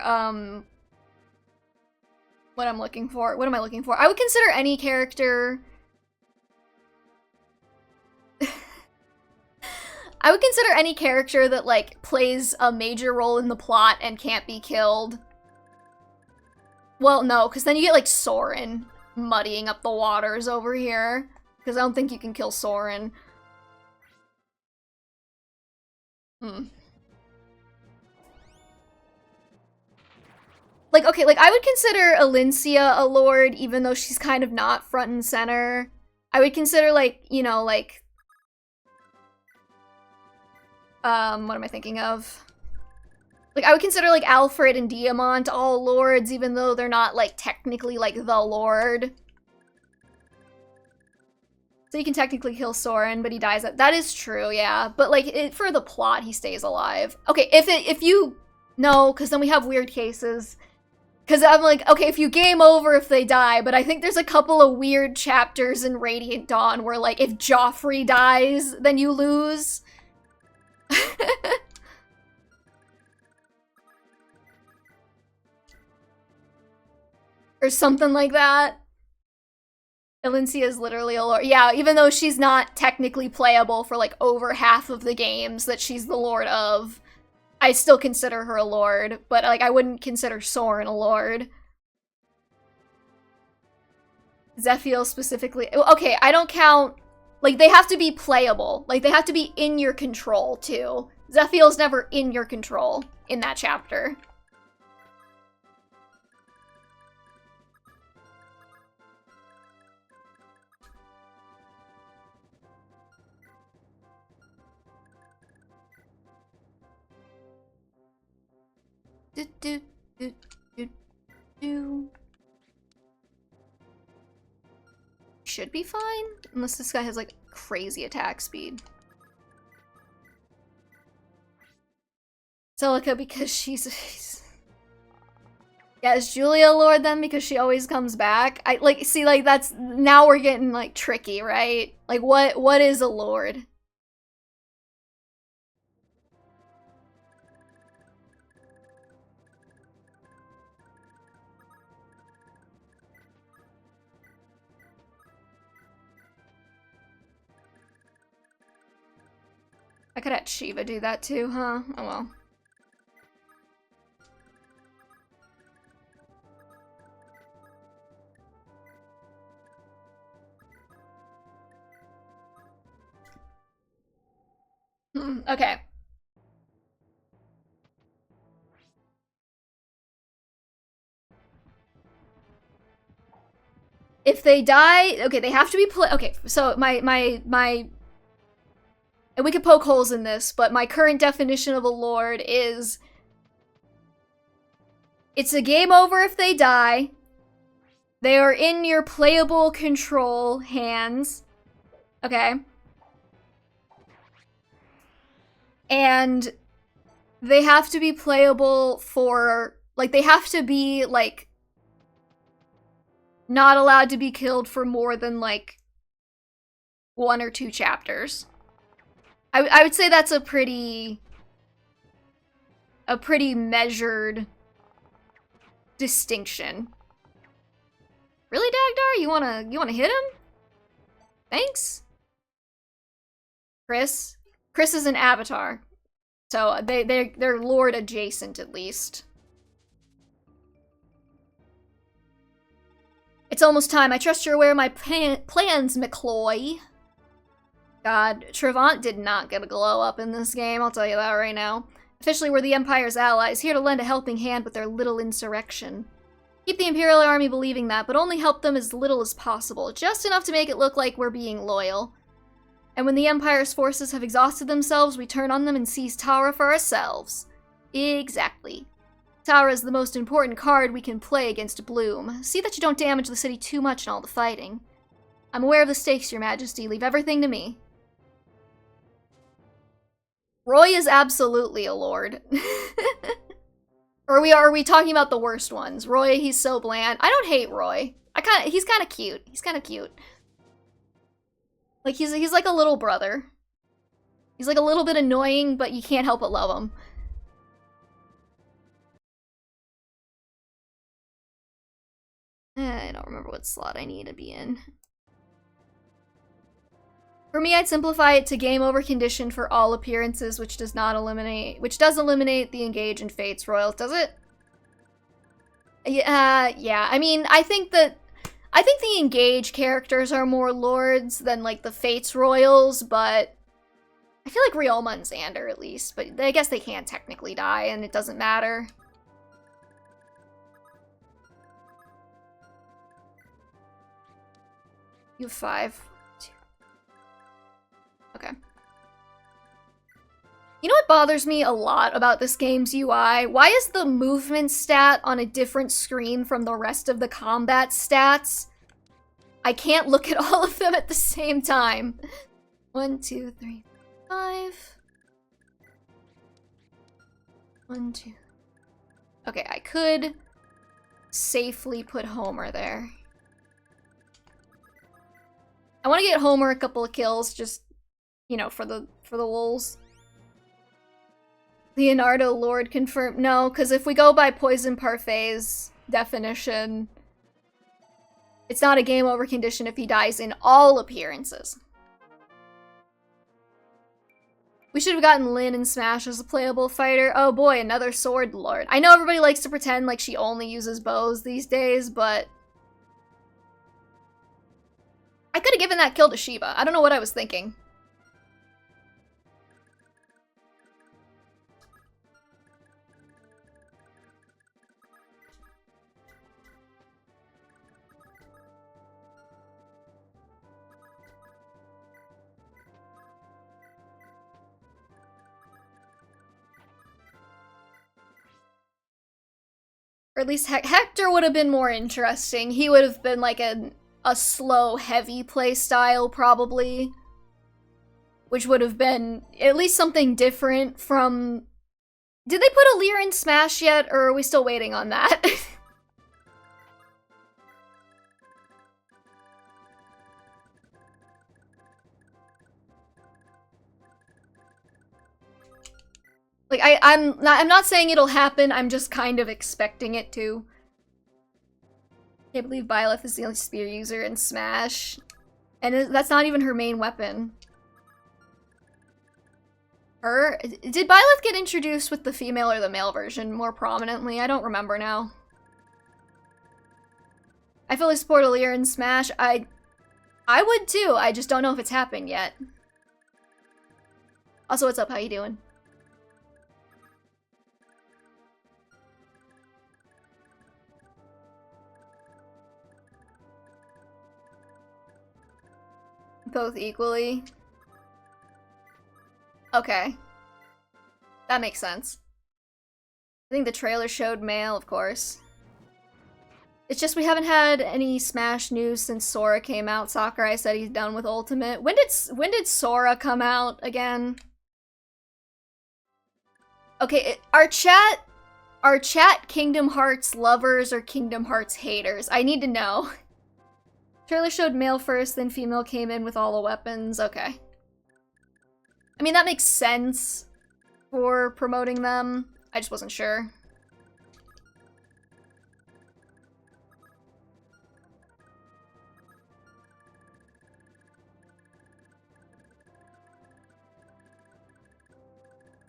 Speaker 1: what I'm looking for. What am I looking for? I would consider any character I would consider any character that, like, plays a major role in the plot and can't be killed. Well, no, because then you get, like, Soren muddying up the waters over here. Because I don't think you can kill Soren. Like, okay, like, I would consider Alincia a lord, even though she's kind of not front and center. I would consider, like, you know, like, what am I thinking of? Like, I would consider, like, Alfred and Diamant all lords, even though they're not, like, technically, like, the lord. So you can technically kill Soren, but he dies. That is true, yeah. But, like, for the plot, he stays alive. Okay, if you... No, because then we have weird cases. Because I'm like, okay, if you game over if they die, but I think there's a couple of weird chapters in Radiant Dawn where, like, if Joffrey dies, then you lose. Or something like that. Alincia is literally a lord. Yeah, even though she's not technically playable for like over half of the games that she's the lord of, I still consider her a lord, but like I wouldn't consider Soren a lord. Zephiel specifically. Okay, I don't count. Like, they have to be playable. Like, they have to be in your control, too. Zephiel's never in your control in that chapter. Do, do, do, do, do. Should be fine, unless this guy has like crazy attack speed. Celica because she's yeah, is Julia Lord then because she always comes back? I like see like that's now we're getting like tricky, right? Like what is a lord? I could have Shiva do that too, huh? Oh well. Okay. If they die, okay, they have to be okay, so my and we could poke holes in this, but my current definition of a lord is it's a game over if they die. They are in your playable control hands. Okay. And they have to be playable for, like, they have to be, like, not allowed to be killed for more than, like, 1 or 2 chapters. I would say that's a pretty measured distinction. Really, Dagdar? You wanna hit him? Thanks. Chris? Chris is an avatar. So they're lord adjacent at least. It's almost time. I trust you're aware of my plans, McCloy. God, Trevant did not get a glow up in this game, I'll tell you that right now. Officially, we're the Empire's allies, here to lend a helping hand with their little insurrection. Keep the Imperial Army believing that, but only help them as little as possible, just enough to make it look like we're being loyal. And when the Empire's forces have exhausted themselves, we turn on them and seize Tara for ourselves. Exactly. Tara is the most important card we can play against Bloom. See that you don't damage the city too much in all the fighting. I'm aware of the stakes, Your Majesty. Leave everything to me. Roy is absolutely a lord. Or are we talking about the worst ones? Roy, he's so bland. I don't hate Roy. He's kind of cute. He's kind of cute. Like he's like a little brother. He's like a little bit annoying, but you can't help but love him. I don't remember what slot I need to be in. For me, I'd simplify it to game over condition for all appearances, which does eliminate the engage and fates royals, does it? Yeah. I mean, I think the engage characters are more lords than like the fates royals, but I feel like Riolma and Xander at least, but I guess they can't technically die and it doesn't matter. You have 5. Okay. You know what bothers me a lot about this game's UI? Why is the movement stat on a different screen from the rest of the combat stats? I can't look at all of them at the same time. 1, 2, 3, 5. 1, 2. Okay, I could safely put Homer there. I want to get Homer a couple of kills, just, you know, for the lulz. Leonardo Lord confirmed. No, because if we go by Poison Parfait's definition, it's not a game over condition if he dies in all appearances. We should have gotten Lyn in Smash as a playable fighter. Oh boy, another sword lord. I know everybody likes to pretend like she only uses bows these days, but I could have given that kill to Shiva. I don't know what I was thinking. Or at least Hector would have been more interesting. He would have been like a slow, heavy play style, probably. Which would have been at least something different from... Did they put a Leer in Smash yet, or are we still waiting on that? Like, I'm not saying it'll happen, I'm just kind of expecting it to. Can't believe Byleth is the only spear user in Smash. And that's not even her main weapon. Did Byleth get introduced with the female or the male version more prominently? I don't remember now. I fully support Alear in Smash. I would too, I just don't know if it's happened yet. Also, what's up? How you doing? Both equally? Okay. That makes sense. I think the trailer showed male, of course. It's just we haven't had any Smash news since Sora came out. Sakurai said he's done with Ultimate. When did Sora come out again? Okay, our chat Kingdom Hearts lovers or Kingdom Hearts haters? I need to know. Trailer showed male first, then female came in with all the weapons. Okay. I mean, that makes sense for promoting them. I just wasn't sure.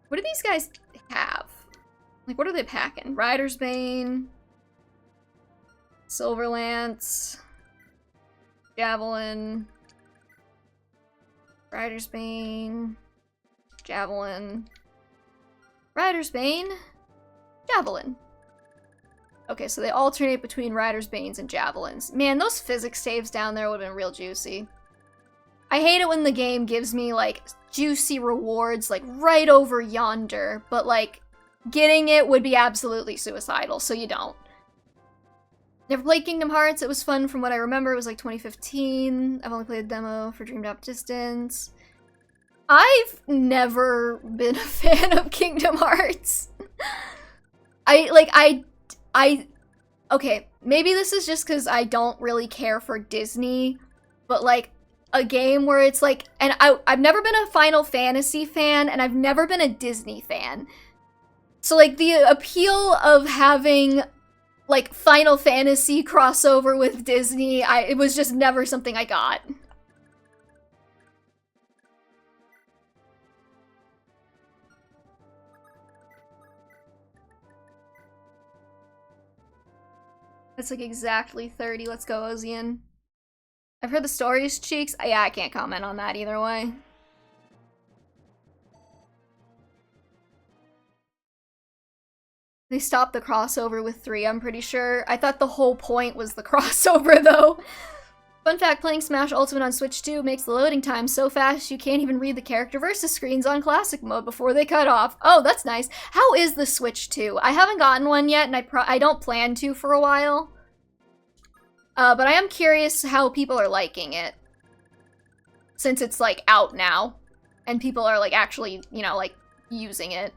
Speaker 1: What do these guys have? Like, what are they packing? Rider's Bane, Silver Lance, Javelin, Rider's Bane, Javelin, Rider's Bane, Javelin. Okay, so they alternate between Rider's Banes and Javelins. Man, those physics saves down there would have been real juicy. I hate it when the game gives me, like, juicy rewards, like, right over yonder, but, like, getting it would be absolutely suicidal, so you don't. Never played Kingdom Hearts. It was fun from what I remember. It was like 2015. I've only played the demo for Dream Drop Distance. I've never been a fan of Kingdom Hearts. Okay, maybe this is just because I don't really care for Disney, but like a game where it's like, and I've never been a Final Fantasy fan, and I've never been a Disney fan. So like the appeal of having like Final Fantasy crossover with Disney, it was just never something I got. That's like exactly 30. Let's go, Ozian. I've heard the story's cheeks. Yeah, I can't comment on that either way. They stopped the crossover with 3, I'm pretty sure. I thought the whole point was the crossover, though. Fun fact, playing Smash Ultimate on Switch 2 makes the loading time so fast you can't even read the character versus screens on Classic mode before they cut off. Oh, that's nice. How is the Switch 2? I haven't gotten one yet, and I don't plan to for a while. But I am curious how people are liking it. Since it's, like, out now. And people are, like, actually, you know, like, using it.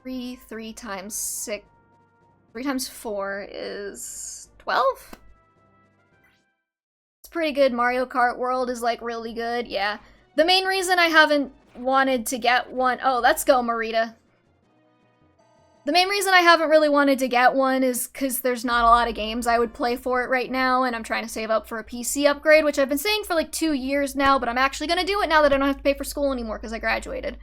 Speaker 1: Three times 6. 3 times 4 is 12? It's pretty good. Mario Kart World is, like, really good. Yeah. The main reason I haven't wanted to get one... Oh, let's go, Marita. The main reason I haven't really wanted to get one is because there's not a lot of games I would play for it right now, and I'm trying to save up for a PC upgrade, which I've been saying for like 2 years now, but I'm actually going to do it now that I don't have to pay for school anymore because I graduated.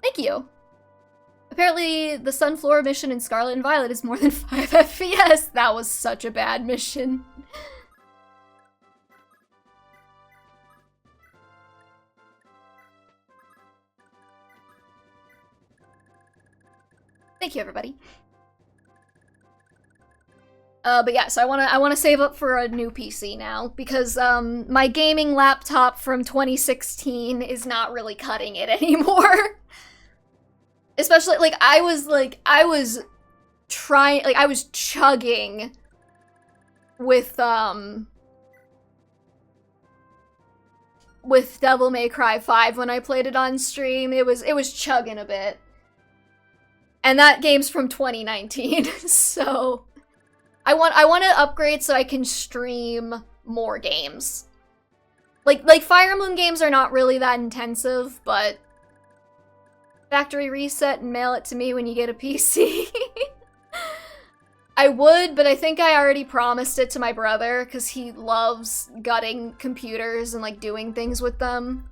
Speaker 1: Thank you. Apparently, the Sunflower mission in Scarlet and Violet is more than 5 FPS. That was such a bad mission. Thank you, everybody. But yeah, so I wanna save up for a new PC now because my gaming laptop from 2016 is not really cutting it anymore. Especially I was trying, I was chugging with Devil May Cry 5 when I played it on stream. It was chugging a bit. And that game's from 2019, so I want to upgrade so I can stream more games. Like Fire Emblem games are not really that intensive, but factory reset and mail it to me when you get a PC. I would, but I think I already promised it to my brother because he loves gutting computers and like doing things with them.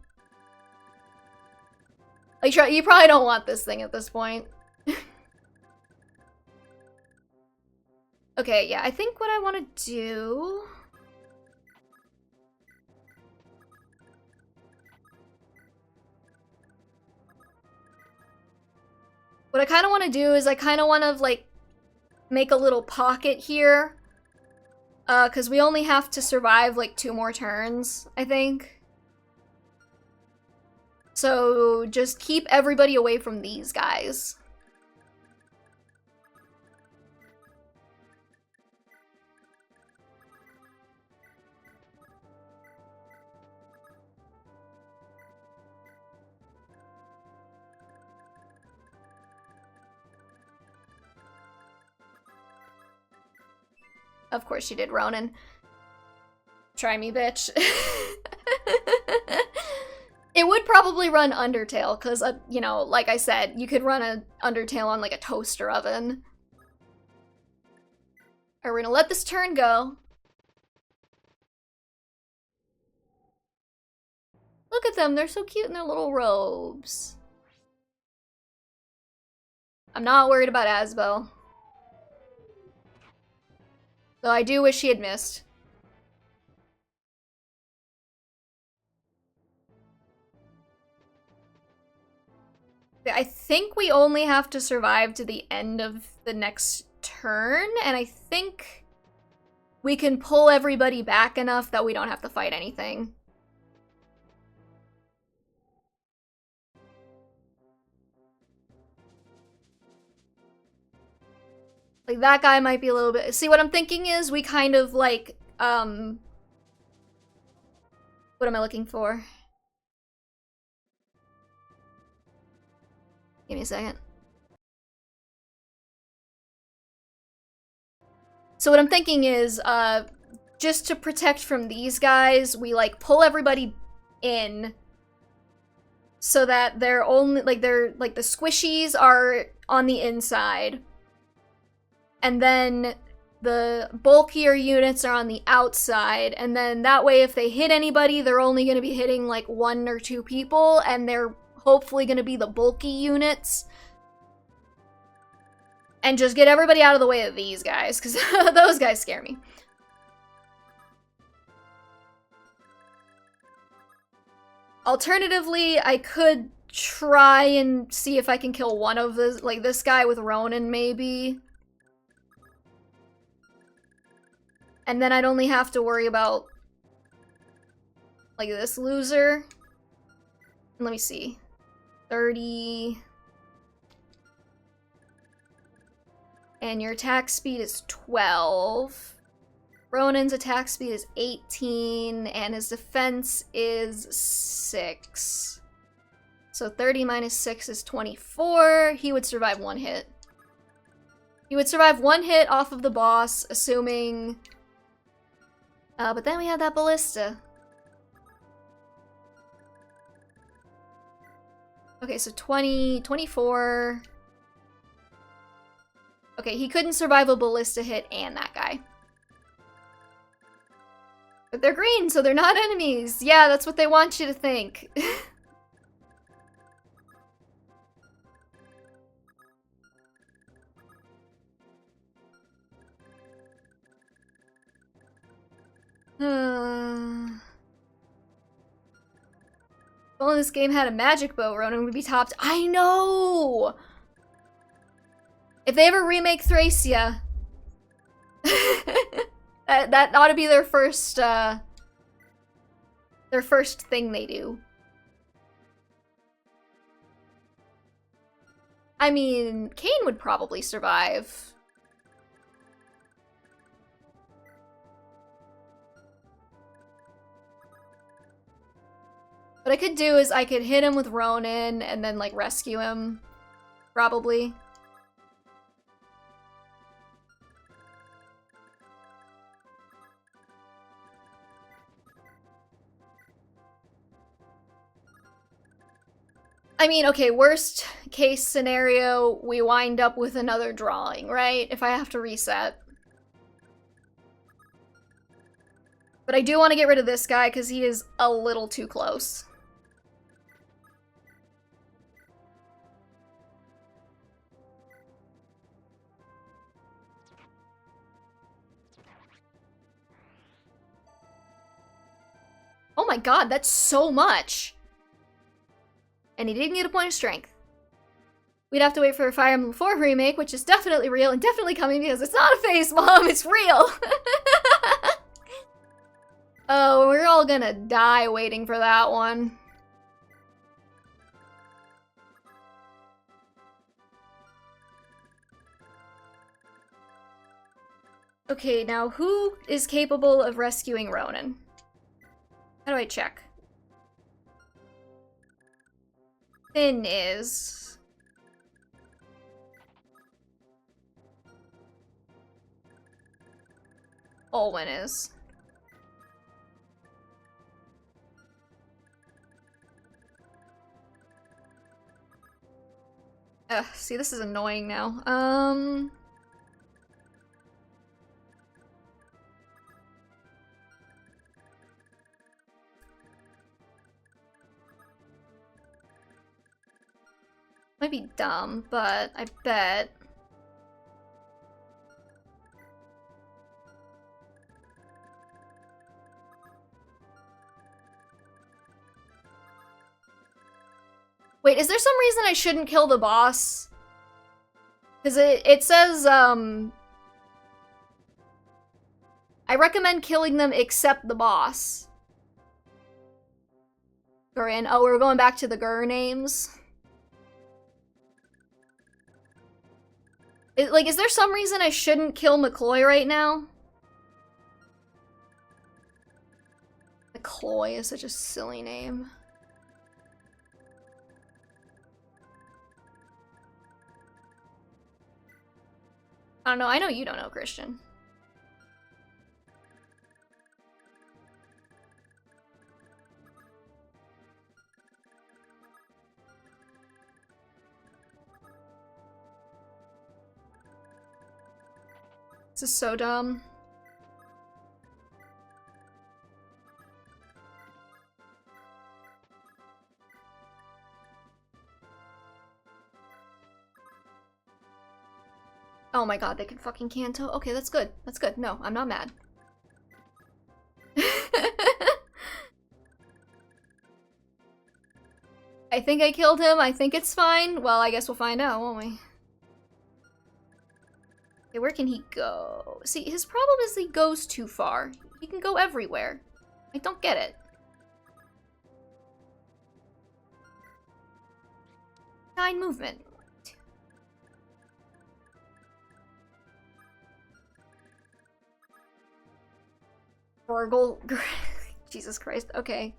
Speaker 1: Like, you probably don't want this thing at this point. Okay, yeah, I think what I want to do... What I kind of want to do is I kind of want to, like, make a little pocket here. Because we only have to survive, like, 2 more turns, I think. So, just keep everybody away from these guys. Of course you did, Ronan. Try me, bitch. It would probably run Undertale, because, you know, like I said, you could run an Undertale on, like, a toaster oven. Alright, we're gonna let this turn go. Look at them, they're so cute in their little robes. I'm not worried about Asbel. Though I do wish he had missed. I think we only have to survive to the end of the next turn, and I think we can pull everybody back enough that we don't have to fight anything. Like, that guy might be a little bit... See, what I'm thinking is we kind of, like, what am I looking for? Give me a second. So what I'm thinking is, just to protect from these guys, we, like, pull everybody in so that they're only, like, the squishies are on the inside. And then the bulkier units are on the outside, and then that way if they hit anybody, they're only going to be hitting, like, 1 or 2 people, and they're hopefully going to be the bulky units. And just get everybody out of the way of these guys, because those guys scare me. Alternatively, I could try and see if I can kill one of the, like, this guy with Ronan, maybe. And then I'd only have to worry about, like, this loser. Let me see. 30. And your attack speed is 12. Ronan's attack speed is 18, and his defense is 6. So 30 minus 6 is 24. He would survive 1 hit. He would survive 1 hit off of the boss, assuming... but then we have that ballista. Okay, so 20, 24... Okay, he couldn't survive a ballista hit and that guy. But they're green, so they're not enemies. Yeah, that's what they want you to think. If only this game had a magic bow, Ronan would be topped. I know! If they ever remake Thracia, that ought to be their first thing they do. I mean, Cain would probably survive. What I could do is I could hit him with Ronin and then, like, rescue him. Probably. I mean, okay, worst case scenario, we wind up with another drawing, right? If I have to reset. But I do want to get rid of this guy because he is a little too close. Oh my god, that's so much! And he didn't get a point of strength. We'd have to wait for a Fire Emblem 4 remake, which is definitely real and definitely coming because it's not a face bomb, it's real! Oh, we're all gonna die waiting for that one. Okay, now who is capable of rescuing Ronin? How do I check? Finn is. Olwen is. Ugh, see, this is annoying now. Might be dumb, but I bet. Wait, is there some reason I shouldn't kill the boss? Because it says, I recommend killing them except the boss. Gurin. Oh, we're going back to the Gur names. Like, is there some reason I shouldn't kill McCloy right now? McCloy is such a silly name. I don't know. I know you don't know, Christian. This is so dumb. Oh my god, they can fucking Kanto? Okay, that's good. That's good. No, I'm not mad. I think I killed him. I think it's fine. Well, I guess we'll find out, won't we? Okay, where can he go? See, his problem is he goes too far. He can go everywhere. I don't get it. 9 movement. Gorgle. Jesus Christ. Okay.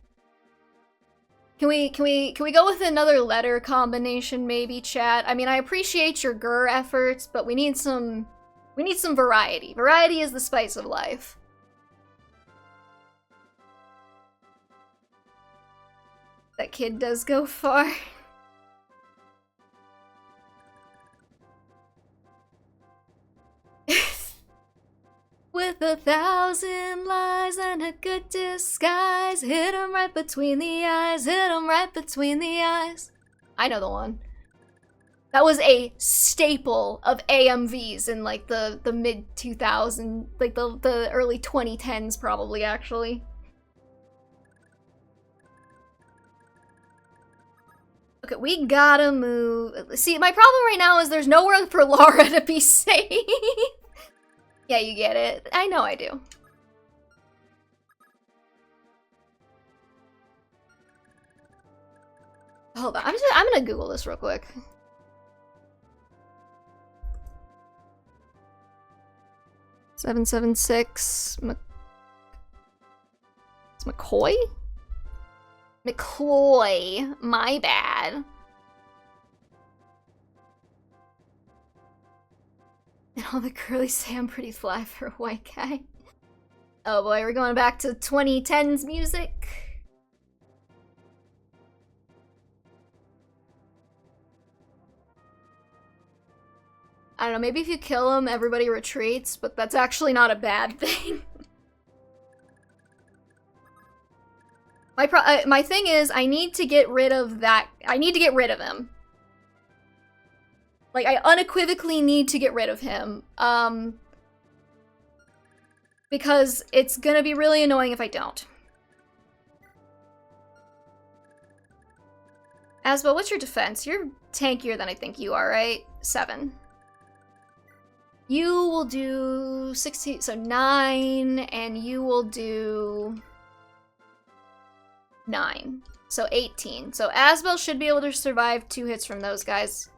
Speaker 1: Can we go with another letter combination maybe, chat? I mean, I appreciate your Gur efforts, but we need some variety. Variety is the spice of life. That kid does go far. With 1,000 lies and a good disguise, hit 'em right between the eyes, hit 'em right between the eyes. I know the one. That was a staple of AMVs in like the mid 2000s, like the early 2010s probably actually. Okay, we gotta move. See, my problem right now is there's nowhere for Laura to be safe. Yeah, you get it. I know I do. Hold on, I'm gonna Google this real quick. $776 It's McCoy? McCloy, my bad. And all the girlies say I'm pretty fly for a white guy. Oh boy, we're going back to 2010s music. I don't know, maybe if you kill him, everybody retreats, but that's actually not a bad thing. My thing is, I need to get rid of that. I need to get rid of him. Like, I unequivocally need to get rid of him. Because it's gonna be really annoying if I don't. Asbo, what's your defense? You're tankier than I think you are, right? 7. You will do 16, so 9, and you will do 9. So 18. So Asbel should be able to survive 2 hits from those guys.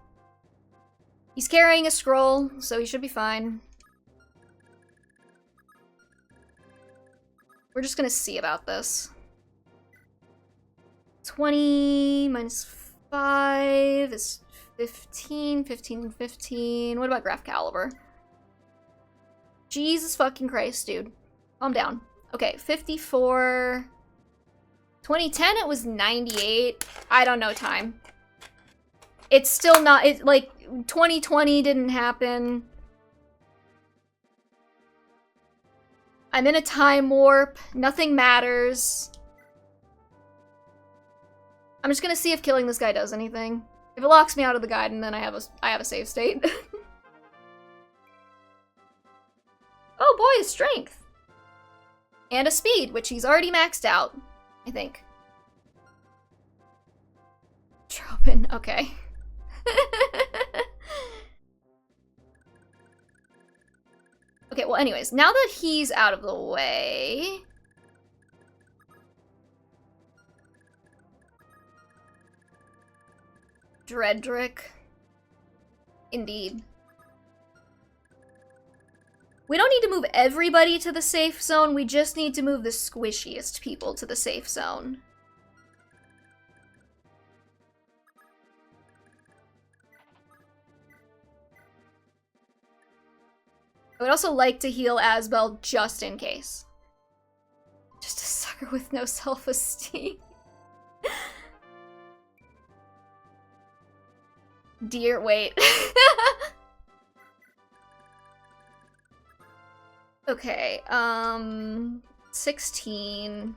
Speaker 1: He's carrying a scroll, so he should be fine. We're just gonna see about this. 20 minus 5 is 15, 15 and 15. What about Graph Caliber? Jesus fucking Christ, dude. Calm down. Okay, 54. 2010, it was 98. I don't know time. It's still not, it, like, 2020 didn't happen. I'm in a time warp. Nothing matters. I'm just gonna see if killing this guy does anything. If it locks me out of the guide, and then I have a save state. Oh boy, a strength. And a speed, which he's already maxed out, I think. Tropin, okay. Okay, well anyways, now that he's out of the way... Dredrick. Indeed. We don't need to move everybody to the safe zone, we just need to move the squishiest people to the safe zone. I would also like to heal Asbel just in case. Just a sucker with no self-esteem. Dear, wait. Okay, 16.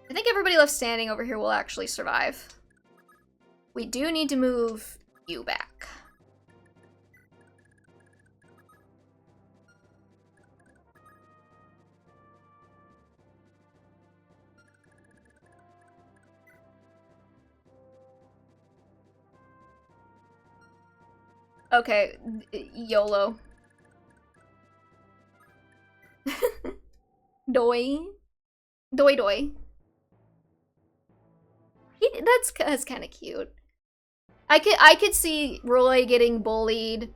Speaker 1: I think everybody left standing over here will actually survive. We do need to move you back. Okay, YOLO. Doi. Doi doi. That's kind of cute. I could see Roy getting bullied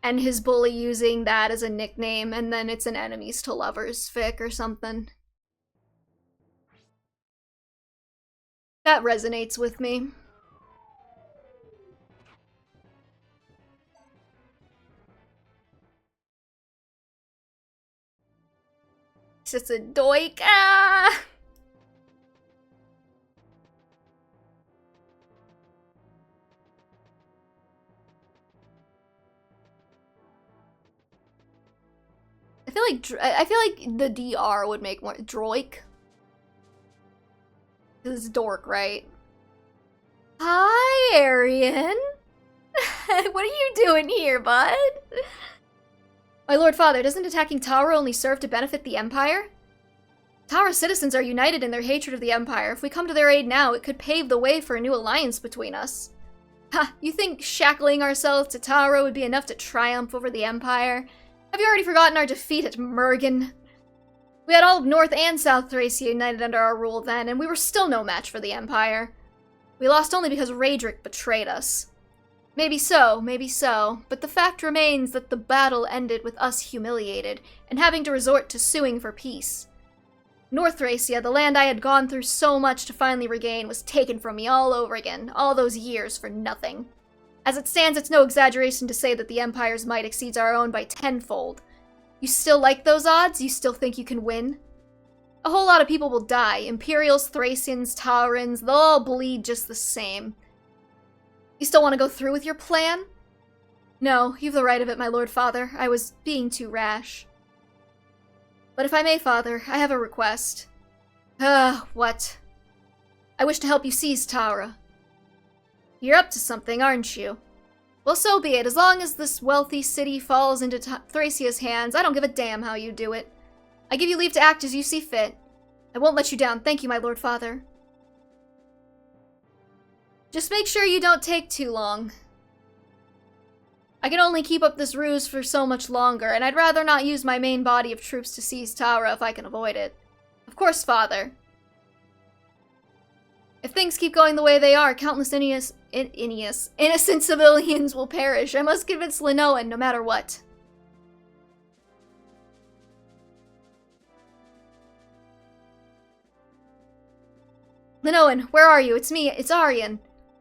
Speaker 1: and his bully using that as a nickname, and then it's an enemies to lovers fic or something. That resonates with me. It's just a doik. Ah! I feel like the DR would make more droik. This is dork, right? Hi, Arian. What are you doing here, bud? My lord father, doesn't attacking Tower only serve to benefit the Empire? Tara citizens are united in their hatred of the Empire. If we come to their aid now, it could pave the way for a new alliance between us. Ha, you think shackling ourselves to Tara would be enough to triumph over the Empire? Have you already forgotten our defeat at Mergen? We had all of North and South Thracia united under our rule then, and we were still no match for the Empire. We lost only because Raedric betrayed us. Maybe so, but the fact remains that the battle ended with us humiliated, and having to resort to suing for peace. North Thracia, the land I had gone through so much to finally regain, was taken from me all over again, all those years for nothing. As it stands, it's no exaggeration to say that the Empire's might exceeds our own by tenfold. You still like those odds? You still think you can win? A whole lot of people will die. Imperials, Thracians, Taurans, they'll all bleed just the same. You still want to go through with your plan? No, you've the right of it, my lord father. I was being too rash. But if I may, father, I have a request. What? I wish to help you seize Tara. You're up to something, aren't you? Well, so be it. As long as this wealthy city falls into Thracia's hands, I don't give a damn how you do it. I give you leave to act as you see fit. I won't let you down. Thank you, my lord father. Just make sure you don't take too long. I can only keep up this ruse for so much longer, and I'd rather not use my main body of troops to seize Tara if I can avoid it. Of course, father. If things keep going the way they are, countless innocent civilians will perish. I must convince Linoan no matter what. Linoan, where are you? It's me, it's Aryan.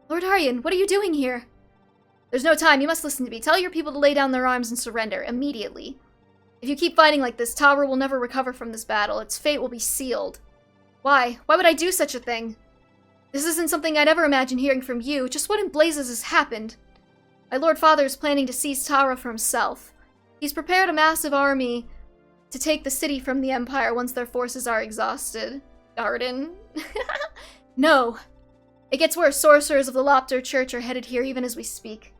Speaker 1: Lord Aryan, what are you doing here? There's no time, you must listen to me. Tell your people to lay down their arms and surrender, immediately. If you keep fighting like this, Tara will never recover from this battle. Its fate will be sealed. Why? Why would I do such a thing? This isn't something I'd ever imagine hearing from you. Just what in blazes has happened? My lord father is planning to seize Tara for himself. He's prepared a massive army to take the city from the Empire once their forces are exhausted. Garden? No. It gets worse. Sorcerers of the Lopter Church are headed here even as we speak.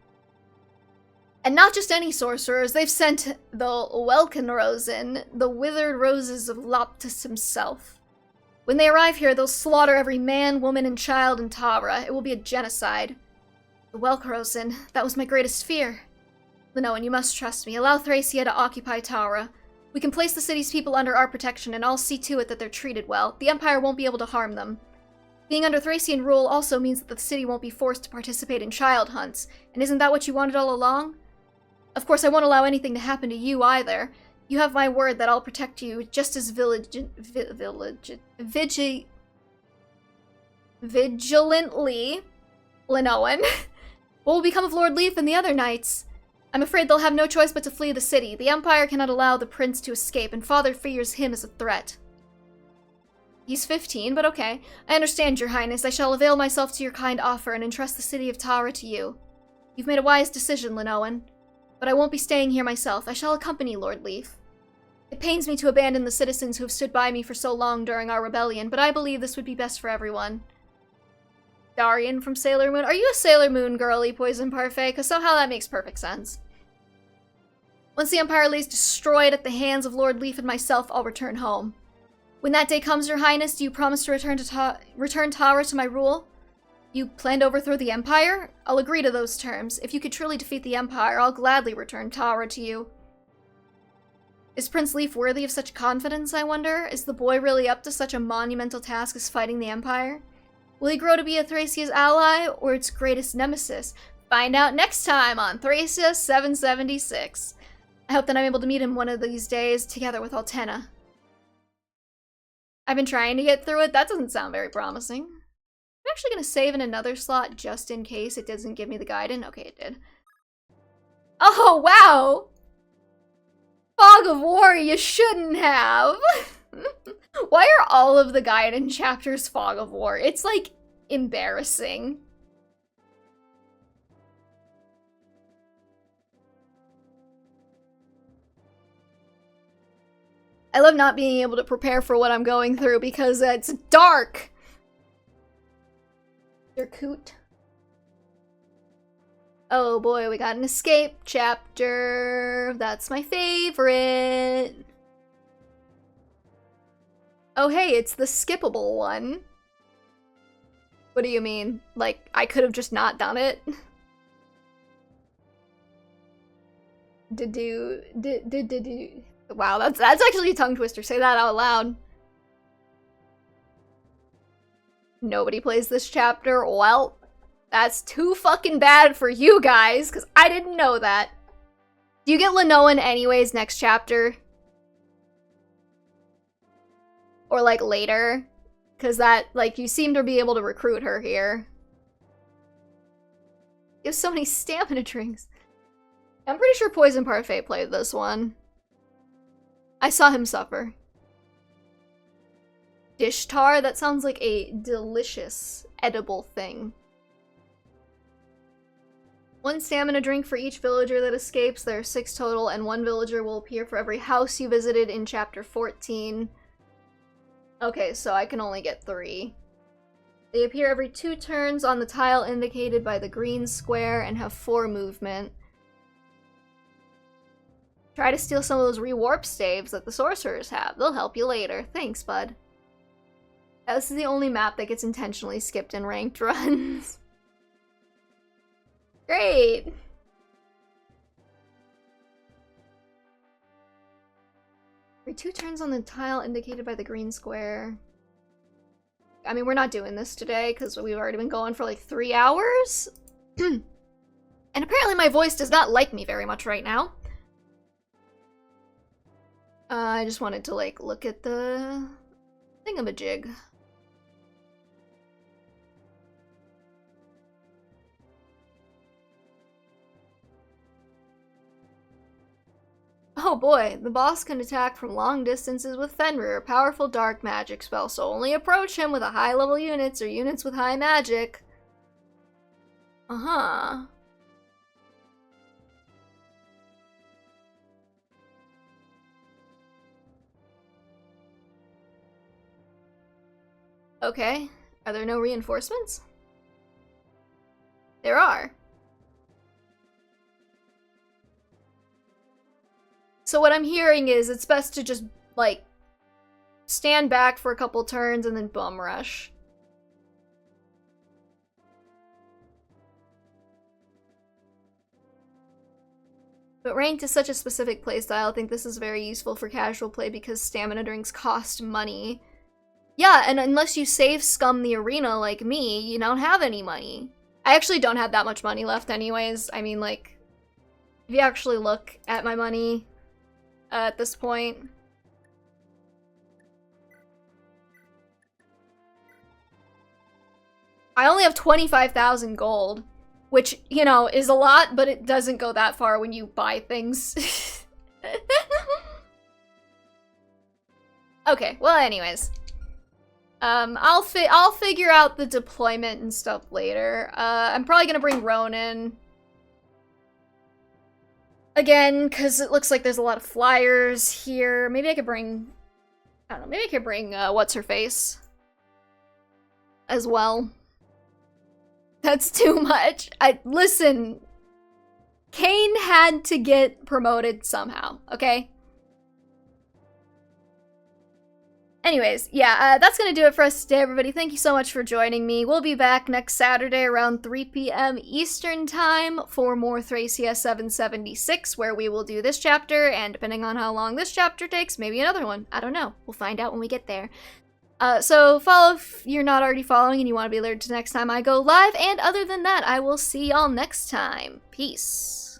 Speaker 1: And not just any sorcerers. They've sent the Welkenrosen, the withered roses of Loptus himself. When they arrive here, they'll slaughter every man, woman, and child in Tara. It will be a genocide. The Welkenrosen, that was my greatest fear. Linoan, you must trust me. Allow Thracia to occupy Tara. We can place the city's people under our protection, and I'll see to it that they're treated well. The Empire won't be able to harm them. Being under Thracian rule also means that the city won't be forced to participate in child hunts. And isn't that what you wanted all along? Of course, I won't allow anything to happen to you either. You have my word that I'll protect you just as vigilantly, Linoan. What will become of Lord Leaf and the other knights? I'm afraid they'll have no choice but to flee the city. The Empire cannot allow the prince to escape, and father fears him as a threat. He's 15, but okay. I understand, your highness. I shall avail myself to your kind offer and entrust the city of Tara to you. You've made a wise decision, Linoan. But I won't be staying here myself. I shall accompany Lord Leaf. It pains me to abandon the citizens who have stood by me for so long during our rebellion, but I believe this would be best for everyone. Darian from Sailor Moon. Are you a Sailor Moon girly, Poison Parfait? Because somehow that makes perfect sense. Once the Empire lays destroyed at the hands of Lord Leaf and myself, I'll return home. When that day comes, your highness, do you promise to return Tara to my rule? You plan to overthrow the Empire? I'll agree to those terms. If you could truly defeat the Empire, I'll gladly return Tara to you. Is Prince Leaf worthy of such confidence, I wonder? Is the boy really up to such a monumental task as fighting the Empire? Will he grow to be a Thracia's ally, or its greatest nemesis? Find out next time on Thracia 776. I hope that I'm able to meet him one of these days, together with Altena. I've been trying to get through it. That doesn't sound very promising. I'm actually going to save in another slot just in case it doesn't give me the guidance. Okay, it did. Oh, wow! Fog of War, you shouldn't have! Why are all of the Gaiden chapters Fog of War? It's, like, embarrassing. I love not being able to prepare for what I'm going through because it's dark! Coot. Oh boy, we got an escape chapter. That's my favorite. Oh hey, it's the skippable one. What do you mean? Like, I could have just not done it? Wow, that's actually a tongue twister. Say that out loud. Nobody plays this chapter. Well, that's too fucking bad for you guys, because I didn't know that. Do you get Lenoan anyways next chapter? Or, like, later? Because that, like, you seem to be able to recruit her here. You have so many stamina drinks. I'm pretty sure Poison Parfait played this one. I saw him suffer. Dish tar? That sounds like a delicious, edible thing. 1 stamina drink for each villager that escapes. There are 6 total, and 1 villager will appear for every house you visited in chapter 14. Okay, so I can only get 3. They appear every 2 turns on the tile indicated by the green square and have 4 movement. Try to steal some of those rewarp staves that the sorcerers have. They'll help you later. Thanks, bud. This is the only map that gets intentionally skipped in ranked runs. Great! Every 2 turns on the tile indicated by the green square. I mean, we're not doing this today because we've already been going for like 3 hours. And apparently my voice does not like me very much right now. I just wanted to, like, look at the thingamajig. Oh boy, the boss can attack from long distances with Fenrir, a powerful dark magic spell, so only approach him with a high-level units or units with high magic. Uh-huh. Okay, are there no reinforcements? There are. So what I'm hearing is it's best to just, like, stand back for a couple turns and then bum rush. But ranked is such a specific playstyle. I think this is very useful for casual play because stamina drinks cost money. Yeah, and unless you save scum the arena like me, you don't have any money. I actually don't have that much money left anyways. I mean, like, if you actually look at my money at this point. I only have 25,000 gold, which, you know, is a lot, but it doesn't go that far when you buy things. Okay, well anyways. I'll figure out the deployment and stuff later. I'm probably gonna bring Ronan. Again, because it looks like there's a lot of flyers here. Maybe I could bring... I don't know, maybe I could bring, What's-Her-Face as well. That's too much. Listen, Kane had to get promoted somehow, okay? Anyways, yeah, that's gonna do it for us today, everybody. Thank you so much for joining me. We'll be back next Saturday around 3 p.m. Eastern Time for more Thracia 776, where we will do this chapter, and depending on how long this chapter takes, maybe another one. I don't know. We'll find out when we get there. So follow if you're not already following and you want to be alerted to next time I go live, and other than that, I will see y'all next time. Peace.